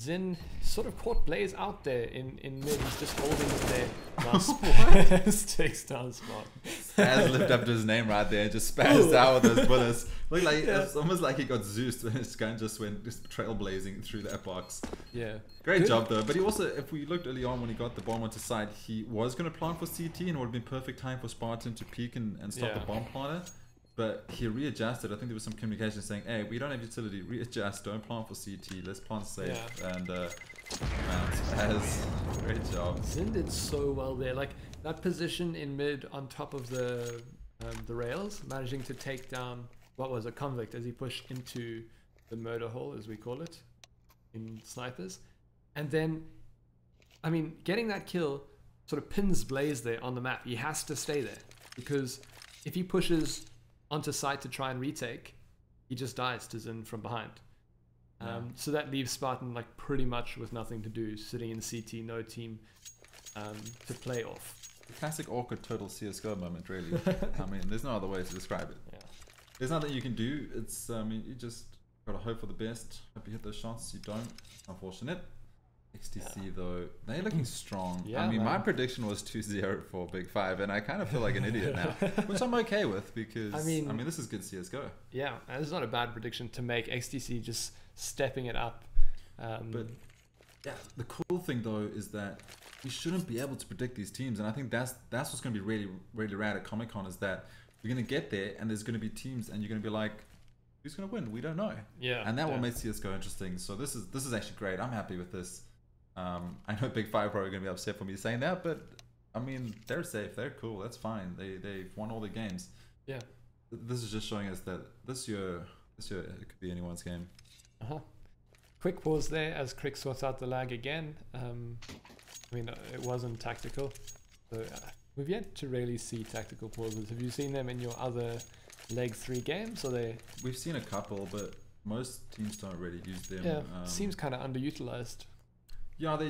Zin sort of caught Blaze out there in mid. He's just holding it there. Now Spaz takes down Spartan. Spaz lived up to his name right there and just spazzed out with those bullets. Looked like it's almost like he got Zeus when his gun just went trailblazing through that box. Yeah. Great job though. But he also, if we looked early on when he got the bomb onto site, he was going to plant for CT and it would have been perfect time for Spartan to peek and stop the bomb planter. But he readjusted. I think there was some communication saying, hey, we don't have utility, readjust, don't plant for CT, let's plant safe. Yeah. And man, Spaz, great job. Zin did so well there. Like that position in mid on top of the rails, managing to take down, what was a convict as he pushed into the murder hole, as we call it, in snipers. And then, I mean, getting that kill sort of pins Blaze there on the map. He has to stay there because if he pushes onto site to try and retake, he just dies to Zin from behind. So that leaves Spartan like pretty much with nothing to do, sitting in CT, no team to play off. The classic awkward total CSGO moment, really. I mean, there's no other way to describe it. Yeah. There's nothing you can do. It's, I mean, you just gotta hope for the best. Hope you hit those shots. You don't. Unfortunate. XTC though, they're looking strong. Yeah, I mean, man. my prediction was 2-0 for Big 5, and I kind of feel like an idiot now, which I'm okay with because I mean this is good CSGO. Yeah, and it's not a bad prediction to make. XTC just stepping it up. But yeah, the cool thing though is that we shouldn't be able to predict these teams, and I think that's what's going to be really really rad at Comic Con is that you're going to get there and there's going to be teams and you're going to be like, who's going to win? We don't know. Yeah, and that will make CSGO interesting. So this is actually great. I'm happy with this. I know Big 5 are probably going to be upset for me saying that, but I mean, they're safe, they're cool, that's fine. They've won all their games. Yeah. This is just showing us that this year it could be anyone's game. Quick pause there as Crick sorts out the lag again. I mean, it wasn't tactical. So we've yet to really see tactical pauses. Have you seen them in your other Leg 3 games? Or We've seen a couple, but most teams don't really use them. Yeah, seems kind of underutilized. Yeah,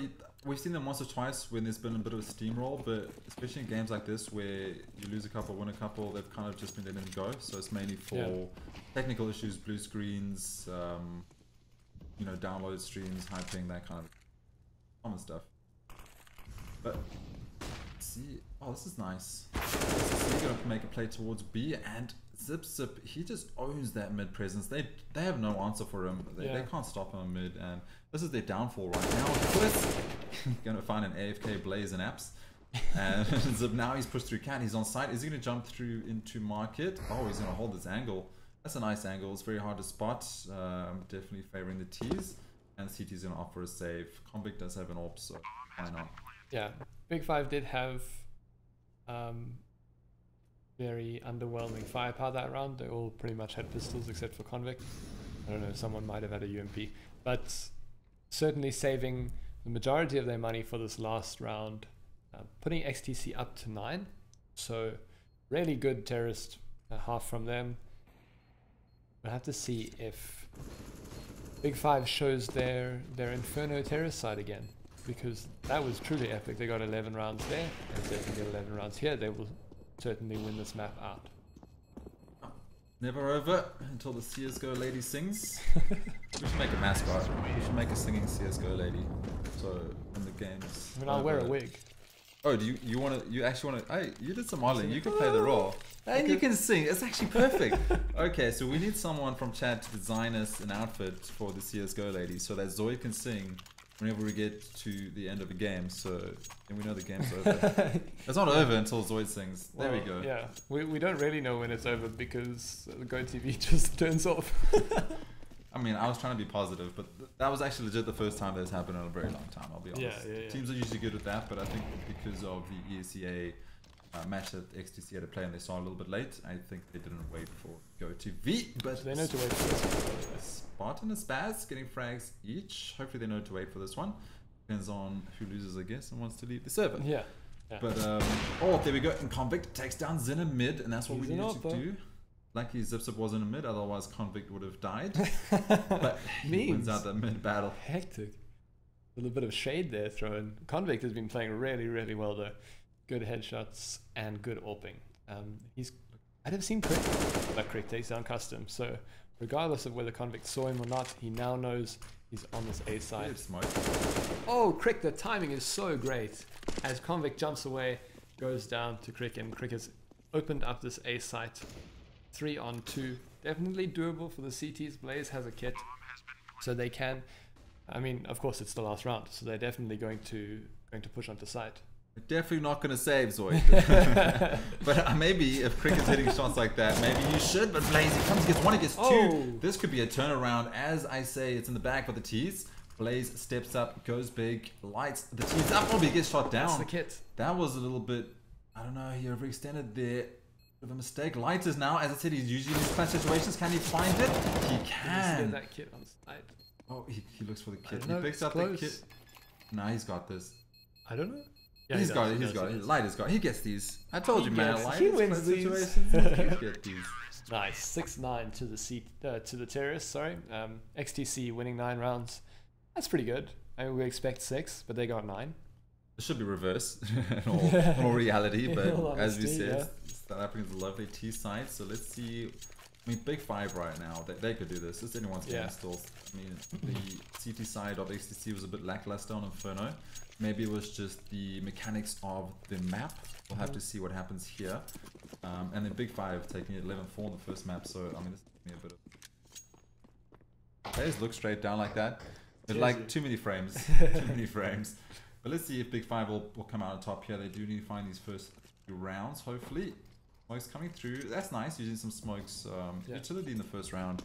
we've seen them once or twice when there's been a bit of a steamroll, but especially in games like this where you lose a couple, win a couple, they've kind of just been letting them go. So it's mainly for technical issues, blue screens, you know, download streams, high ping, that kind of common stuff. But see, oh, this is nice. He's gonna make a play towards B, and Zip, he just owns that mid presence. They have no answer for him. They can't stop him mid, and this is their downfall right now. Chris gonna find an AFK Blaze and apps, and Zip now he's pushed through cat. He's on site. Is he gonna jump through into market? Oh, he's gonna hold this angle. That's a nice angle. It's very hard to spot. I'm definitely favoring the T's, and CT's gonna offer a save. Convict does have an AWP, so why not? Yeah, Big 5 did have very underwhelming firepower that round. They all pretty much had pistols except for Convict. I don't know, someone might have had a UMP, but certainly saving the majority of their money for this last round, putting XTC up to 9. So really good terrorist half from them. We'll have to see if Big 5 shows their Inferno terrorist side again, because that was truly epic. They got 11 rounds there, and if they can get 11 rounds here, they will certainly win this map out. Never over until the CSGO lady sings. We should make a mascot. We should make a singing CSGO lady. So when the game's I mean, I'll wear a wig. Oh, do you want to? You actually want to? Hey, you did some modeling. You can play the role, and you can sing. It's actually perfect. Okay, so we need someone from chat to design us an outfit for the CSGO lady, so that ZOID can sing whenever we get to the end of a game. So then we know the game's over. It's not over until ZOID sings. There we go. Yeah, we don't really know when it's over because the GoTV just turns off. I mean, I was trying to be positive, but that was actually legit the first time that's happened in a very long time, I'll be honest. Yeah. Teams are usually good with that, but I think because of the ESEA match that XTC had to play and they saw a little bit late, I think they didn't wait for GoTV. But they know to wait for this. Spartan and Spaz getting frags each. Hopefully they know to wait for this one. Depends on who loses, I guess, and wants to leave the server. Yeah. But, oh, there we go. And Convict takes down Zin in mid, and that's what we needed to do. Lucky Zip wasn't in mid, otherwise Convict would have died. But he wins out the mid battle. Hectic. A little bit of shade there thrown. Convict has been playing really, really well though. Good headshots and good AWPing. I'd have seen Crick takes down custom. So regardless of whether Convict saw him or not, he now knows He's on this A side. Weird smoke. Oh, Crick, the timing is so great. As Convict jumps away, goes down to Crick, and Crick has opened up this A site. 3 on 2. Definitely doable for the CTs. Blaze has a kit, so they can. I mean, of course, it's the last round, so they're definitely going to push onto site. They're definitely not going to save ZOID. But maybe if Crick is hitting shots like that, maybe you should. But Blaze, he comes, gets 1, he gets 2. Oh. This could be a turnaround. As I say, it's in the bag for the T's. Blaze steps up, goes big, lights the T's up. Oh, he gets shot down. That's the kit. That was a little bit, I don't know, he overextended there. Bit of a mistake. Light is now, as I said, he's usually in these clutch situations. Can he find it? He can. Get that kit on site. Oh, he looks for the kit. He know, picks up close. the kit. Nah, he's got this. I don't know. Yeah, He's got it. Light has got it. He gets these. I told you, man. Light he is wins clutch these. situations. He get these. Nice. 6-9 to the terrorists. Sorry. XTC winning 9 rounds. That's pretty good. I mean, we expect 6, but they got 9. It should be reversed in all reality, but all as we honesty, said, South Africa's a lovely T side. So let's see. I mean, Big 5 right now, they could do this. It's anyone's game still. I mean, the CT side of XTC was a bit lackluster on Inferno. Maybe it was just the mechanics of the map. We'll have to see what happens here. And then Big 5 taking it 11-4 in the first map. So, I mean, this is me a bit of... Players look straight down like that. But like, too many frames. Too many frames. But let's see if Big 5 will come out on top here. They do need to find these first few rounds, hopefully. Smokes coming through. That's nice, using some smokes utility in the first round.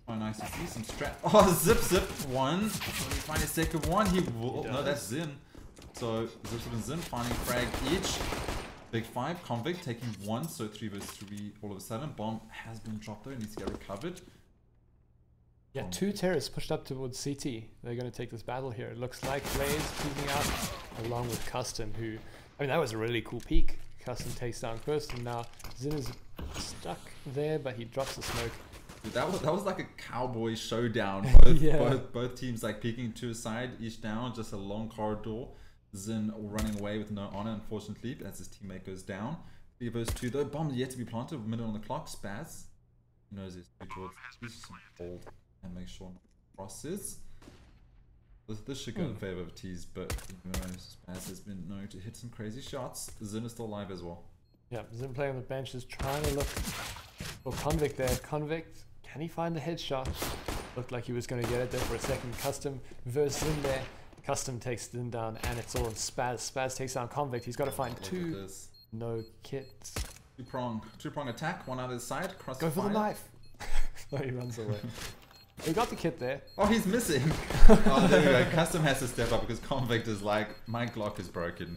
Oh, nice to see some strat. Oh, zip 1. When we find a second one, he will. No, that's Zin. So zip and Zin finding frag each. Big 5 Convict taking 1, so 3 versus 3 all of a sudden. Bomb has been dropped though, needs to get recovered. Yeah, 2 terrorists pushed up towards CT. They're going to take this battle here. It looks like Blaze peeking out along with Custom, who, I mean, that was a really cool peek. Custom takes down first, and now Zin is stuck there, but he drops the smoke. Dude, that was like a cowboy showdown. Both teams like peeking to a side, each down, just a long corridor. Zin running away with no honor, unfortunately, as his teammate goes down. 3 versus 2 though. Bomb yet to be planted, a minute on the clock. Spaz knows his towards some hold and make sure crosses. This should go in favor of T's, but Spaz has been known to hit some crazy shots. Zin is still alive as well. Yeah, Zin playing on the bench is trying to look for Convict there. Convict, can he find the headshot? Looked like he was going to get it there for a second. Custom versus Zin there. Custom takes Zin down, and it's all on Spaz. Spaz takes down Convict. He's got to find 2. No kits. Two-prong attack, one out of the side. Go for the knife. Oh, he runs away. He got the kit there. Oh, he's missing. Oh, there we go. Custom has to step up because Convict is like, my Glock is broken.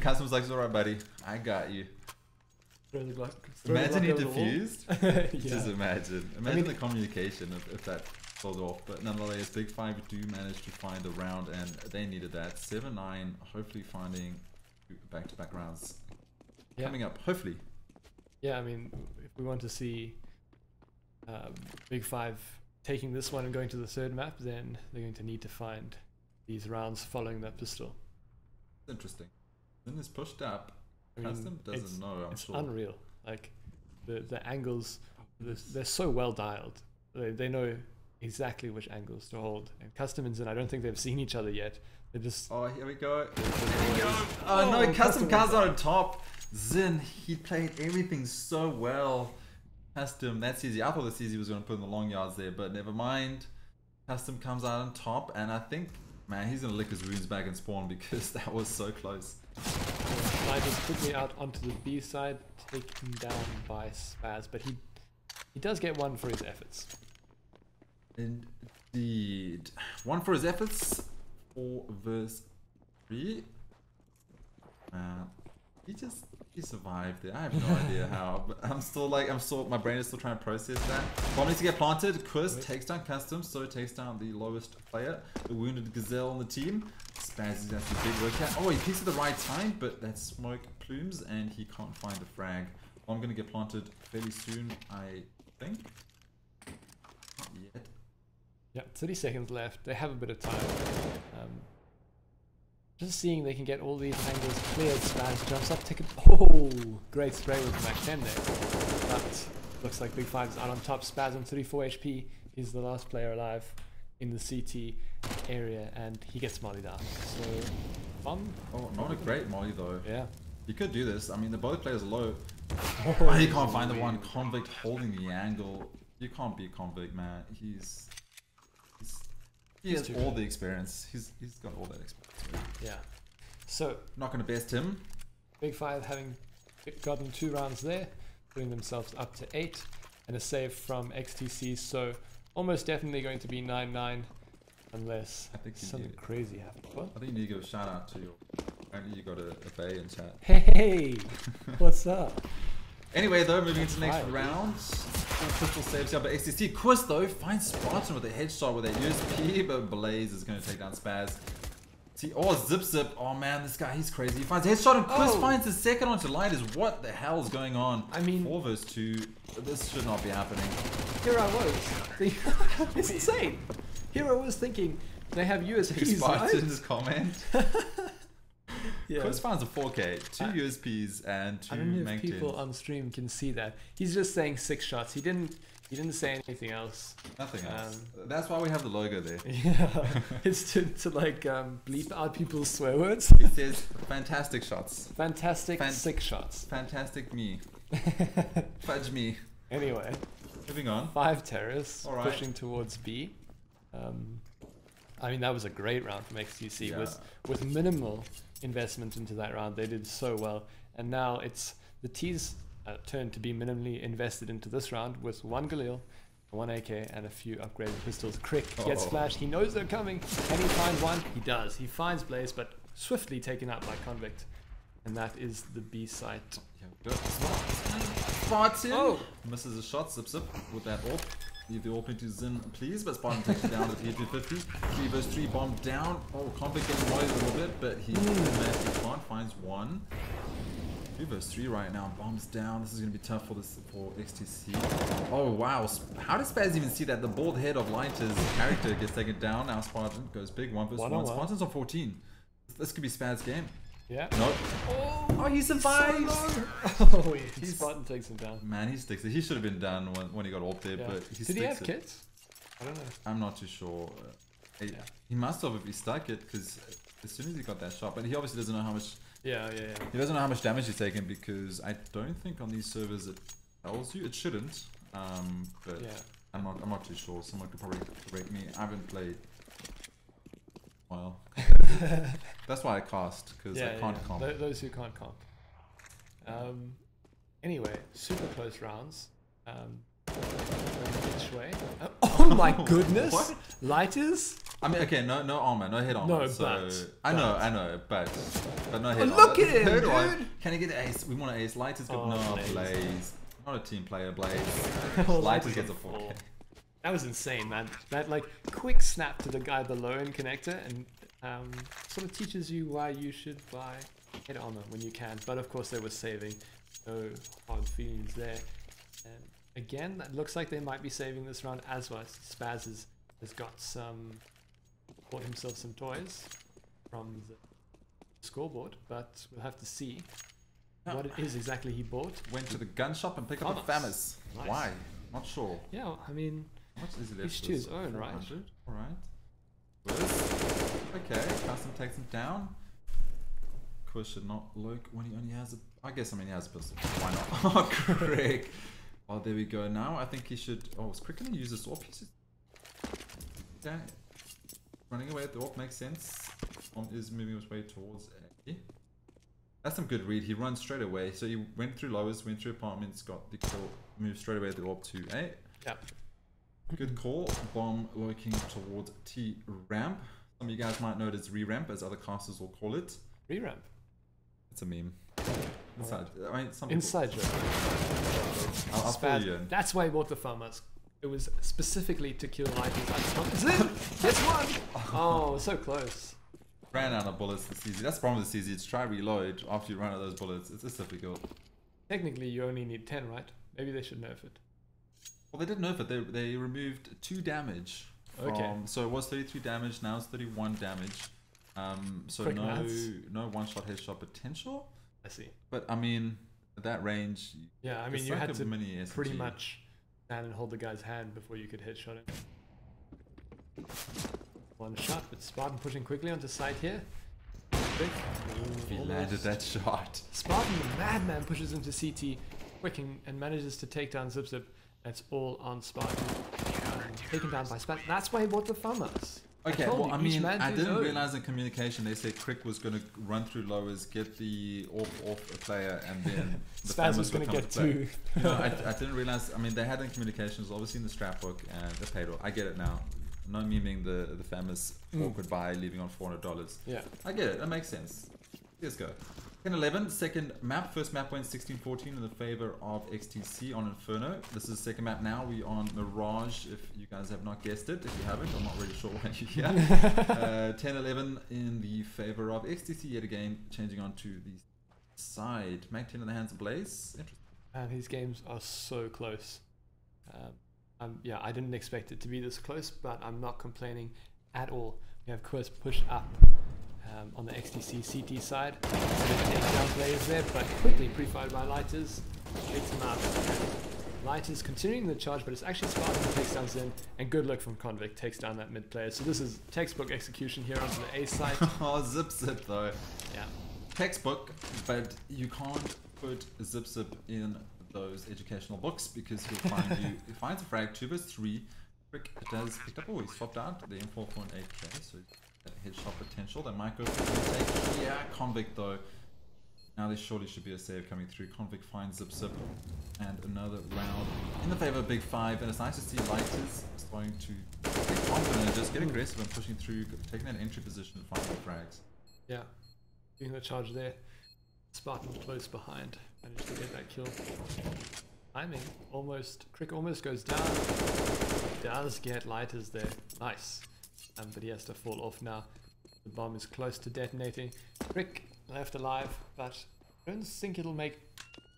Custom's like, it's alright, buddy. I got you. Imagine he defused. Just imagine. Imagine the communication if that falls off. But nonetheless, Big 5 do manage to find a round, and they needed that. 7-9, hopefully finding back-to-back rounds coming up. Hopefully. Yeah, I mean, if we want to see Big 5 taking this one and going to the 3rd map, then they're going to need to find these rounds following that pistol. Interesting. Then it's pushed up. Custom doesn't know, I'm sure. It's unreal. Like, the angles, they're so well dialed. They know exactly which angles to hold. And Custom and Zin, I don't think they've seen each other yet. They're just... Oh, here we go. Oh no, Custom comes out on top. Zin, he played everything so well. Custom, that's easy. I thought the CZ was going to put in the long yards there, but never mind. Custom comes out on top, and I think, man, he's going to lick his wounds back and spawn because that was so close. I just quickly out onto the B side, taken down by Spaz, but he does get 1 for his efforts. Indeed. 1 for his efforts. 4 versus 3. He survived there. I have no idea how, but my brain is still trying to process that. Bomb needs to get planted. Chris takes down Custom, so takes down the lowest player, the wounded Gazelle on the team. Spaz is actually a big workout. Oh, he peeks at the right time, but that smoke plumes and he can't find the frag. I'm gonna get planted fairly soon, I think. Not yet. Yeah, 30 seconds left. They have a bit of time. Just seeing they can get all these angles cleared. Spaz jumps up, ticket. Oh, great spray with Mac 10 there. But looks like Big 5 is out on top. Spaz on 34 HP. He's the last player alive. in the CT area, and he gets molly down. So, bomb. Oh, not a great molly though. Yeah. You could do this. I mean, the both players are low. Oh, Oh, he can't find the one. Convict holding the angle. You can't be Convict, man. He has all the experience. He's got all that experience. Yeah. So not going to best him. Big Five having gotten 2 rounds there, putting themselves up to 8, and a save from XTC. So almost definitely going to be 9-9, unless something crazy happens. What? I think you need to give a shout out to your. Apparently you got a bay in chat. Hey, what's up? Anyway, though, moving into the next round. Pistol saves here, but XTC. Quist, though, finds Spartan with a headshot with a USP, but Blaze is going to take down Spaz. See, oh, Zip. Oh, man, this guy, he's crazy. He finds a headshot, and Quist finds his second onto Lighters. What the hell is going on? I mean, 4 vs 2. This should not be happening. Here I was. It's insane. Here I was thinking they have USPs, Spartan's comment. Yeah. Quist finds a 4K, 2 USPs, and 2 I don't know if main people 10s. on stream can see that. He's just saying 6 shots. He didn't say anything else. Nothing else. That's why we have the logo there. Yeah, it's to like bleep out people's swear words. It says fantastic shots. Fantastic 6 shots. Fantastic me. Fudge me. Anyway, moving on. 5 terrorists All right. pushing towards B. I mean, that was a great round from XTC. Yeah. With minimal investment into that round, they did so well. And now it's the T's turn to be minimally invested into this round with 1 Galil, 1 AK, and a few upgraded pistols. Crick gets flashed. He knows they're coming. Can he find one? He does. He finds Blaze, but swiftly taken out by Convict. And that is the B site. Spartan misses a shot. Zip with that AWP. Leave the AWP into Zin, please. But Spartan takes it down to the P250. 3 vs 3 bomb down. Oh, Convict getting worried a little bit, but he can't. Finds 1. 3 vs 3 right now. Bombs down. This is going to be tough for XTC. Oh wow! How does Spaz even see that? The bald head of Lighter's character gets taken down. Now Spartan goes big. 1 vs 1. Spartan's on 14. This could be Spaz's game. Yeah. Nope. Oh, he survives! Oh, Spartan takes him down. Man, he sticks it. He should have been done when he got off there, but he Did he have kits? I don't know. I'm not too sure. He must have if he stuck it, because as soon as he got that shot, but he obviously doesn't know how much. Yeah. He doesn't know how much damage he's taken, because I don't think on these servers it tells you. It shouldn't. But yeah. I'm not too sure. Someone could probably correct me. I haven't played. Well, that's why I cast, because I can't comp. Those who can't comp. Anyway, super close rounds. Which way? Oh my goodness! What? Lighters? I mean, okay, no armor, no head armor. No, so but I know, but no head armor. Look at him, Third dude! one, can he get an ace? We want an ace. Lighters got no Blaze. Not a team player, Blaze. Lighters gets a 4K. That was insane, man. That like quick snap to the guy below in connector, and sort of teaches you why you should buy head armor when you can. But of course, they were saving. No hard feelings there. And again, that looks like they might be saving this round as well. Spaz has got bought himself some toys from the scoreboard, but we'll have to see what it is exactly he bought. Went to the gun shop and picked up a FAMAS. Nice. Why? Not sure. Yeah, I mean, How much is he left? each to his own, right? Alright. Okay, custom takes him down. Quist should not look when he only has a. I guess he has a pistol. Why not? Oh, Crick. Oh, there we go. Now I think he should. Oh, is Crick gonna use this AWP? Okay. Running away at the AWP makes sense. Is moving his way towards A. That's some good read. He runs straight away. So he went through lowers, went through apartments, got the kill, moved straight away at the AWP to A. Yeah. Good call. Bomb lurking towards T ramp. Some of you guys might know it as re-ramp, as other casters will call it. Re-ramp. It's a meme. Inside. Right. I mean, some Inside joke. I'll fill you in. That's why he bought the FAMAS. It was specifically to kill Lighters. Zin! Gets one! Oh, so close. Ran out of bullets this CZ. That's the problem with the CZ. It's try reload after you run out of those bullets. It's difficult. Technically, you only need 10, right? Maybe they should nerf it. Well, they didn't nerf it. They removed 2 damage. So it was 33 damage. Now it's 31 damage. So Quick no maths. one-shot headshot potential. I see. But I mean, at that range. Yeah, I mean, it's you like had a to mini pretty SMG. much stand and hold the guy's hand before you could headshot him. One shot, but Spartan pushing quickly onto site here. Quick. He landed that shot. Spartan, the madman, pushes into CT, quicking, and manages to take down Zip Zip. That's all on Spartan. Taken down by Spartan. That's why he bought the farmers. Okay, well, I mean, I didn't realize in communication they said Crick was going to run through lowers, get the off a player, and then the Spaz was going to get two. No, I didn't realize. I mean, they had in communications, obviously in the strap book, and the paid off. I get it now. No memeing the famous awkward buy leaving on $400. Yeah. I get it. That makes sense. Let's go. 10-11, second map. First map went 16-14 in the favor of XTC on Inferno. This is the second map now. We on Mirage, if you guys have not guessed it. If you haven't, I'm not really sure why you're here. 10-11 in the favor of XTC yet again, changing on to the side. Mag 10 in the hands of Blaze. Interesting. And these games are so close. Yeah, I didn't expect it to be this close, but I'm not complaining at all. We have Quest push up on the XTC CT side. Takedown players there, but quickly pre-fired by Lighters. Takes him out. Lighters continuing the charge, but it's actually Spartan who takes down Zin, and good luck from Convict takes down that mid player. So this is textbook execution here onto the A side. Oh, Zip Zip though. Yeah. Textbook, but you can't put Zip Zip in those educational books because he'll find you. He finds a frag 2 vs 3. Crick does pick up. Oh, he swapped out the M4.8K, so headshot potential. That might go for the take. Yeah, Convict though. Now there surely should be a save coming through. Convict finds Zip Zip, and another round in the favor of Big Five. And it's nice to see Lighters starting to get confident and just get aggressive and pushing through, taking that entry position and finding the frags. Yeah, doing the charge there. Spartan close behind, managed to get that kill. Timing almost, Crick almost goes down. Does get Lighters there, nice. But he has to fall off now. The bomb is close to detonating. Crick left alive, but I don't think it'll make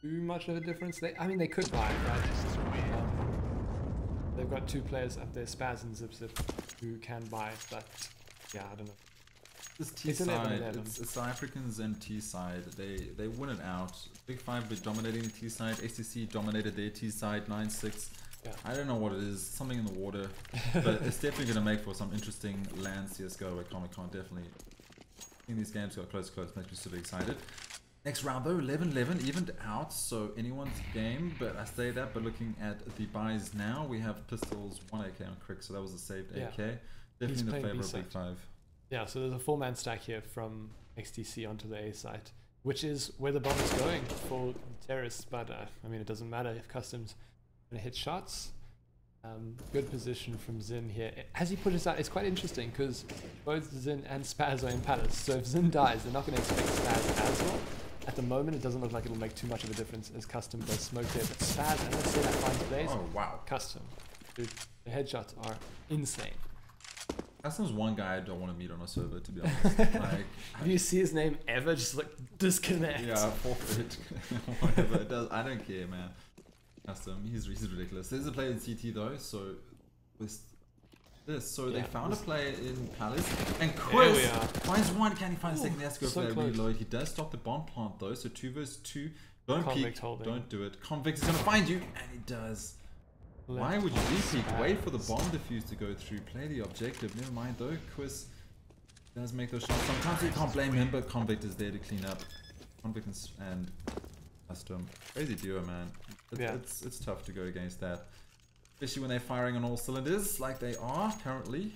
too much of a difference. I mean, they could buy it, right? They've got two players up there, Spaz and Zip Zip, who can buy it, but yeah, I don't know. This T side, it's the Africans and T side. They win it out. Big Five were dominating the T side. XTC dominated their T side 9-6. Yeah. I don't know what it is. Something in the water, but it's definitely going to make for some interesting land CSGO where Comic Con definitely. I think these games got close. Makes me super excited. Next round though, 11-11 evened out, so anyone's game. But I say that. But looking at the buys now, we have pistols 1 AK on Crick, so that was a saved AK. Definitely in the favor of Big Five. Yeah, so there's a 4-man stack here from XTC onto the A site, which is where the bomb is going for terrorists. But I mean, it doesn't matter if Customs going to hit shots. Good position from Zin here. As he pushes out, it's quite interesting because both Zin and Spaz are in Palace. So if Zin dies, they're not going to expect Spaz as well. At the moment, it doesn't look like it'll make too much of a difference as Custom does smoke there. But Spaz, and let's say that finds Blaze. Oh, wow. Custom. Dude, the headshots are insane. Custom's one guy I don't want to meet on a server, to be honest. Like, if you see his name ever, just like disconnect. Yeah, forfeit. Whatever it does, I don't care, man. Custom, he's ridiculous. There's a player in CT though, so with this, so they found a player in Palace, and Chris finds one. Can he find a second? He has to go for that reload. He does stop the bomb plant though, so 2 vs 2. Don't peek. Don't do it. Convict is gonna find you, and he does. Why would you re-peek? Wait for the bomb defuse to go through. Play the objective. Never mind though. Quiz does make those shots. Sometimes you can't blame him, but Convict is there to clean up. Convict and Custom. Crazy duo, man. It's tough to go against that. Especially when they're firing on all cylinders like they are currently.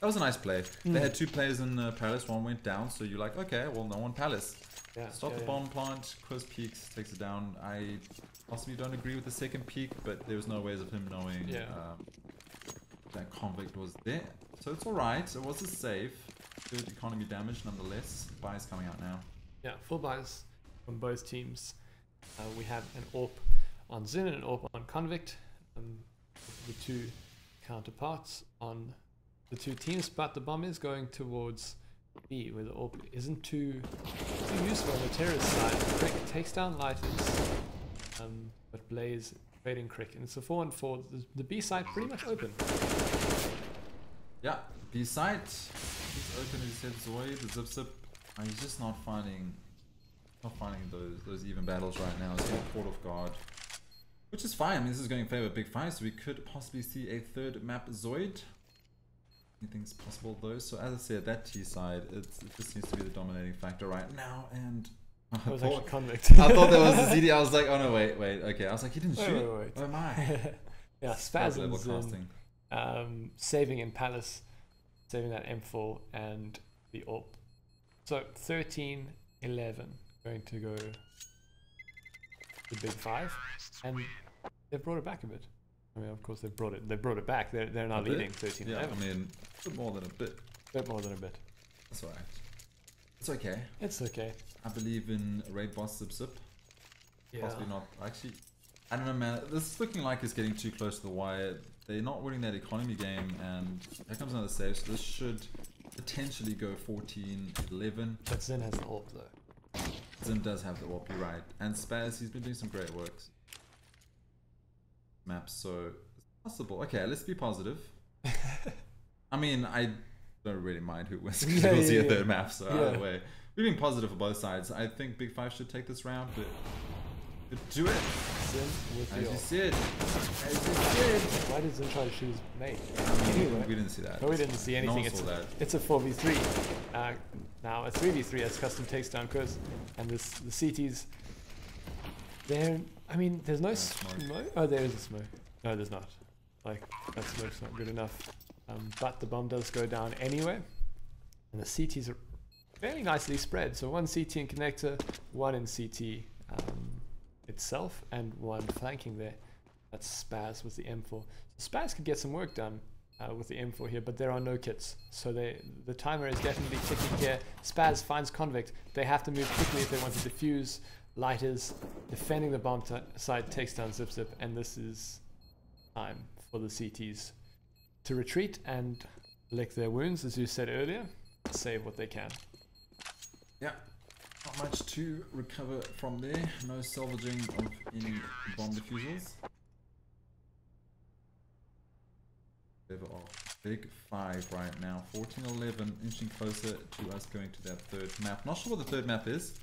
That was a nice play. They had 2 players in Palace. One went down, so you're like, okay, well, no one Palace. Stop the bomb plant. Quiz peeks, takes it down. I possibly don't agree with the second peak, but there's no ways of him knowing that Convict was there. So it's alright. It was a save. Good economy damage nonetheless. Buys coming out now. Yeah, full buys from both teams. We have an AWP on Zin and an AWP on Convict. The 2 counterparts on the 2 teams, but the bomb is going towards B, where the AWP isn't too useful on the terrorist side. Crick takes down Lighters, but Blaze trading Crick, and it's a 4-on-4. The B side pretty much open. Yeah, B side is open. As you said, ZOID, the Zip Zip. He's just not finding those even battles right now. He's getting caught off guard, which is fine. I mean, this is going in favor of Big Five, so we could possibly see a 3rd map ZOID. anything's possible though. So as I said, that T side, it just seems to be the dominating factor right now. And That was actually convict. I thought that was the ZD. I was like, oh no, wait, okay. I was like, he didn't shoot. Wait. Oh my. Yeah, Spasms saving in Palace, saving that M4 and the AWP. So 13, 11 going to go the big 5, and they've brought it back a bit. I mean, of course they've brought it back. They're now leading 13, 11. I mean, a bit more than a bit. Bit more than a bit. That's alright. It's okay. It's okay. I believe in raid boss Zip. Yeah. Possibly not. Actually, I don't know, man. This is looking like it's getting too close to the wire. They're not winning that economy game, and here comes another save. So this should potentially go 14, 11. But Zin has the AWP though. Zim does have the AWP, you're right. And Spaz, he's been doing some great works. Maps, so it's possible. Okay, let's be positive. I mean, I don't really mind who wins because we'll see a third map, so either way. We're being positive for both sides. I think Big 5 should take this round, but do it. Zin with As the you AWP. said. As you said. Why did Zin try to shoot his mate? Anyway. We didn't see that. No, we didn't see anything. No one saw that. It's a 4v3. Now a 3v3 as Custom takes down Kuz, and the CTs. There, I mean, there's no smoke. Oh, there is a smoke. No, there's not. Like that smoke's not good enough. But the bomb does go down anyway, and the CTs are fairly nicely spread. So one CT in connector, one in CT itself, and one flanking there. That's Spaz with the M4. So Spaz could get some work done with the M4 here, but there are no kits. So the timer is definitely ticking here. Spaz finds Convict. They have to move quickly if they want to defuse. Lighters defending the bomb side takes down Zip, and this is time for the CTs to retreat and lick their wounds, as you said earlier, save what they can. Yeah, not much to recover from there. No salvaging of any bomb defusals. Big 5 right now, 14-11, inching closer to us going to that third map. Not sure what the third map is.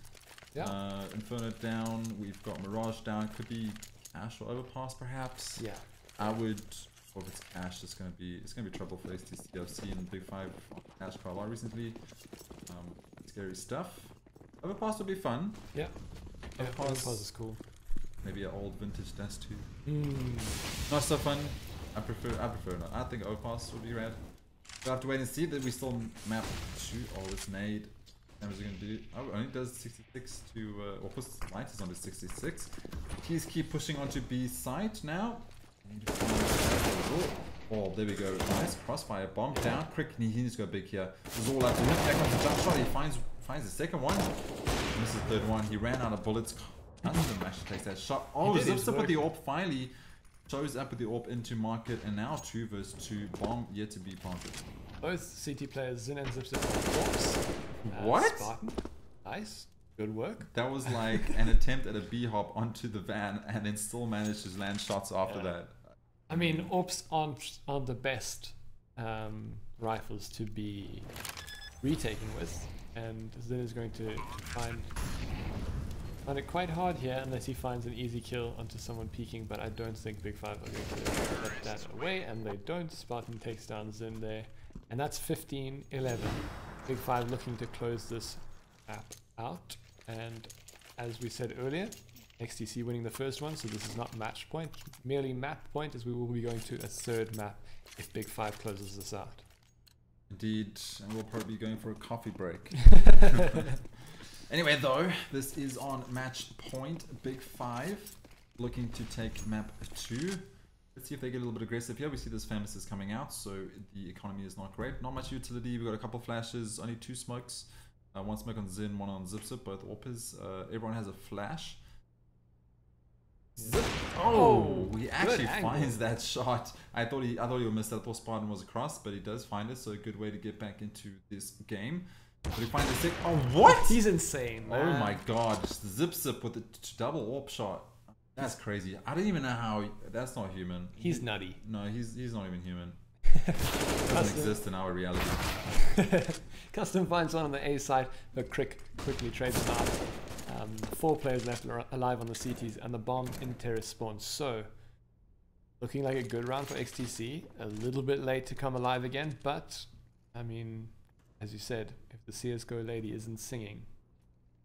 Yeah. Inferno down, we've got Mirage down, could be Ash or Overpass perhaps. Yeah. I would, or if it's Ash, it's gonna be trouble for XTC. I've seen Big 5 Ash quite a lot recently. Scary stuff. Overpass would be fun. Yeah. Overpass is cool. Maybe an old vintage Dash 2. Not so fun. I prefer not. I think Overpass would be rad. We'll have to wait and see that we still map 2. Oh, it's made. What is he gonna do? Oh, only does 66 to or puts lighters onto 66. Please keep pushing onto B site now. Oh, there we go. Nice crossfire bomb down. Quick, he needs to go big here. This is all out to him. Back on the jump shot. He finds the second one. This is the third one. He ran out of bullets. Custom actually takes that shot. Oh, zips up with the AWP. Finally shows up with the AWP into market, and now 2 versus 2. Bomb yet to be planted. Both CT players, Zin and Zip, AWPs. What? Spartan. Nice. Good work. That was like an attempt at a B-hop onto the van, and then still managed to land shots after that. I mean, AWPs aren't the best rifles to be retaking with, and Zin is going to find it quite hard here unless he finds an easy kill onto someone peeking, but I don't think Big 5 are going to let that away, and they don't. Spartan takes down Zin there, and that's 15-11. Big 5 looking to close this map out, and as we said earlier, XTC winning the first one, so this is not match point, merely map point, as we will be going to a third map if Big 5 closes this out. Indeed, and we'll probably be going for a coffee break. Anyway though, this is on match point. Big 5 looking to take map 2. Let's see if they get a little bit aggressive here. We see this Famous is coming out, so the economy is not great. Not much utility. We've got a couple flashes, only 2 smokes. One smoke on Zin, one on Zip, both AWPers. Everyone has a flash. Zip. Oh, he actually finds that shot. I thought he would miss that. I thought Spartan was across, but he does find it, so a good way to get back into this game. But he finds the sick. Oh, what? He's insane, man. Oh my god, just Zip with the double AWP shot. That's crazy. I don't even know how. That's not human. He's nutty. No, he's not even human. Doesn't exist in our reality. Custom finds one on the A side, but quickly trades them out. 4 players left alive on the CTs, and the bomb in terrace spawns. So, looking like a good round for XTC. A little bit late to come alive again, but I mean, as you said, if the CSGO lady isn't singing,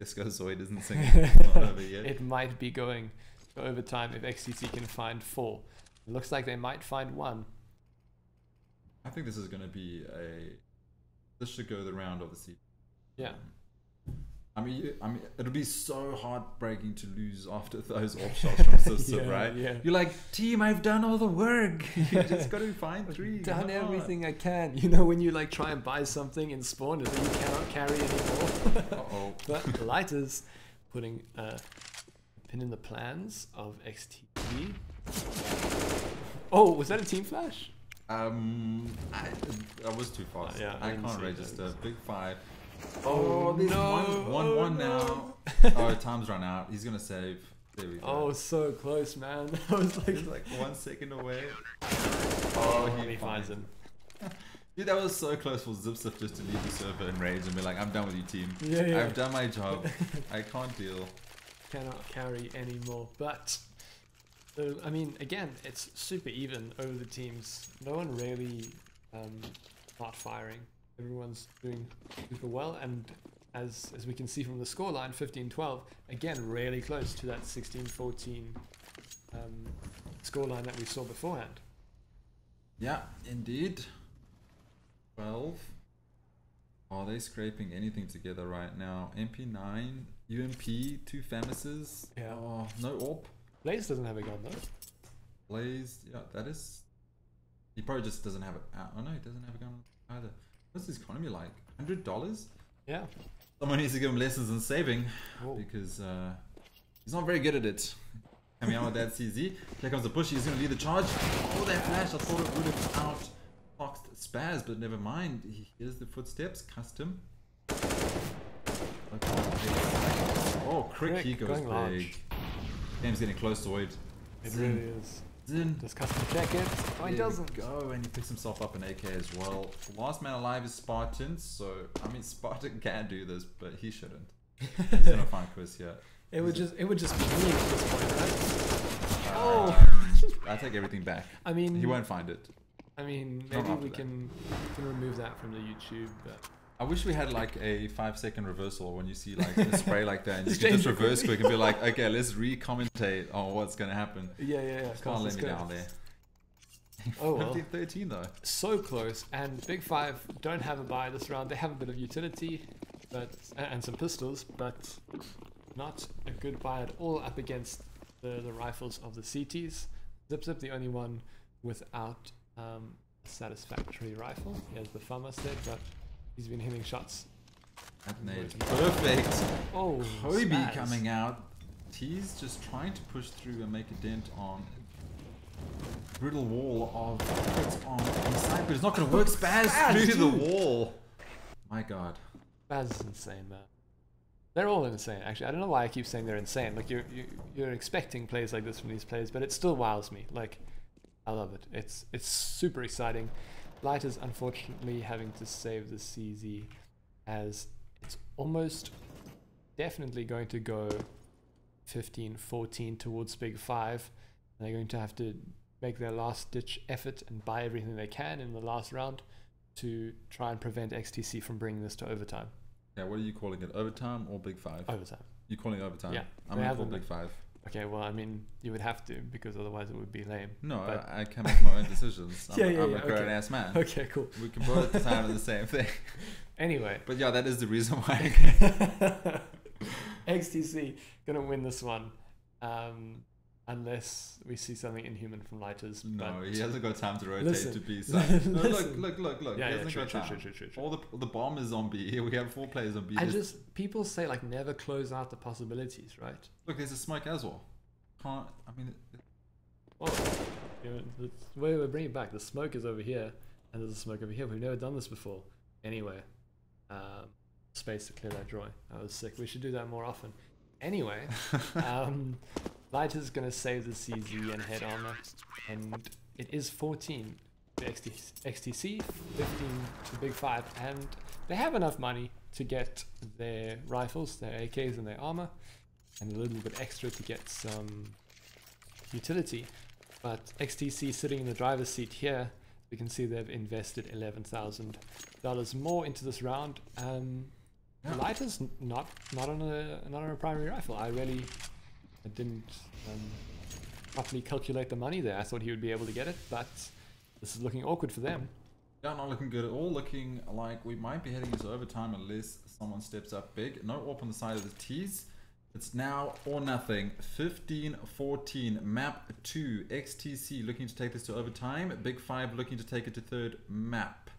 CSGO ZOID isn't singing. It's not over yet. it might be going to overtime if XTC can find 4. It looks like they might find 1. I think this is going to be this should go the round of the season. Yeah. I mean, it'll be so heartbreaking to lose after those off shots from System, right? Yeah. You're like, team, I've done all the work. You just got to find 3. I've done Come everything I can. You know, when you like try and buy something in spawn, and then you cannot carry anymore. Uh-oh. But Lighters putting a pin in the plans of XTC. Oh, was that a team flash? I was too fast. Yeah, I can't register. those. Big 5. Oh, there's no. 1-1 now. Oh, time's run out. He's gonna save. There we go. Oh, so close, man. That was He's like 1 second away. Oh, he finds him. Dude, that was so close for Zipsif just to leave the server in rage and be like, I'm done with you, team. Yeah. I've done my job. I can't deal. Cannot carry anymore. But I mean, again, it's super even over the teams. No one really not firing. Everyone's doing super well, and as we can see from the scoreline, 15-12, again, really close to that 16-14 scoreline that we saw beforehand. Yeah, indeed. 12. Are they scraping anything together right now? MP9, UMP, 2 Famises. Yeah. Oh, no AWP. Blaze doesn't have a gun though. Blaze, yeah, that is. He probably just doesn't have it. Oh no, he doesn't have a gun either. What's his economy like? $100? Yeah. Someone needs to give him lessons in saving. Whoa. Because he's not very good at it. Coming out with that CZ. Here comes the push. He's going to lead the charge. Oh, that flash. I thought it would have outfoxed Spaz, but never mind. He hears the footsteps. Custom. Oh, Crick. He goes big. Large. Game's getting close to Void. It really is. Does custom check it? Oh, he doesn't. Go, and he picks himself up an AK as well. Last man alive is Spartan, so I mean Spartan can do this, but he shouldn't. He's gonna find Chris here. It would just be me at this point, right? I take everything back. I mean, He won't find it. I mean, maybe we can remove that from the YouTube, but I wish we had like a 5-second reversal when you see like a spray like that, and you Just can just change it reverse quickly. quick and be like, okay, let's re-commentate on what's gonna happen. yeah. Can't let me down there. Oh well. 15-13 though. So close, and Big 5 don't have a buy this round. They have a bit of utility, but and some pistols, but not a good buy at all up against the rifles of the CTs. Zip, the only one without a satisfactory rifle. He has the FAMAS, but he's been hitting shots. That nade. Perfect. Oh, Kobe Spaz. coming out. He's just trying to push through and make a dent on brittle wall of hits on the side, but it's not going to work. Spaz through the wall. My God. Spaz is insane, man. They're all insane, actually. I don't know why I keep saying they're insane. Like you're expecting plays like this from these players, but it still wows me. Like, I love it. It's super exciting. Light is unfortunately having to save the CZ, as it's almost definitely going to go 15-14 towards Big 5. And they're going to have to make their last ditch effort and buy everything they can in the last round to try and prevent XTC from bringing this to overtime. Yeah, what are you calling it? Overtime or Big 5? Overtime. You're calling it overtime? Yeah. I'm going to call Big 5. Okay, well, I mean, you would have to, because otherwise it would be lame. No, but I can make my own decisions. I'm a okay. grown-ass man. Okay, cool. We can both decide on the same thing. Anyway. But yeah, that is the reason why. XTC gonna win this one. Unless we see something inhuman from Lighters. No, he hasn't got time to rotate Listen, to B side. No, listen. look. Yeah, he hasn't got time. True. All the bomb is on B. Here we have 4 players on B. People say like never close out the possibilities, right? Look, there's a smoke as well. Can't, I mean... Oh, we're bringing it back. The smoke is over here, and there's a smoke over here. We've never done this before. Anyway, space to clear that drawing. That was sick. We should do that more often. Anyway, Lighter's gonna save the CZ and head armor, and it is 14 to XTC, 15 to Big 5, and they have enough money to get their rifles, their AKs, and their armor, and a little bit extra to get some utility. But XTC sitting in the driver's seat here, You can see they've invested $11,000 more into this round. The lighter's not on a primary rifle. I didn't properly calculate the money there. I thought he would be able to get it, but this is looking awkward for them. Yeah, not looking good at all. Looking like we might be heading into overtime unless someone steps up big. No AWP on the side of the T's. It's now or nothing. 15-14. Map 2. XTC looking to take this to overtime. Big 5 looking to take it to third map.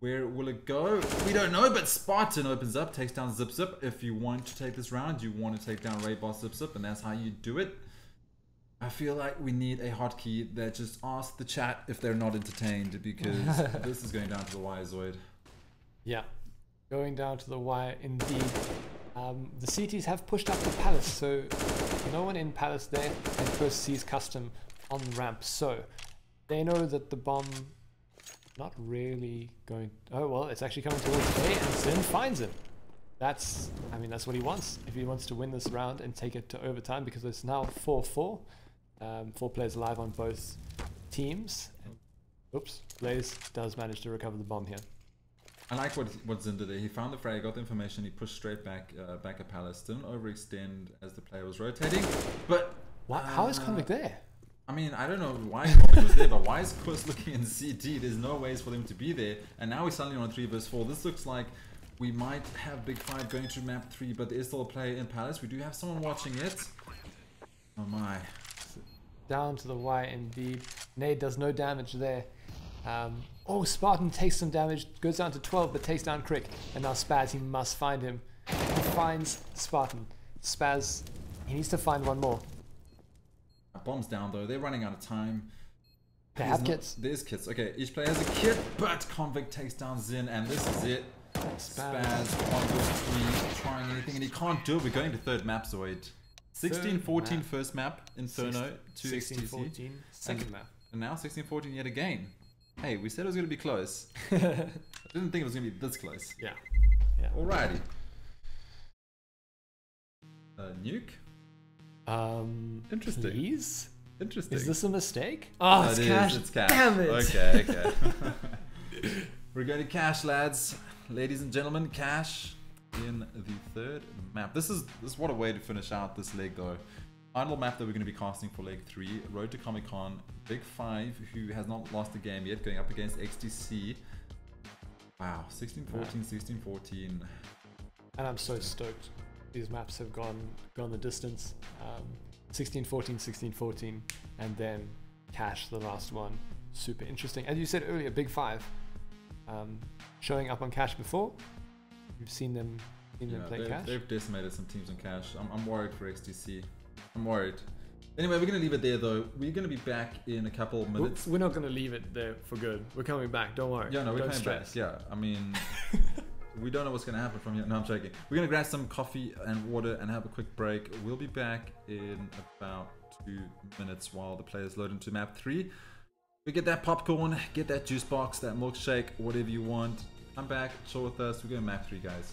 Where will it go? We don't know, but Spartan opens up, takes down Zip Zip. If you want to take this round, you want to take down Ray Boss Zip Zip, and that's how you do it. I feel like we need a hotkey that just asks the chat if they're not entertained, because this is going down to the wire, ZOID. Yeah, going down to the wire indeed. The CTs have pushed up to Palace, so no one in Palace there, and first sees Custom on the ramp. So they know that the bomb not really going. Oh well, it's actually coming towards A, and Zin finds him. That's what he wants. If he wants to win this round and take it to overtime, because it's now 4-4. 4 players alive on both teams. Oops, Blaze does manage to recover the bomb here. I like what Zin did there. He found the frag, got the information, he pushed straight back at Palace. Didn't overextend as the player was rotating. But how is Convict there? I mean, I don't know why Convict was there, but why is Kurs looking in CT? There's no ways for them to be there. And now we're suddenly on 3 vs 4. This looks like we might have Big 5 going to map 3, but there is still a player in Palace. We do have someone watching it. Oh my. Down to the wire indeed. Nade does no damage there. Oh, Spartan takes some damage, goes down to 12, but takes down Crick. And now Spaz, he must find him. He finds Spartan. Spaz, he needs to find one more. Bomb's down though, they're running out of time. They have kits. There's kits. Okay, each player has a kit, but Convict takes down Zin, and this is it. Spaz, 1 trying anything, and he can't do it. We're going to third map, ZOID. 16-14 first map, Inferno to 16-14 second map. And now 16-14 yet again. Hey, we said it was going to be close. I didn't think it was going to be this close. Yeah. Alrighty. Nuke? Interesting. Please? Interesting. Is this a mistake? Oh, it's Cash. It's Cash. Damn it. Okay. We're going to Cash, lads. Ladies and gentlemen, Cash in the third map. This is what a way to finish out this leg though. Final map that we're going to be casting for leg 3. Road to Comic Con. Big 5, who has not lost a game yet, going up against XTC. Wow, 16-14, 16-14. And I'm so stoked. These maps have gone the distance. 16-14, 16-14, and then Cash, the last one. Super interesting. As you said earlier, Big 5 showing up on Cash before. You've seen them play Cash. They've decimated some teams on Cash. I'm worried for XTC. I'm worried. Anyway, we're going to leave it there though. We're going to be back in a couple of minutes. We're not going to leave it there for good. We're coming back, don't worry. Yeah, no, we're coming back. Yeah, I mean, we don't know what's going to happen from here. No, I'm joking. We're going to grab some coffee and water and have a quick break. We'll be back in about 2 minutes while the players load into map 3. We get that popcorn, get that juice box, that milkshake, whatever you want. Come back, chill with us. We're going to map 3, guys.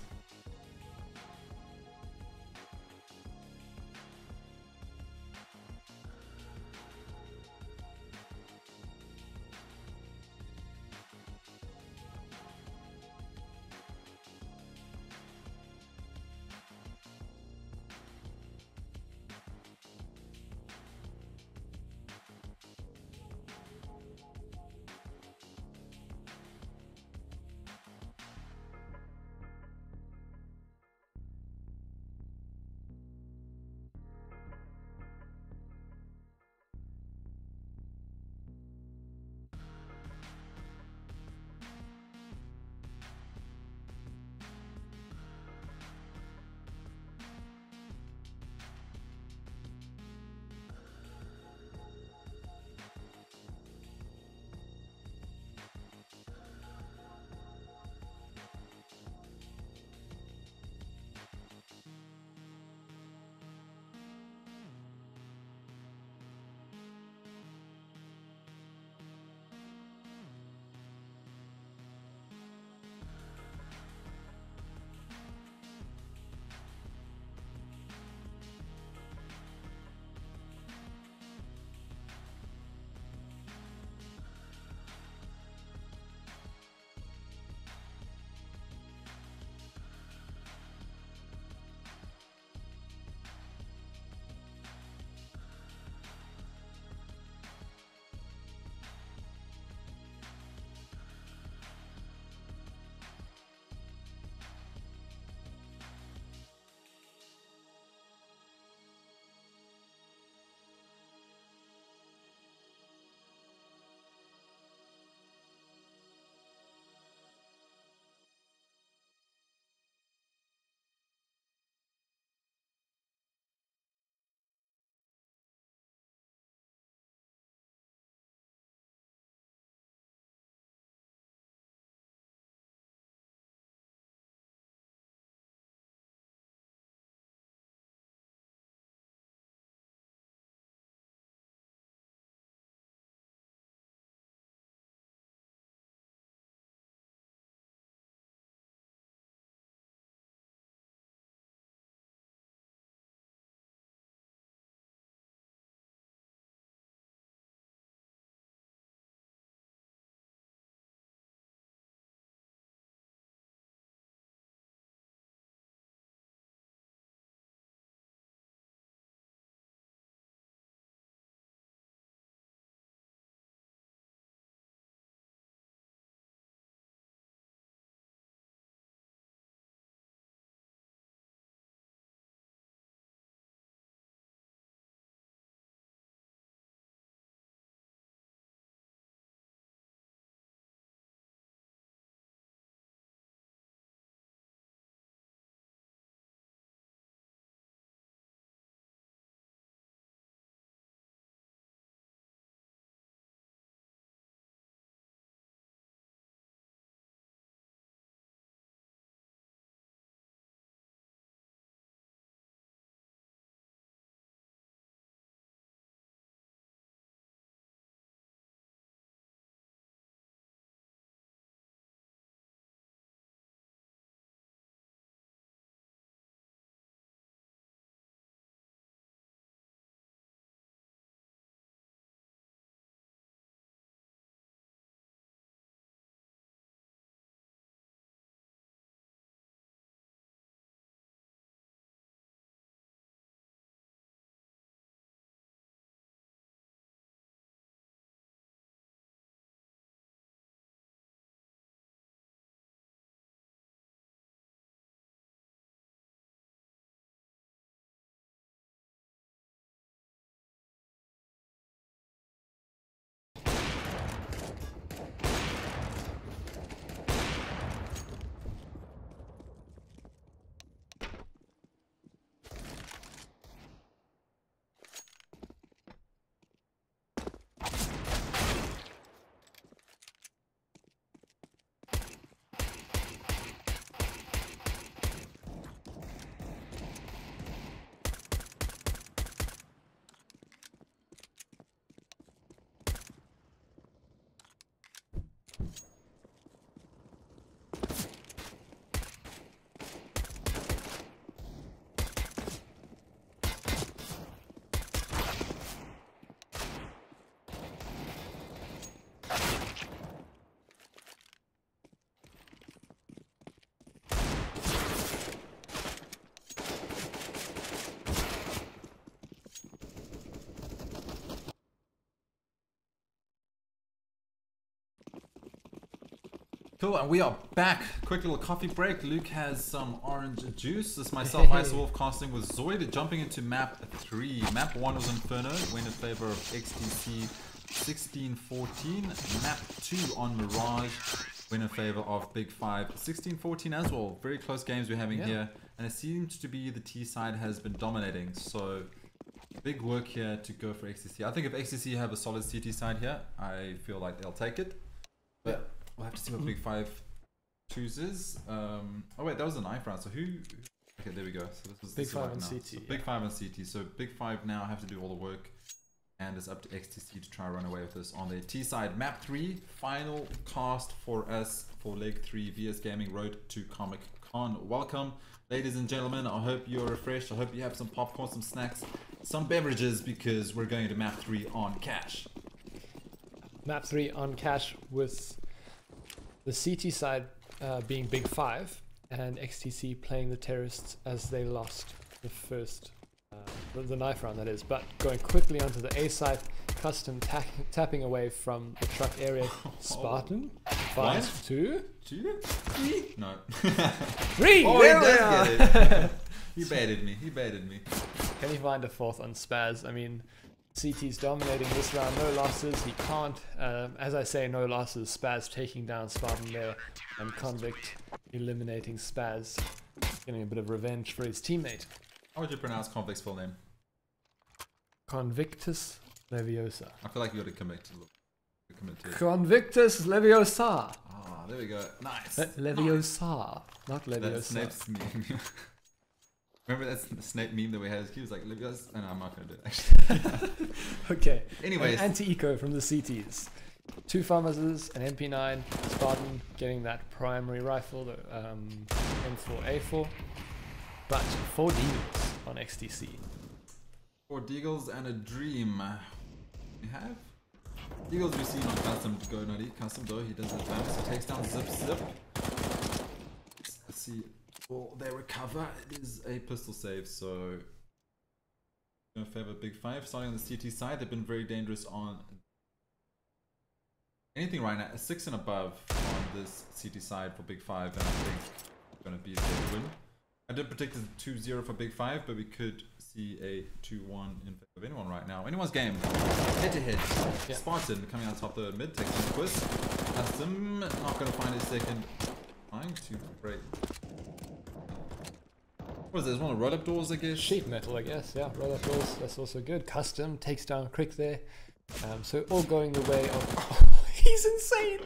Cool, and we are back. Quick little coffee break. Luke has some orange juice. This is myself, IceWolf, casting with ZOID, jumping into map 3. Map 1 was Inferno, went in favor of XTC 16-14. Map 2 on Mirage, went in favor of Big 5 16-14 as well. Very close games we're having here, and it seems to be the T side has been dominating. So big work here to go for XTC. I think if XTC have a solid CT side here, I feel like they'll take it. But we'll have to see what Big 5 chooses. Oh wait, that was a knife round. So who? Okay, there we go. So this was Big 5 on now. CT. So Big 5 on CT. So Big 5 now have to do all the work, and it's up to XTC to try and run away with this on their T side. Map 3, final cast for us for leg 3. VS Gaming Road to Comic Con. Welcome, ladies and gentlemen. I hope you're refreshed. I hope you have some popcorn, some snacks, some beverages, because we're going to map 3 on cash. Map 3 on cash, with the CT side being Big 5 and XTC playing the terrorists as they lost the first, the knife round that is. But going quickly onto the A side, Custom tapping away from the truck area. Spartan, 5, 2, 3. No. 3! Oh, there he we does are. get it. He baited me. He baited me. Can he find a 4th on Spaz? I mean, CT's dominating this round, no losses. He can't, as I say, no losses. Spaz taking down Spartan there, and Convict eliminating Spaz, getting a bit of revenge for his teammate. How would you pronounce Convict's full name? Convictus Leviosa. I feel like you got to commit to it. Convictus Leviosa. Ah, there we go. Nice. Leviosa, not Leviosa. That's Snape's meme. Remember that Snape meme that we had? He was like, Leviosa. Oh, no, I'm not going to do it, actually. Okay. Anyways. Anti-eco from the CTs. 2 farmers, an MP9, Spartan getting that primary rifle, the M4A4, but 4 Deagles on XTC. 4 Deagles and a dream. We have Deagles we see on custom go nutty. Custom though, he does his best. So takes down Zip. Let's see. Will they recover? It is a pistol save, so in favor Big 5. Starting on the CT side, they've been very dangerous on anything right now. A 6 and above on this CT side for Big 5, and I think it's going to be a big win. I did predict a 2-0 for Big 5, but we could see a 2-1 in favor of anyone right now. Anyone's game. Head-to-head. Yeah. Spartan coming out top the mid, takes a twist. Custom not going to find his second. Trying to break. What is this? One of the roll-up doors, I guess? Sheet metal, I guess. Yeah, roll-up doors. That's also good. Custom takes down Crick there. So all going the way of... He's insane!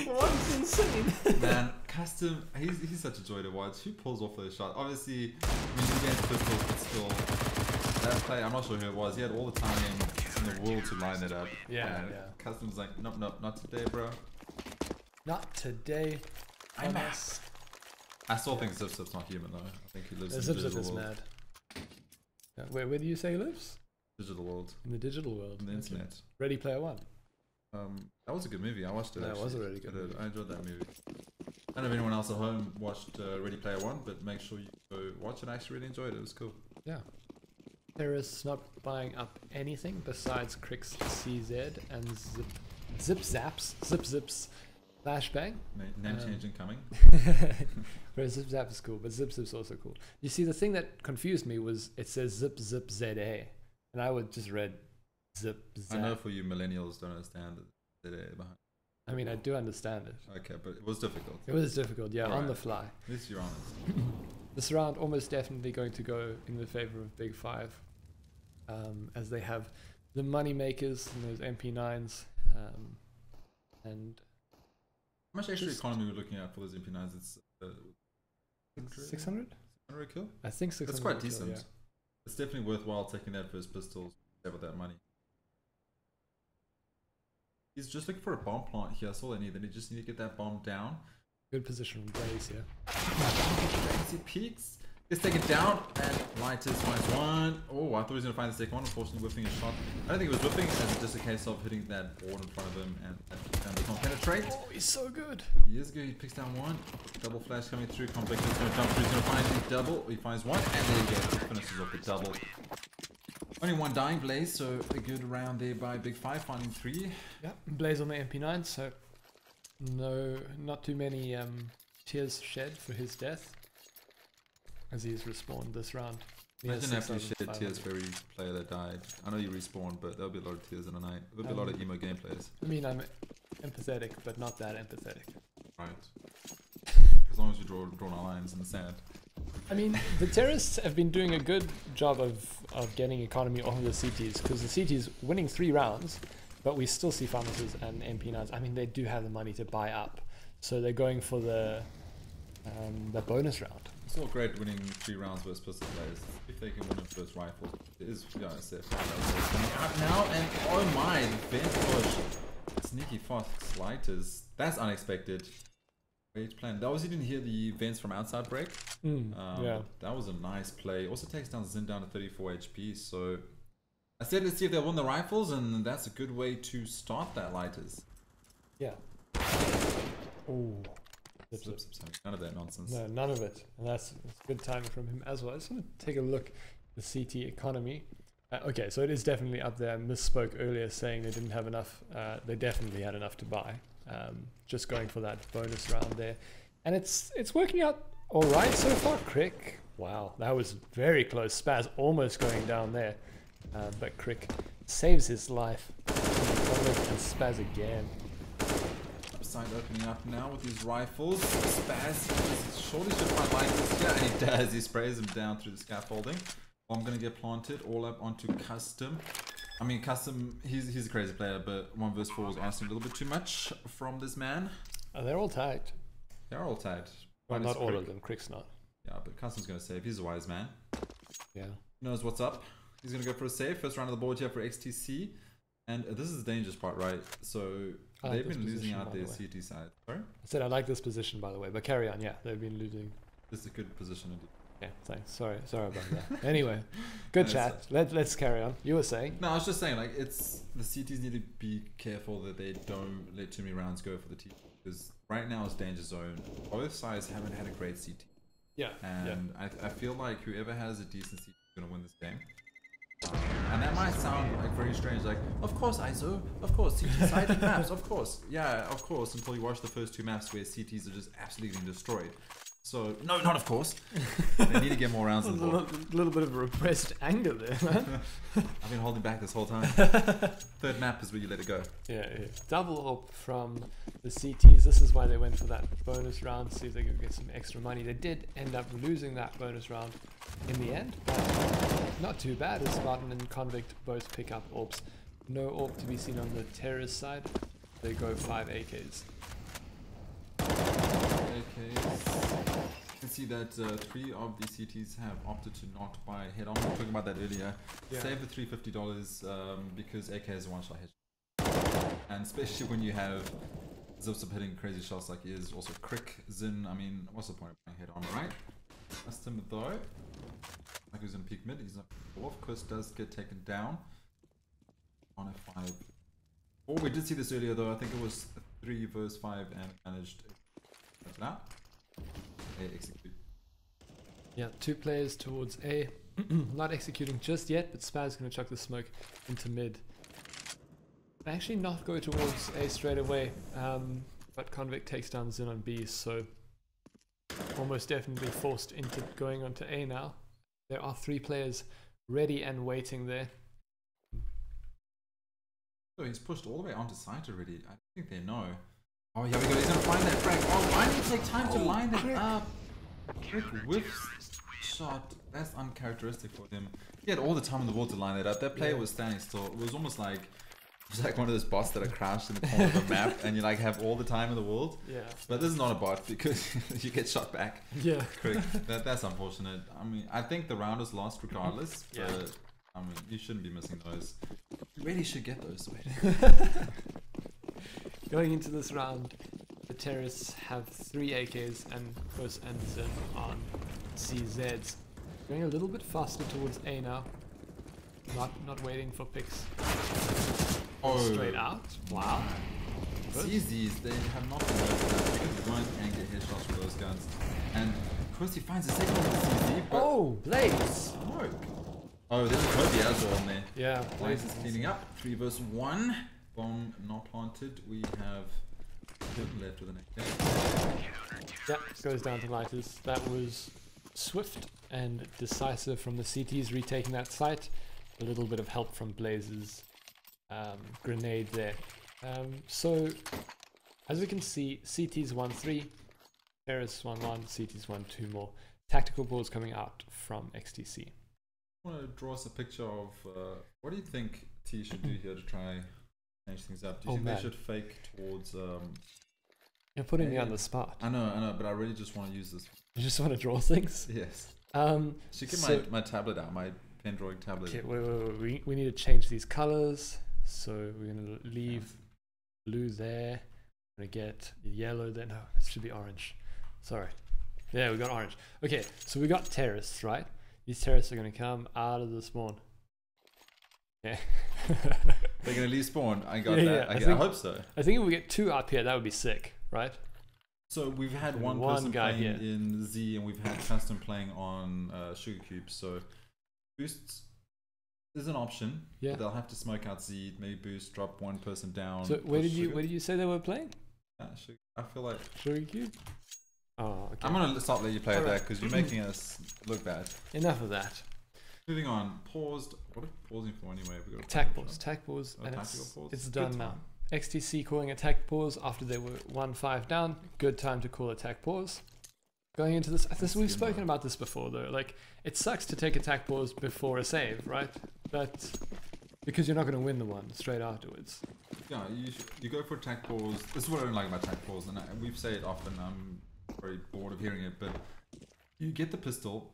What? He's insane! Man, Custom, he's such a joy to watch. Who pulls off those shots? Obviously, I mean, he gets pistols, but still, that play, I'm not sure who it was. He had all the time in the world to line it up. Yeah. Custom's like, nope, not today, bro. Not today. I still think Zip's not human though. I think he lives in the digital world. Mad. Yeah, where do you say he lives? Digital world. In the digital world. In the internet. Ready Player One. That was a good movie. I watched it. That was a really good movie. I enjoyed that movie. I don't know if anyone else at home watched Ready Player One, but make sure you go watch it. I actually really enjoyed it. It was cool. Yeah. Terrorists not buying up anything besides Crick's CZ and Zip Zips. Flashbang. Name changing coming. Whereas Zip Zap is cool, but Zip Zip's also cool. You see, the thing that confused me was it says Zip ZA, and I would just read Zip Zap. I know for you millennials don't understand the ZA behind. I mean, I do understand it. Okay, but it was difficult. It was difficult, yeah, on the fly. At least you're honest. This round almost definitely going to go in the favor of Big 5, as they have the money makers and those MP9s, and. How much extra economy we're looking at for those MP9s? It's 600? 600 kill? I think 600. That's quite decent. Kill, yeah. It's definitely worthwhile taking that first pistols with that money. He's just looking for a bomb plant here. That's all they need. They just need to get that bomb down. Good position from Blaze here. He peeks. Gets taken down, and Lighters finds one. Oh, I thought he was going to find the second one. Unfortunately, whipping a shot. I don't think it was whipping. It's just a case of hitting that board in front of him, and they can't penetrate. Oh, he's so good. He is good. He picks down one. Double flash coming through. Convict is going to jump through. He's going to find the double. He finds one, and there you go. He finishes off the double. Only one dying, Blaze, so a good round there by Big 5, finding 3. Yeah, Blaze on the MP9, so No, not too many tears shed for his death, as he's respawned this round. Imagine having to shed tears for every player that died. I know you respawn, but there'll be a lot of tears in a night. There'll be a lot of emo gameplays. I mean, I'm empathetic, but not that empathetic. Right. As long as you draw our lines in the sand. I mean, the terrorists have been doing a good job of getting economy off of the CTs, because the CTs winning 3 rounds, but we still see pharmacists and MP9s. I mean, they do have the money to buy up, so they're going for the bonus round. It's not great winning 3 rounds versus pistol players. If they can win it versus rifles, it is, yeah, I said, coming out now, and oh my, vent push. Sneaky fast lighters. That's unexpected. Great plan. That was, you didn't hear the vents from outside break. Yeah. That was a nice play. Also takes down Zin down to 34 HP. So I said, let's see if they won the rifles, and that's a good way to start that lighters. Yeah. Oh. None of that nonsense. No, none of it. And that's good timing from him as well. I just want to take a look at the CT economy. Okay, so it is definitely up there. I misspoke earlier saying they didn't have enough. They definitely had enough to buy. Just going for that bonus round there. And it's working out all right so far. Crick. Wow, that was very close. Spaz almost going down there. But Crick saves his life. And Spaz again. Side opening up now with his rifles. Spaz surely should find lighters here, and he does. He sprays him down through the scaffolding. I'm gonna get planted all up onto Custom. I mean, Custom, he's a crazy player, but 1 vs 4 is asking a little bit too much from this man. They're all tagged. They're all tagged. Well, not all of them. Crick's not. Yeah, but Custom's gonna save. He's a wise man. Yeah. He knows what's up. He's gonna go for a save. First round of the board here for XTC. And this is the dangerous part, right? So they've been losing out their CT side. Sorry? I said I like this position, by the way, but carry on. Yeah, they've been losing. This is a good position indeed. Yeah, thanks. Sorry about that. Anyway, good chat. Let's carry on. You were saying? No, I was just saying, like, it's the CTs need to be careful that they don't let too many rounds go for the T, because right now it's danger zone. Both sides haven't had a great CT. Yeah. And I feel like whoever has a decent CT is going to win this game. And that might sound like very strange, like, of course ISO, of course CT side maps, of course, yeah, of course, until you watch the first 2 maps where CTs are just absolutely destroyed. So, no, not of course. They need to get more rounds on the board. A little bit of repressed anger there, man. I've been holding back this whole time. 3rd map is where you let it go. Yeah. Double up from the CTs. This is why they went for that bonus round, see if they could get some extra money. They did end up losing that bonus round in the end, but not too bad as Spartan and Convict both pick up AWPs. No AWP to be seen on the terrorist side. They go 5 AKs. You can see that 3 of the CTs have opted to not buy head-on. We were talking about that earlier. Yeah. Save the $350 because AK is a 1-shot headshot. And especially when you have Zips up hitting crazy shots like he is. Also Crick, Zin, I mean, what's the point of playing head-on, right? Custom though, like who's in peak mid, he's not off. Chris does get taken down on a 5. Oh, we did see this earlier though. I think it was 3 vs 5 and managed that. Execute. Yeah, 2 players towards A. Not executing just yet, but Spaz going to chuck the smoke into mid. Actually not go towards A straight away, but Convict takes down Zin on B, so almost definitely forced into going onto A now. There are 3 players ready and waiting there. So he's pushed all the way onto site already. I think they know. Oh, here we go. He's going to find that frag. Oh, why did he take time to line that up? Crick whiffs shot. That's uncharacteristic for him. He had all the time in the world to line that up. That player was standing still. It was almost like one of those bots that are crashed in the corner of a map and you like have all the time in the world. Yeah. But this is not a bot because you get shot back. Yeah. Crick. That's unfortunate. I mean, I think the round is lost regardless. Yeah. But, I mean, you shouldn't be missing those. You really should get those. Going into this round, the terrorists have 3 AKs and Chris and Zin on CZs. Going a little bit faster towards A now. Not waiting for picks. Oh, straight out. Wow. CZs, they have not been working. They won't and get headshots with those guns. And Chris, he finds a second one with CZ, but oh, Blaze! Smoke. Oh, there's a Kobe as well on there. Yeah. Blaze is cleaning up. 3 vs 1. Bomb not planted. We have Left with the neck. Yeah, goes down to lighters. That was swift and decisive from the CTs retaking that site. A little bit of help from Blaze's grenade there. So, as we can see, CTs 1-3, Terrace 1-1, CTs 1-2 more. Tactical balls coming out from XTC. I want to draw us a picture of what do you think T should do here to try change things up? Do you think they should fake towards? You're putting me on the spot. I know, but I really just want to use this. You just want to draw things? Yes. Should get So, my tablet out, my pen drawing tablet. okay, wait. We need to change these colors. So we're gonna leave blue there. We're gonna get yellow there. No, it should be orange. Sorry. Yeah, we got orange. Okay, so we got terrorists, right? These terrorists are gonna come out of the spawn. Yeah. They're gonna leave spawn. I got Yeah, that. yeah, I hope so. I think if we get 2 up here, that would be sick, right? So we've had And one one person guy playing here. in Z, and we've had Custom playing on Sugar Cube. So boosts is an option. Yeah. But they'll have to smoke out Z. Maybe boost, drop one person down. So where push did Sugar. you say they were playing? Sugar. I feel like Sugar Cube? Oh, okay. I'm gonna stop letting you play at Alright. that because you're making us look bad. Enough of that. Moving on. Paused. What are we pausing for anyway? We got Attack pause. Attack pause. Oh, And tactical pause. it's Good done now. time. XTC calling attack pause after they were 1-5 down. Good time to call attack pause. Going into this we've good spoken one. about this before though. Like, it sucks to take attack pause before a save, right? But because you're not going to win the one straight afterwards. Yeah, you go for attack pause. This is what I don't like about attack pause, and we've said it often. I'm very bored of hearing it, but you get the pistol.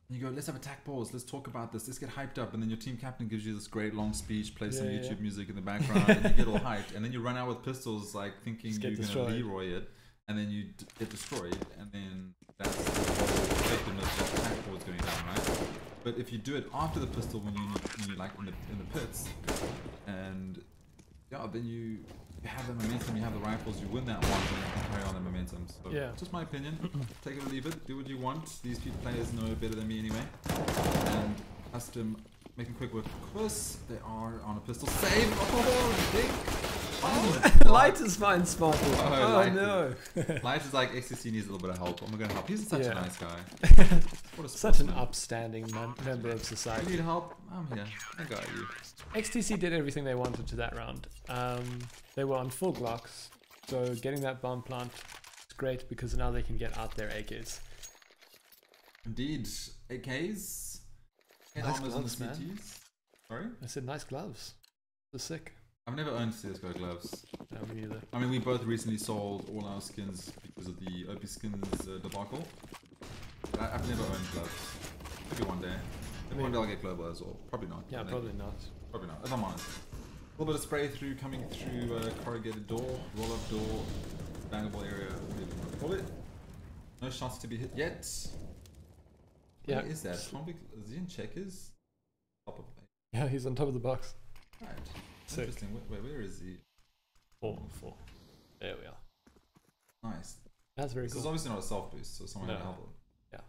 You go, let's have attack pause, let's talk about this, let's get hyped up, and then your team captain gives you this great long speech, plays some Yeah, YouTube yeah. music in the background, and you get all hyped, and then you run out with pistols, like thinking Just you're get going to destroyed. Leroy it, and then you get destroyed, and then that's the whole effectiveness of attack pause going down, right? But if you do it after the pistol, when you like in the pits, and yeah, then you have the momentum, you have the rifles, you win that one, and you can carry on the momentum. So, Yeah. just my opinion. Take it or leave it. Do what you want. These few players know better than me anyway. And Custom making quick work because they are on a pistol. Save! Oh, big! Light is fine spotted. Oh, Oh, Light no. Light is like, XTC needs a little bit of help. I'm gonna help. He's such Yeah. a nice guy. What a Such an sportsman. upstanding member of You society. need help? I'm here. I got you. XTC did everything they wanted to that round. They were on full Glocks, so getting that bomb plant is great because now they can get out their AKs. Indeed. AKs. Head Nice armors on the gloves, man. CTs. Sorry? I said nice gloves. They're sick. I've never owned CSGO gloves. No, me neither. I mean, we both recently sold all our skins because of the OP skins debacle. But I've never owned gloves. Maybe one day. Maybe one day I'll get global as well. Probably not. Yeah, I think. probably not. Probably not, if I'm honest. A little bit of spray through coming through corrugated door, roll up door, bangable area, whatever you want to call it. No shots to be hit yet. Yeah. What is that? Convict, is he in checkers? Top of the page. Yeah, he's on top of the box. Right. Sick. Interesting. Where is he? 4. There we are. Nice. That's very This is cool. obviously not a self boost, so someone had to No. help him. Yeah.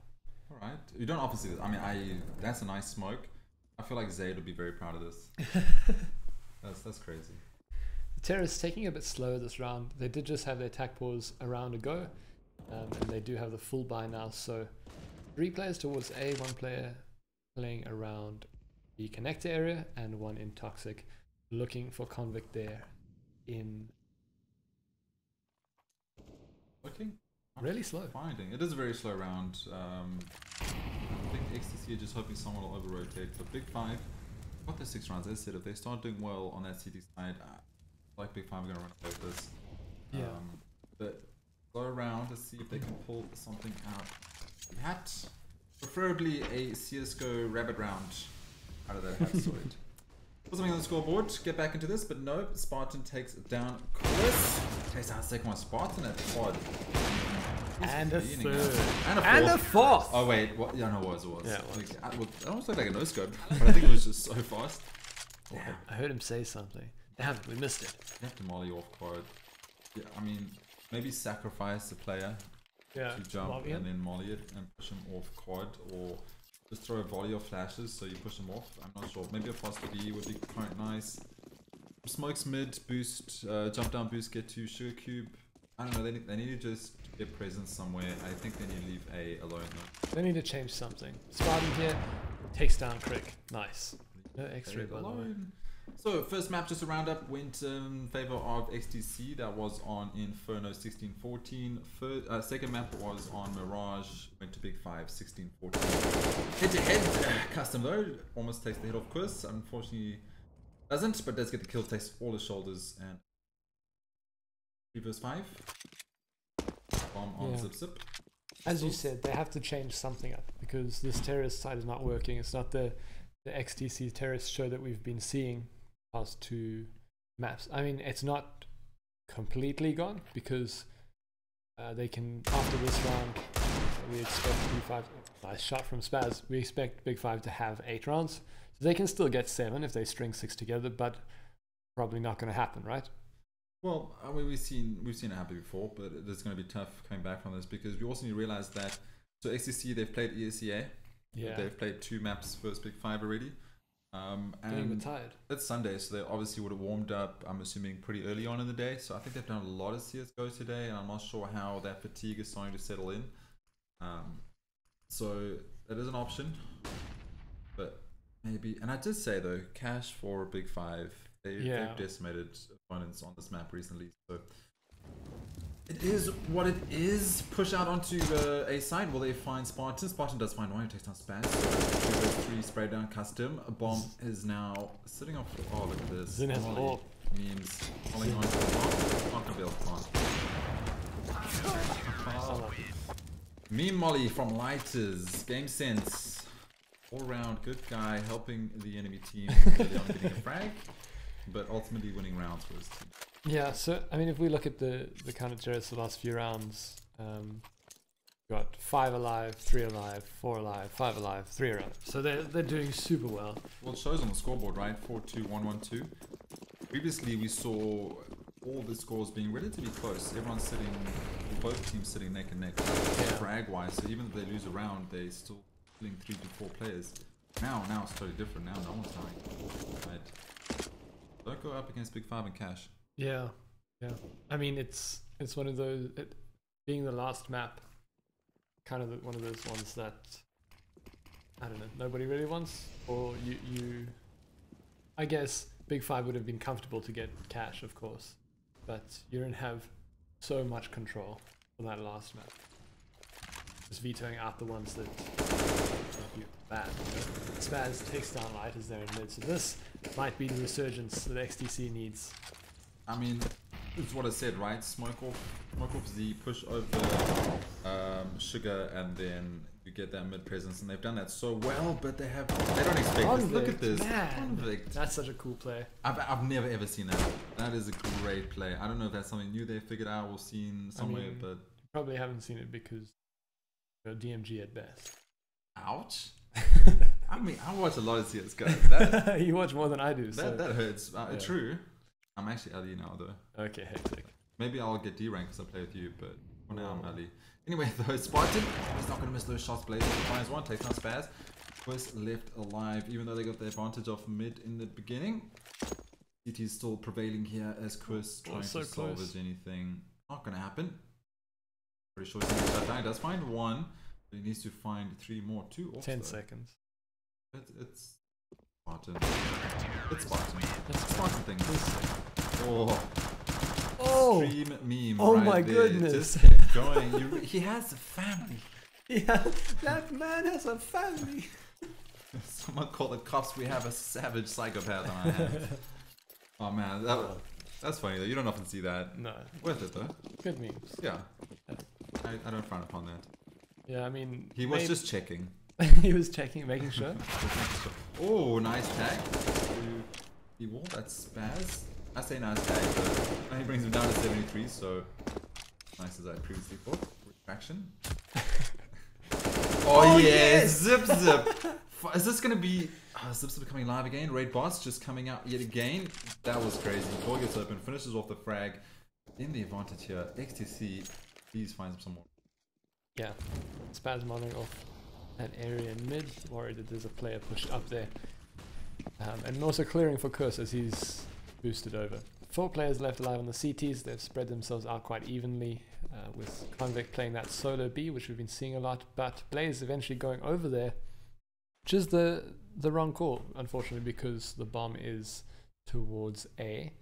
Alright. You don't often see this. I mean, that's a nice smoke. I feel like ZOID would be very proud of this. That's crazy. The Terrorists taking a bit slower this round. They did just have their attack pause a round ago, and they do have the full buy now. So 3 players towards A, 1 player playing around the connector area, and 1 in Toxic, looking for Convict there in Looking? really slow. Finding. It is a very slow round. I think XTC are just hoping someone will over-rotate. But Big 5, got the 6 rounds. As I said, if they start doing well on that CT side, like Big 5 are going to run away with this. Yeah. But go around to see if they can pull something out of the hat. Preferably a CSGO rabbit round out of that hat sword. Put something on the scoreboard, get back into this, but no, Spartan takes down Chris. Takes down second one, Spartan at quad. He's And a cleaning third. out. And a fourth! Oh wait, what? Yeah, no, it was. Yeah, it was. Like, it almost looked like a no scope, but I think it was just so fast. Damn, I heard him say something. Damn it, we missed it. You have to molly off quad. Yeah, I mean, maybe sacrifice the player Yeah. to jump Molly and him. then molly it and push him off quad, or just throw a volley of flashes so you push him off. I'm not sure. Maybe a fast B would be quite nice. Smokes mid, boost, jump down boost, get to Sugar Cube. I don't know, they need to just get presence somewhere. I think they need to leave A alone though. They need to change something. Spartan here takes down Crick. Nice. No X-ray by the way. So first map, just a roundup, went in favor of XTC. That was on Inferno 16-14. Second map was on Mirage, went to Big 5 16-14. Head to head, custom though, almost takes the head off Chris. Unfortunately doesn't, but does get the kill, takes all his shoulders, and 3 vs 5. Bomb on Zip Zip. As you said, they have to change something up because this terrorist side is not working. It's not the XTC terrorist show that we've been seeing past 2 maps. I mean, it's not completely gone because they can, after this round, we expect B5, nice shot from Spaz, we expect Big 5 to have 8 rounds. So they can still get 7 if they string 6 together, but probably not going to happen, right? Well, I mean, we've seen it happen before, but it's going to be tough coming back from this because we also need to realize that, so XTC, they've played ESEA. Yeah. They've played 2 maps first Big 5 already. And tired. It's Sunday, so they obviously would have warmed up, I'm assuming, pretty early on in the day. So I think they've done a lot of CSGO today, and I'm not sure how that fatigue is starting to settle in. So that is an option. But maybe, and I did say though, cash for Big 5, they've decimated opponents on this map recently. So it is what it is. Push out onto A side. Will they find Spartan? Spartan does find one who takes down Spaz. 3 spray down custom. A bomb is now sitting off. Oh, look at this. Molly memes falling onto the bomb. Not gonna be able to plant. Meme Molly from Lighters. Game sense. All round good guy, helping the enemy team early on getting a frag, but ultimately winning rounds for his team. Yeah, so I mean, if we look at the counter terrorists the last few rounds, got 5 alive, 3 alive, 4 alive, 5 alive, 3 alive. So they're doing super well. Well, it shows on the scoreboard, right? 4-2-1-1-2. Previously, we saw all the scores being relatively close. Everyone's sitting, both teams sitting neck and neck, frag wise. So even if they lose a round, they still killing 3 to 4 players. Now it's totally different. Now no one's dying. Right. Don't go up against Big 5 and cash. Yeah. I mean, it's one of those, being the last map, kind of one of those ones that, I don't know, nobody really wants, or you I guess Big 5 would have been comfortable to get cash, of course, but you don't have so much control for that last map. Just vetoing out the ones that make you bad. Spaz takes down Lighters there in mid, so this might be the resurgence that XTC needs. I mean, it's what I said, right? Smoke off Z, push over Sugar, and then you get that mid presence, and they've done that so well, but they don't expect this. Look at this. Convict. That's such a cool play. I've never ever seen that. That is a great play. I don't know if that's something new they figured out or seen somewhere, but you probably haven't seen it because you're DMG at best. Ouch. I mean, I watch a lot of CSGO. You watch more than I do. So. That hurts. True. I'm actually Ali now though. Okay, hectic. Maybe I'll get D rank because I play with you, but for now I'm Ali. Anyway, though, Spartan, he's not going to miss those shots. Blazer finds one, takes down Spaz. First left alive, even though they got the advantage of mid in the beginning. CT is still prevailing here as Chris trying to salvage anything. Not going to happen. Pretty sure he's going to shut down. He does find one, but he needs to find 3 more. 2 off. 10 seconds. It's Spartan. It's Spartan. It's a Spartan thing. Oh, stream meme. Oh right my there. goodness. Just keep going. He has a family. Yeah, that man has a family. Someone called the cops. We have a savage psychopath on our hands. Oh man, that's funny though. You don't often see that. No. Worth it though. Good memes. Yeah. I don't frown upon that. Yeah, I mean. He was just checking. He was checking, making sure. Oh, nice tag. The wall, that's Spaz. I say nice tag, but he brings him down to 73, so nice as I previously thought. Retraction. Oh yeah, Zip Zip. Is this gonna be Zip Zip becoming live again? Raid boss just coming out yet again. That was crazy. Ball gets open, finishes off the frag. In the advantage here, XTC, please find someone. Yeah, Spaz modeling off that area in mid, worried that there's a player pushed up there. And also clearing for Curse as he's boosted over. 4 players left alive on the CTs. They've spread themselves out quite evenly, with Convict playing that solo B, which we've been seeing a lot, but Blaze eventually going over there, which is the wrong call, unfortunately, because the bomb is towards A,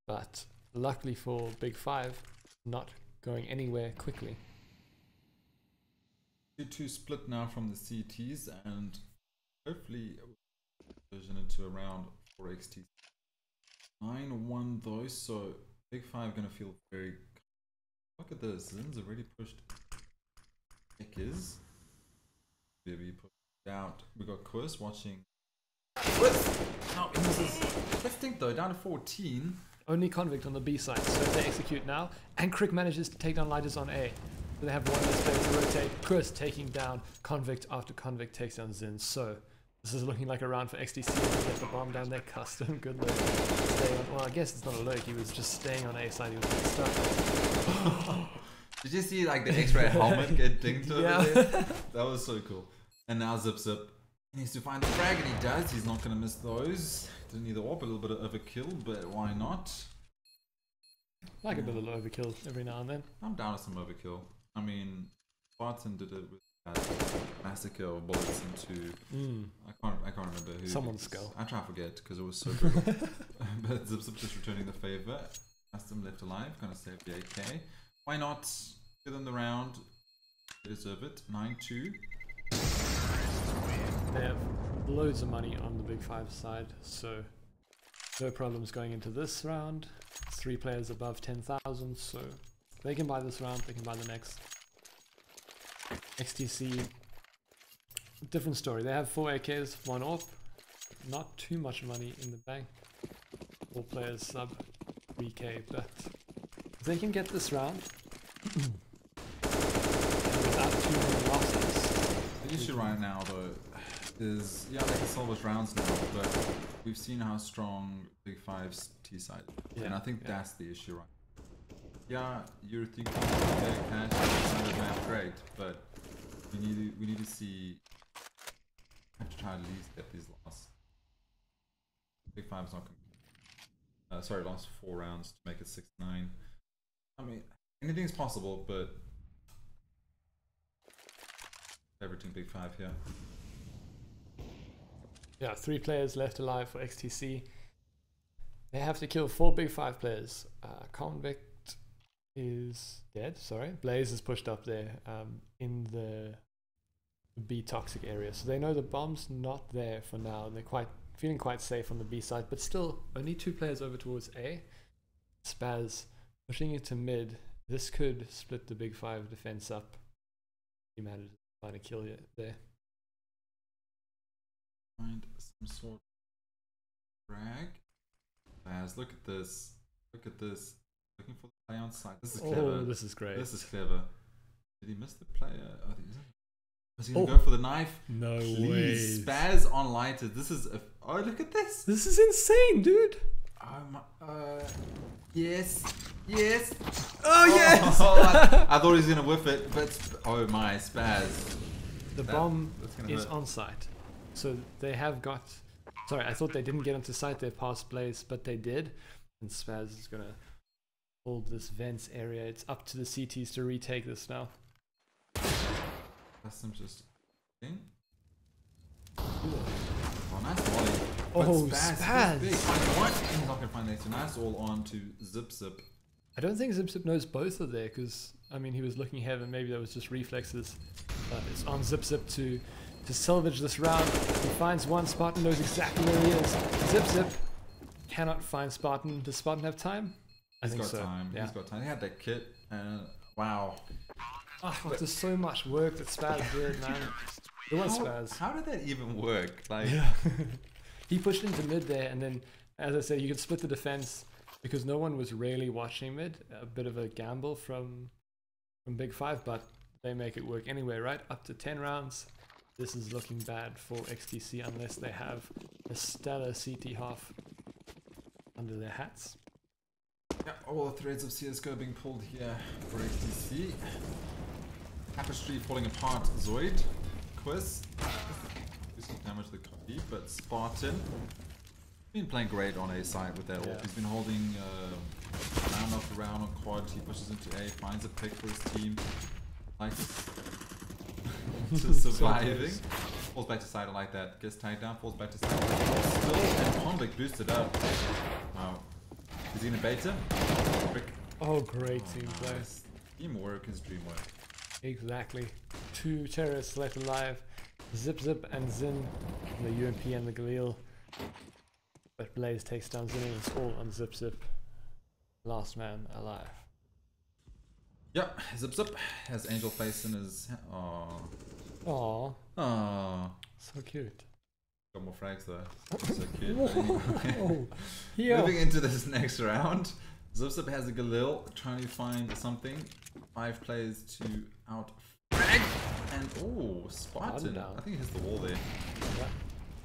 but luckily for Big Five, not going anywhere quickly. 2-2 split now from the CTs, and hopefully version into a round for XTC. 9-1 though, so Big Five gonna feel very. Look at this, Zin's already pushed Ekis. Maybe pushed out. We got Quis watching. Quis! No, he misses. Let's think though, down to 14. Only Convict on the B side, so if they execute now, and Crick manages to take down Lighters on A. So they have one less player to rotate. Quis taking down Convict after Convict takes down Zin. So this is looking like a round for XTC to get the bomb down there. Custom, good lurk. Well, I guess it's not a lurk, he was just staying on A side, he was getting stuck. Did you see like the X-ray helmet get dinged over Yeah. there? That was so cool. And now Zip he needs to find the frag, and he does. He's not going to miss those. Didn't need the AWP, a little bit of overkill, but why not? Like a bit of overkill every now and then. I'm down with some overkill. I mean, Spartan did it with that massacre of bullets into I can't remember who. Someone's skull. I try to forget because it was so brutal. But Zip just returning the favor. Custom left alive, gonna save the AK. Why not give them the round? They deserve it. 9-2. They have loads of money on the Big Five side, so no problems going into this round. 3 players above 10,000, so they can buy this round, they can buy the next. XTC, different story. They have 4 AKs, 1 AWP, not too much money in the bank. 4 players sub 3k, but if they can get this round without too many losses. The issue right now though is, yeah, they can salvage rounds now, but we've seen how strong Big Five's T side is, and I think that's the issue right now. Yeah, you're thinking, okay, cash, another map, great, but we need to see, have to try at least get these last. Big Five's not going to, last 4 rounds to make it 6-9. I mean, anything's possible, but everything Big Five here. Yeah, 3 players left alive for XTC. They have to kill 4 Big Five players. Convict is dead, sorry. Blaze is pushed up there in the B toxic area. So they know the bomb's not there for now. And they're feeling quite safe on the B side, but still only 2 players over towards A. Spaz pushing it to mid. This could split the Big Five defense up. He managed to find a kill there. Find some sort of frag. Spaz, look at this. Look at this. Looking for the play on side. This is clever. Oh, this is great. This is clever. Did he miss the player? Oh, was he gonna go for the knife? No Please. way. Spaz on lighter. This is a. Oh, look at this. This is insane, dude. Oh my. Yes. Yes. Oh, yes. I thought he was gonna whiff it, but oh my, Spaz. The bomb is on site. So they have got. Sorry, I thought they didn't get onto site there past Blaze, but they did. And Spaz is gonna hold this vents area. It's up to the CTs to retake this now. Custom just thing. Oh, nice volley. Oh, Spaz! What? He's not gonna find the extra. Nice all on to Zip. I don't think Zip knows both are there, because I mean he was looking ahead and maybe that was just reflexes. But it's on Zip to salvage this round. He finds one. Spartan knows exactly where he is. Zip cannot find Spartan. Does Spartan have time? I think so. Yeah. He's got time. He had that kit. Wow. Oh, there's so much work that Spaz did, man. It was Spaz. How did that even work? Like, yeah. He pushed into mid there, and then, as I said, you could split the defense because no one was really watching mid. A bit of a gamble from Big Five, but they make it work anyway, right? Up to 10 rounds. This is looking bad for XTC unless they have a stellar CT half under their hats. Yeah, all the threads of CSGO being pulled here for XTC. Tapestry falling apart. ZOID. Quis. Do some damage to the copy, but Spartan Been playing great on A side with that ult. He's been holding round after round on quad. He pushes into A, finds a pick for his team. Like to surviving. Falls back to side, I like that. Gets tied down, falls back to side. Still, and Convict boosted up. Wow. Is he gonna bait him? Oh, great team play. Nice. Teamwork is dream work. Exactly. 2 terrorists left alive. Zip and Zin, the UMP and the Galil. But Blaze takes down Zin and it's all on Zip. Last man alive. Yep, Zip has Angel face in his. Aww. Aww. Aww. So cute. Got more frags though. So cute. Oh, yeah. Moving into this next round, Zip has a Galil trying to find something. 5 players to out frag. And oh, Spartan. I think he hits the wall there. Yeah.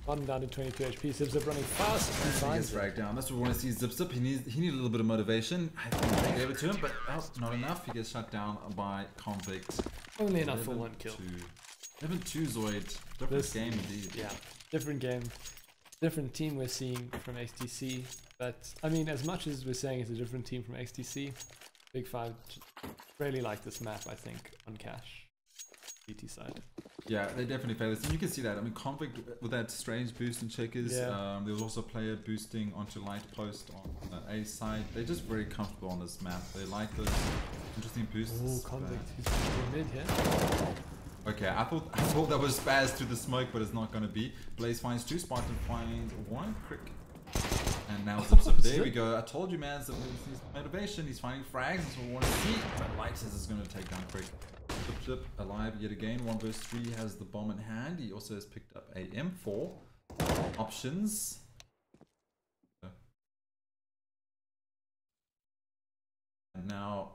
Bottom down to 22 HP. Zip running fast. He gets fragged down. That's what we want to see. Zip. He needs a little bit of motivation. I think I gave it to him, but not enough. He gets shut down by Convict. Only enough for 1 kill. 11-2 ZOID. Different game indeed. Yeah, different game. Different team we're seeing from XTC. But I mean, as much as we're saying it's a different team from XTC, Big 5 really like this map, I think, on Cash. GT side. Yeah, they definitely play this, and you can see that. I mean, Convict with that strange boost and checkers. Yeah. There was also a player boosting onto light post on the A side. They're just very comfortable on this map. They like those interesting boosts. Oh, Convict, he's mid here. Okay, I thought that was Spaz through the smoke, but it's not going to be. Blaze finds 2, Spartan finds 1. Crick. And now Zip. There we go. I told you, man. Zip needs motivation. He's finding frags. That's what we want to see. But Light says it's going to take down Crick. Zip alive yet again. 1 vs 3 has the bomb in hand. He also has picked up a M4. Options. And now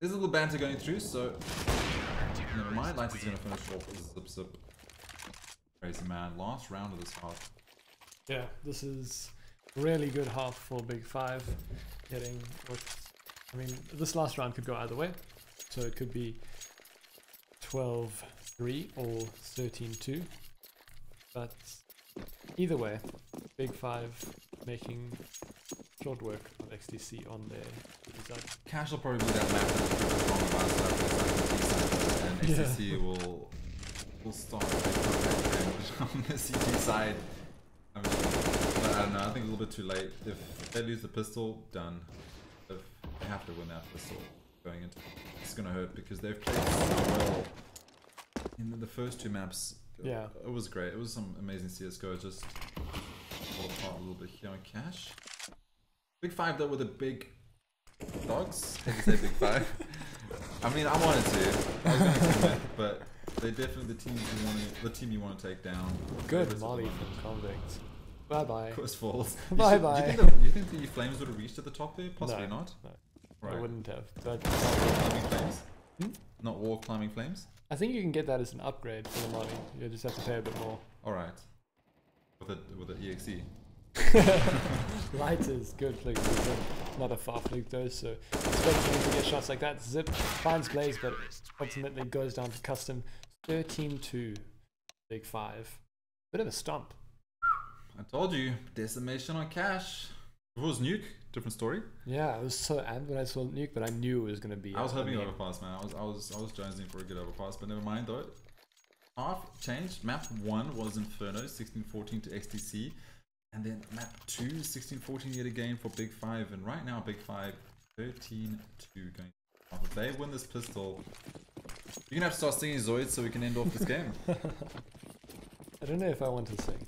there's a little banter going through, so never mind. Light is going to finish off with Zip. Crazy man. Last round of this half. Yeah, this is really good half for Big 5. Getting what, I mean, this last round could go either way. So it could be 12-3 or 13-2. But either way, Big 5 making short work of XTC on their side. Cash will probably be that map and XTC will start on the CT side. I mean, I don't know, I think a little bit too late. If they lose the pistol, done. If they have to win that pistol going into it's gonna hurt because they've played so well in the first 2 maps. Yeah, it was great. It was some amazing CSGO. Just fall apart a little bit here on Cash. Big 5 though with the big dogs. I hate to say Big 5. I mean, I wanted to. I was going to commit, but they definitely the team you want to take down. Good molly from Convict. Bye bye. Of course, falls. Bye bye. Do you think the flames would have reached at the top there? Possibly no, not. No, right. I wouldn't have. But climbing flames. Not wall climbing flames. I think you can get that as an upgrade for the molly. You just have to pay a bit more. All right. With the EXE. Light is good flick, not a far flick though, so expecting to get shots like that. Zip finds Blaze, but ultimately goes down to custom. 13-2, Big 5. Bit of a stomp. I told you, decimation on Cash. If it was Nuke, different story. Yeah, I was so amped when I saw Nuke, but I knew it was gonna be. I was hoping overpass, man. I was jonesing for a good overpass, but never mind though. Half changed. Map 1 was Inferno, 16-14 to XTC. And then map 2, 16-14 yet again for Big 5. And right now, Big 5, 13-2 going. If they win this pistol, you're gonna have to start singing ZOID so we can end off this game. I don't know if I want to sing.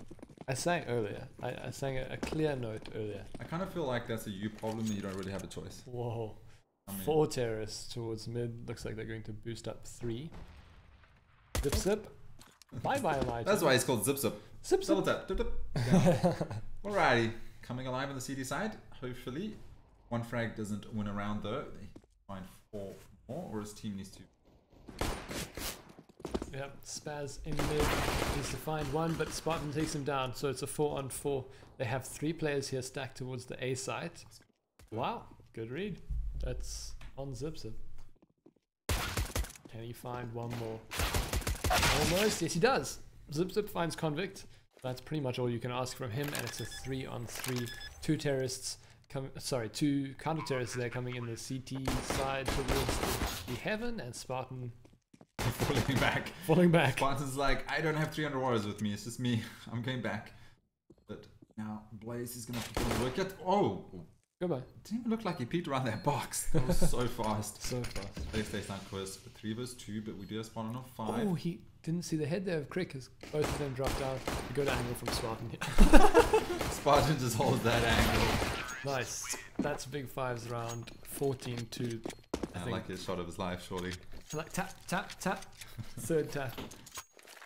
I sang earlier. I sang a clear note earlier. I kind of feel like that's a you problem and you don't really have a choice. Whoa. I mean, 4 terrorists towards mid. Looks like they're going to boost up 3. Zip. Bye bye, Light. That's why it's called Zip. Double tap. Dip, dip. Yeah. Alrighty. Coming alive on the CD side. Hopefully. 1 frag doesn't win a round though. They find 4 more, or his team needs to. Yep, Spaz in mid needs to find 1, but Spartan takes him down, so it's a 4-on-4. They have 3 players here stacked towards the A side. Wow, good read. That's on Zip. Can he find 1 more? Almost, yes he does. Zip finds Convict. That's pretty much all you can ask from him, and it's a 3-on-3. Two terrorists two counter terrorists there coming in the CT side towards the heaven, and Spartan falling back. Falling back. Spartan's like, I don't have 300 warriors with me. It's just me. I'm going back. But now Blaze is gonna work it. Oh, goodbye. It didn't even look like he peeked around that box. That was so fast. So fast. PlayStation quiz 3 vs 2, but we do have Spartan on 5. Oh, he didn't see the head there of Crick, because both of them dropped out. Good angle from Spartan here. Spartan just holds that angle. Nice. That's Big Five's round 14-2. I think. Like his shot of his life, surely. Like tap, tap, tap. Third tap.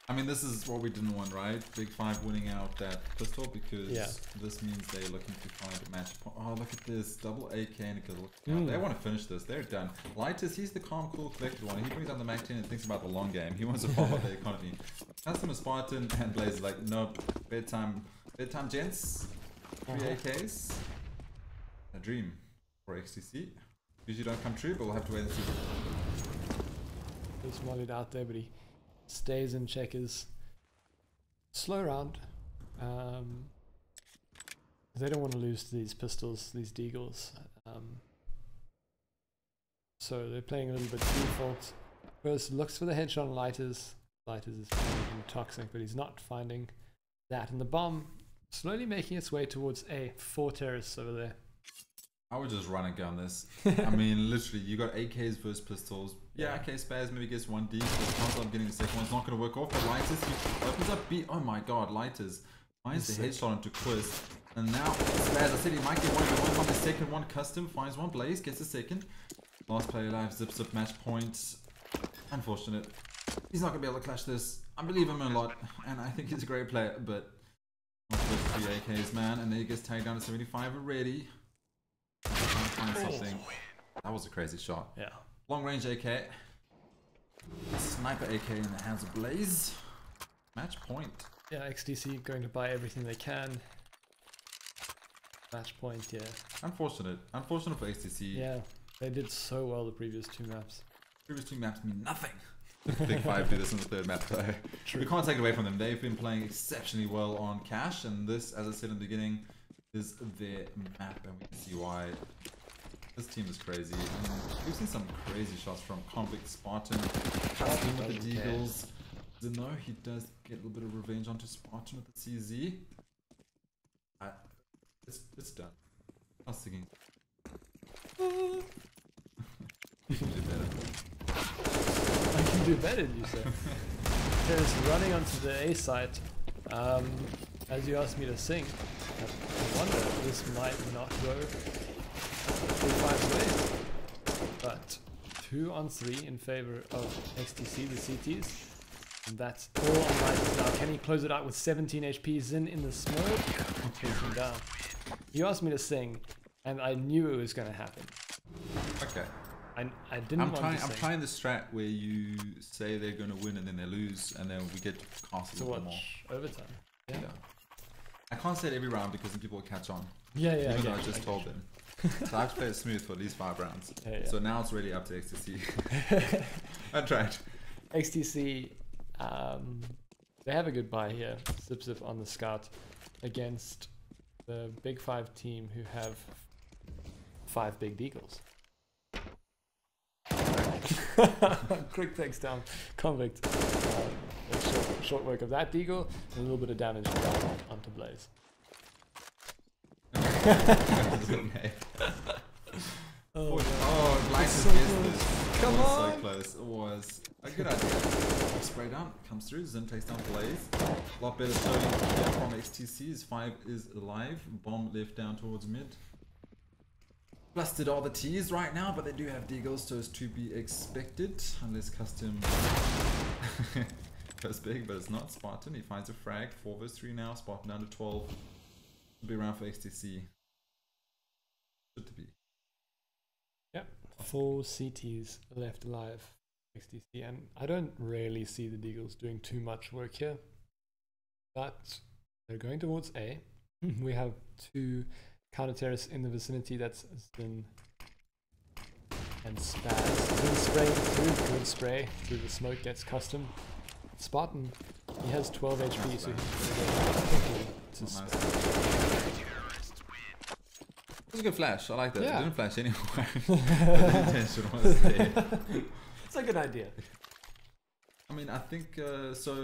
I mean, this is what we didn't want, right? Big Five winning out that pistol, because this means they're looking to find a match point. Oh, look at this. Double AK and a kill. They want to finish this. They're done. Lighters, he's the calm, cool, collected one. He brings down the Mac 10 and thinks about the long game. He wants to follow the economy. Custom Spartan and Blaze is like, nope. Bedtime, gents. 3 AKs. A dream for XTC. Usually don't come true, but we'll have to wait and see. He's mollied out there, but he stays in checkers. Slow round. They don't want to lose to these pistols, these deagles. So they're playing a little bit default. First looks for the headshot on Lighters. Lighters is finding Toxic, but he's not finding that. And the bomb slowly making its way towards A. 4 terrorists over there. I would just run and gun this. I mean, literally, you got AKs versus pistols. Yeah, AK Spaz maybe gets 1D, but once I'm getting the second one, it's not going to work off. But Lighters, he opens up B. Oh my god, Lighters finds the headshot into Quiz. And now, Spaz, I said he might get 1v1 on the second one. Custom finds one. Blaze gets the second. Last player alive, zips up match point. Unfortunate. He's not going to be able to clutch this. I believe him a lot, and I think he's a great player, but not with 3 AKs, man. And then he gets tagged down to 75 already. Find something. That was a crazy shot. Yeah. Long range AK. Sniper AK in the hands of Blaze. Match point. Yeah, XTC going to buy everything they can. Match point, yeah. Unfortunate. Unfortunate for XTC. Yeah, they did so well the previous 2 maps. Previous 2 maps mean nothing. Big Five do this in the 3rd map though. We can't take it away from them. They've been playing exceptionally well on Cash, and this, as I said in the beginning, is their map, and we can see why. This team is crazy. We've seen some crazy shots from Convict, Spartan, Custom with the Deagles. Zeno, he does get a little bit of revenge onto Spartan with the CZ. It's done. I was thinking. You can do better. I can do better, you say. Terrorists running onto the A site. As you asked me to sing, I wonder if this might not go 5 ways. But 2 on 3 in favor of XTC, the CTs. And that's all on Lighters now. Can he close it out with 17 HP? Zin in the smoke. Takes him down. You asked me to sing, and I knew it was going to happen. Okay. I didn't want to sing. I'm trying the strat where you say they're going to win and then they lose, and then we get casted to a little more. Overtime. Yeah. I can't say it every round because then people will catch on. Yeah, Even though I just told them. So I have to play it smooth for at least 5 rounds. Yeah. So now it's really up to XTC. I tried. XTC, they have a good buy here. Zip Zip on the scout against the Big Five team who have 5 big deagles. Quick takes down Convict. Short work of that deagle and a little bit of damage down onto Blaze. Oh, Blaze so gets this. Come on! So close. It was a good idea. Spray down, comes through. Zin takes down Blaze. A lot better showing here from XTC. His 5 is alive. Bomb left down towards mid. Busted all the T's right now, but they do have deagles, so it's to be expected. Unless Custom goes big, but it's not. Spartan, he finds a frag. 4 vs 3 now. Spartan down to 12. Should be around for XTC. Should to be. Yep, 4 CTs left alive. XTC, and I don't really see the deagles doing too much work here. But they're going towards A. We have 2 counter terrorists in the vicinity. That's Zin and Spaz. Zin spraying through, good spray through the smoke, gets Custom. Spartan He has 12 HP, so he's Not nice. It was a good flash. I like that. Yeah. It didn't flash anywhere. But the intention was there. It's a good idea. I mean, I think so.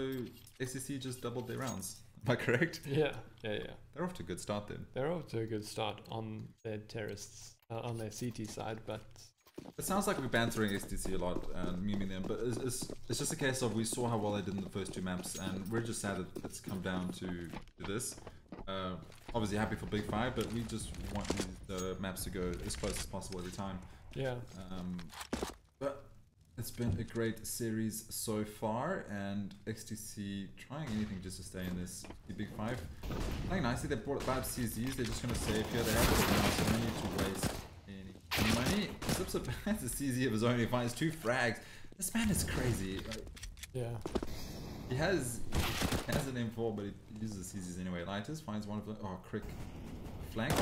XTC just doubled their rounds. Am I correct? Yeah. They're off to a good start then. They're off to a good start on their terrorists, on their CT side, but It sounds like we're bantering XTC a lot and memeing them, but it's just a case of we saw how well they did in the first two maps, and we're just sad that it's come down to this. Obviously happy for Big Five, but we just want these maps to go as close as possible every time. yeah. But it's been a great series so far, and XTC trying anything just to stay in this Big Five. Playing nicely, they brought 5 CZs, they're just going to save here. They have it now, so no need to waste any money. Zips up has a CZ of his own, he finds 2 frags. This man is crazy. Like, Yeah. he has an M4, but he uses CZs anyway. Lighters finds one of the crick flank. I'm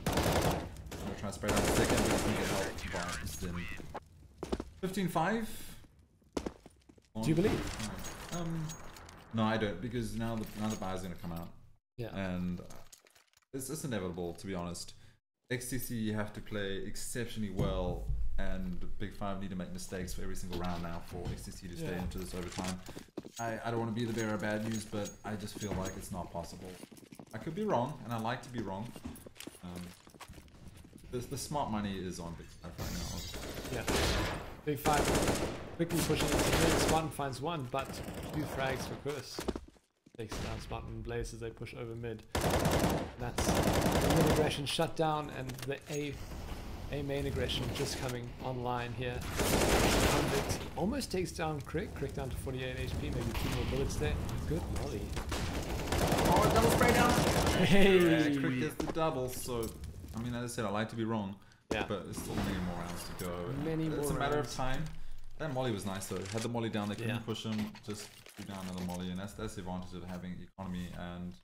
gonna try to spray down the second, but he's gonna get helped by Zin. 15-5. Do you believe? No, I don't, because now the buy's gonna come out. Yeah. And it's inevitable, to be honest. XTC, you have to play exceptionally well, and Big Five need to make mistakes for every single round now for XTC to stay into this overtime. I don't want to be the bearer of bad news, but I just feel like it's not possible. I could be wrong, and I like to be wrong. The smart money is on Big Five right now. Yeah. Big Five quickly pushing into mid. Spartan finds one, but 2 frags for Curse. Takes down Spartan and Blaze as they push over mid. That's the mid aggression shut down, and the A main aggression just coming online here. Convict almost takes down Crick down to 48 HP, maybe 2 more bullets there. Good molly. Oh, double spray down! Hey! Yeah, Crick gets the double, so I mean, as I said, I like to be wrong. Yeah. But there's still many more rounds to go. It's a matter of time. That molly was nice though. Had the molly down, they couldn't push him, just do down another molly, and that's the advantage of having economy. And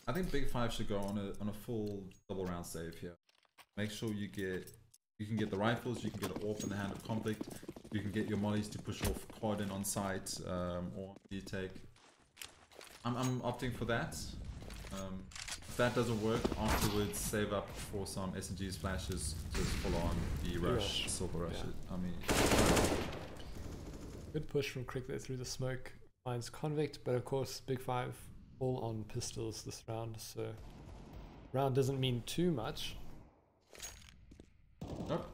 I think Big Five should go on a full double round save here. Make sure you can get the rifles, you can get an AWP in the hand of conflict, you can get your mollies to push off quad and on site or retake. I'm opting for that. If that doesn't work, afterwards save up for some SMGs flashes, just full on the rush, silver rush. Yeah. I mean, Good push from Crick there through the smoke. Finds Convict, but of course Big Five all on pistols this round, so round doesn't mean too much. nope.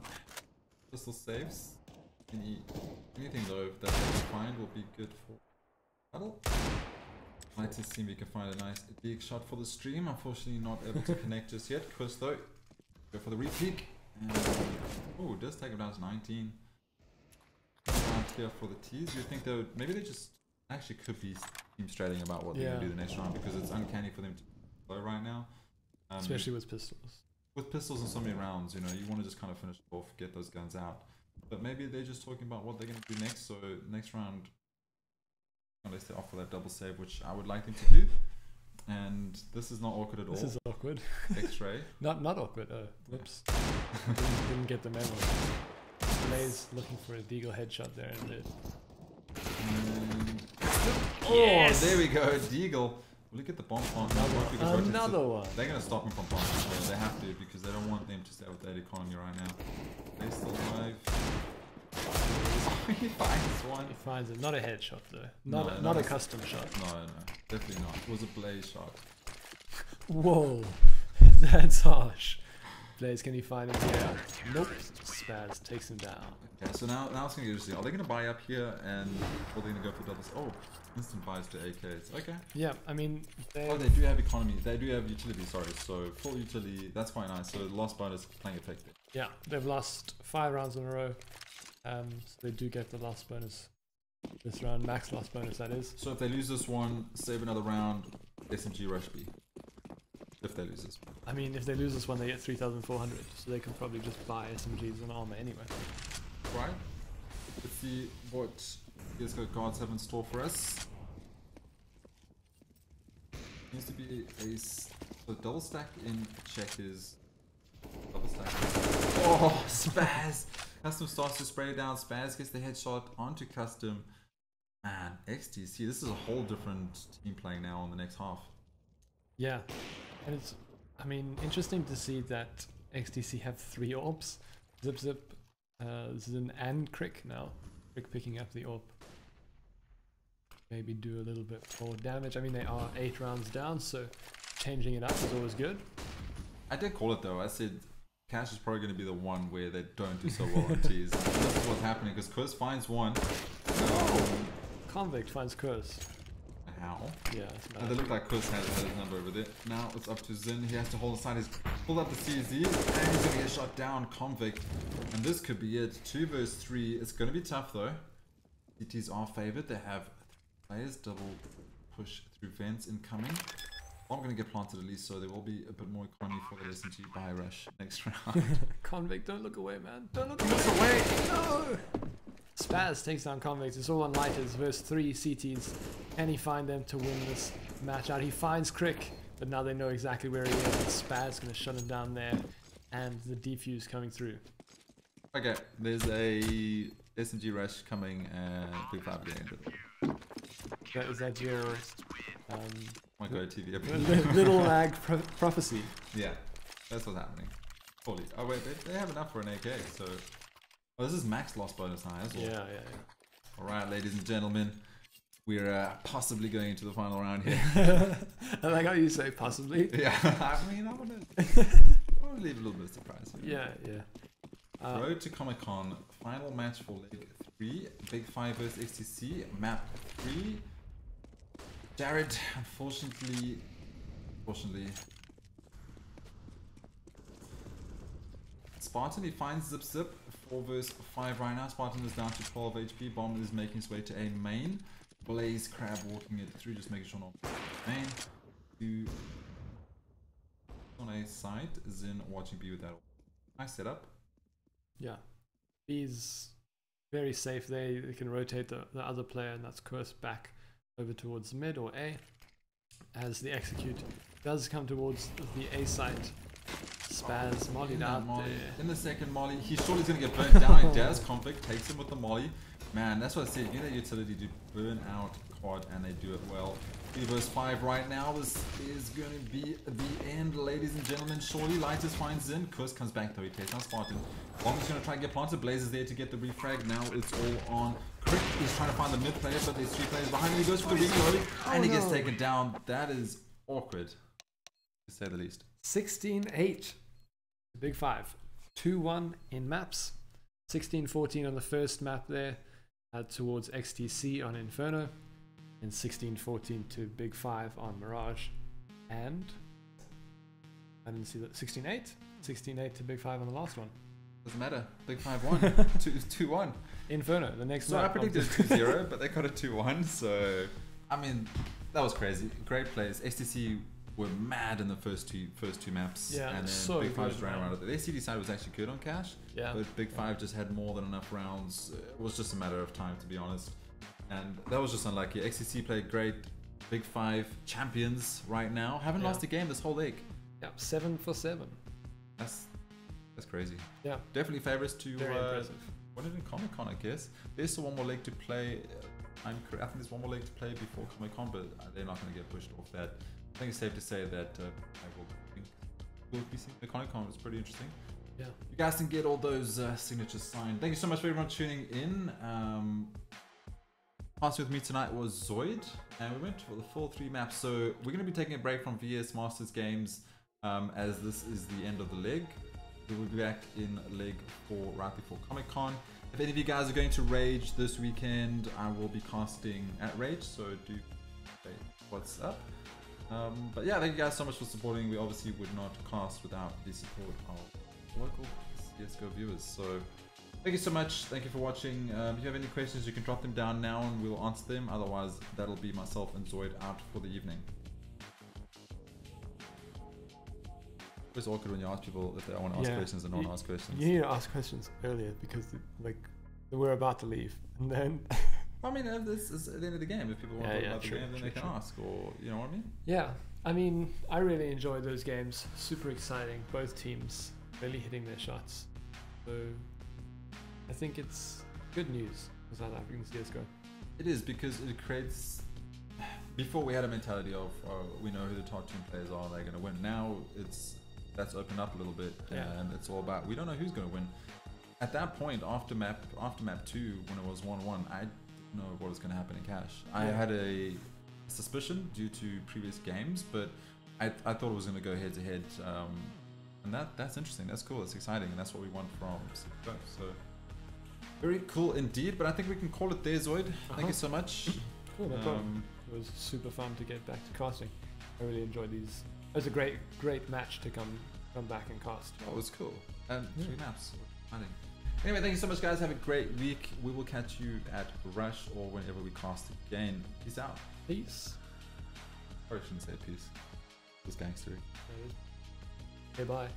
Pistol saves. Anything though that they can find will be good for battle. Like to see if we can find a nice big shot for the stream. Unfortunately, not able to connect just yet. Chris though, go for the repeat. Oh, it does take him down to 19. Round here for the T's. You think maybe they just actually could be team strating about what they're gonna do the next round, because it's uncanny for them to play right now. Especially with pistols. With pistols in so many rounds, you know, you want to just kind of finish off, get those guns out. But maybe they're just talking about what they're gonna do next. So next round, unless they offer that double save, which I would like them to do. And this is not awkward at all. This is awkward. X-ray. not awkward. Whoops. didn't get the memo. Blaze looking for a deagle headshot there in mid. Yes! Oh, there we go, Deagle. Will he get the bomb on? Another one. They're going to stop him from bombing. They have to, because they don't want them to stay with that economy right now. They're still alive. He finds one. He finds it. Not a headshot though. Not a custom shot. No, definitely not. It was a Blaze shot. Whoa, that's harsh. Blaze, can he find him here? Nope. Spaz takes him down. Okay, so now it's going to get interesting. Are they going to buy up here, and or are they going to go for doubles? Oh, instant buys to AKs. Okay. Yeah, I mean, they do have economy. They do have utility, sorry. So full utility, that's quite nice. So the lost bonus playing effective. Yeah, they've lost 5 rounds in a row. So they do get the lost bonus this round, max lost bonus that is. So if they lose this one, save another round, SMG rush B. If they lose this one. I mean, if they lose this one, they get 3,400, so they can probably just buy SMGs and armor anyway. Right. Let's see what CSGO gods have in store for us. Needs to be a double stack in checkers. Double stack. Oh, Spaz! Custom starts to spray down. Spaz gets the headshot onto Custom. Man, XTC, this is a whole different team playing now in the next half. Yeah, and it's, I mean, interesting to see that XTC have 3 orbs. Zip Zip, Zin and Crick now. Crick picking up the orb. Maybe do a little bit more damage. I mean, they are 8 rounds down, so changing it up is always good. I did call it though. I said Cash is probably going to be the one where they don't do so well on tees. This is what's happening because Curse finds one. Convict finds Curse. How? Yeah, it's bad. And they look like Curse had his number over there. Now it's up to Zin. He has to hold aside his pull up the CZ and he's going to get shot down. Convict. And this could be it. 2 versus 3. It's going to be tough though. CTs are favored. They have 3 players. Double push through vents incoming. I'm going to get planted at least, so there will be a bit more economy for the SMG buy rush next round. Convict, don't look away, man. Don't look away. No! Spaz takes down Convict. It's all on lighters versus 3 CTs. Can he find them to win this match out? He finds Crick, but now they know exactly where he is. And Spaz going to shut him down there. And the defuse coming through. Okay, there's a SMG rush coming and Big 5 getting Is that your my go TV little lag prophecy? Yeah, that's what's happening. Holy, oh wait, they have enough for an AK, so... Oh, this is max loss bonus now as well. Yeah. Alright, ladies and gentlemen, we're possibly going into the final round here. I like how you say possibly. Yeah, I mean, I want to leave a little bit of surprise here. Yeah. Road to Comic-Con, final match for Leg 3, Big 5 vs XTC, map 3. Jared, unfortunately, Spartan, he finds Zip Zip, 4 vs 5 right now. Spartan is down to 12 HP. Bomb is making his way to A main. Blaze Crab walking it through, just making sure not main. 2 on A side. Zin watching B with that. Nice setup. Yeah. B's very safe there. They can rotate the other player, and that's Curse back over towards mid or A. As the execute does come towards the A site. Spaz mollied out there. In the second molly, he surely going to get burnt down. He does. Convict takes him with the molly. Man, that's what I said. You know, utility to burn out quad, and they do it well. 3 vs 5 right now. This is going to be the end, ladies and gentlemen. Surely Lighters finds Zin. Curse comes back though. He takes down Spartan. Bomb is going to try and get planted. Blaze is there to get the refrag. Now it's all on Crick. He's trying to find the mid player, but there's 3 players behind him. He goes for the reload, and he gets taken down. That is awkward, to say the least. 16-8. Big 5. 2-1 in maps. 16-14 on the first map there towards XTC on Inferno. And 16-14 to Big 5 on Mirage. And I didn't see that. 16-8? 16-8 to Big 5 on the last one. Doesn't matter. Big 5 won. 2-1. Inferno, the next so map. I predicted 2-0, but they got a 2-1. So, I mean, that was crazy. Great plays. XTC were mad in the first two maps. Yeah, and then so Big 5 good, just ran around it. Their CD side was actually good on Cash. Yeah. But Big 5 just had more than enough rounds. It was just a matter of time, to be honest. And that was just unlucky. XTC played great. Big 5 champions right now. Haven't lost a game this whole leg. Yep, 7 for 7. That's crazy. Yeah. Definitely favorites to very impressive. What did in Comic-Con, I guess. There's still one more leg to play. I think there's one more leg to play before Comic-Con, but they're not going to get pushed off that. I think it's safe to say that we'll be seeing the Comic-Con. Was pretty interesting. Yeah. You guys can get all those signatures signed. Thank you so much for everyone tuning in. Passing with me tonight was ZOID, and we went for the full 3 maps. So we're going to be taking a break from VS Masters games as this is the end of the leg. We will be back in leg 4 right before Comic-Con. If any of you guys are going to Rage this weekend, I will be casting at Rage, so do say what's up. But yeah, thank you guys so much for supporting. We obviously would not cast without the support of local CSGO viewers. So thank you so much. Thank you for watching. If you have any questions, you can drop them down now and we'll answer them. Otherwise, that'll be myself and ZOID out for the evening. It's awkward when you ask people if they want to ask questions and not ask questions. You need to ask questions earlier because we're about to leave, and then. I mean, this is at the end of the game. If people want to talk about the game, then they can ask, or you know what I mean? Yeah, I mean, I really enjoyed those games. Super exciting. Both teams really hitting their shots. So I think it's good news for South African CSGO. It is, because it creates. Before we had a mentality of, oh, we know who the top team players are, they're going to win. Now that's opened up a little bit, and it's all about, we don't know who's going to win. At that point, after map 2, when it was 1-1, I didn't know what was going to happen in cash. I had a suspicion due to previous games, but I thought it was going to go head to head, and that's interesting. That's cool. That's exciting, and that's what we want from CSGO. So very cool indeed. But I think we can call it there, Zoid. Thank you so much. Cool, no problem. It was super fun to get back to casting. I really enjoyed these. It was a great match to come back and cast. Oh, it was cool. And 3 maps. Anyway, thank you so much, guys. Have a great week. We will catch you at Rush or whenever we cast again. Peace out. Peace. Or I shouldn't say peace. It was gangstery. Okay, bye.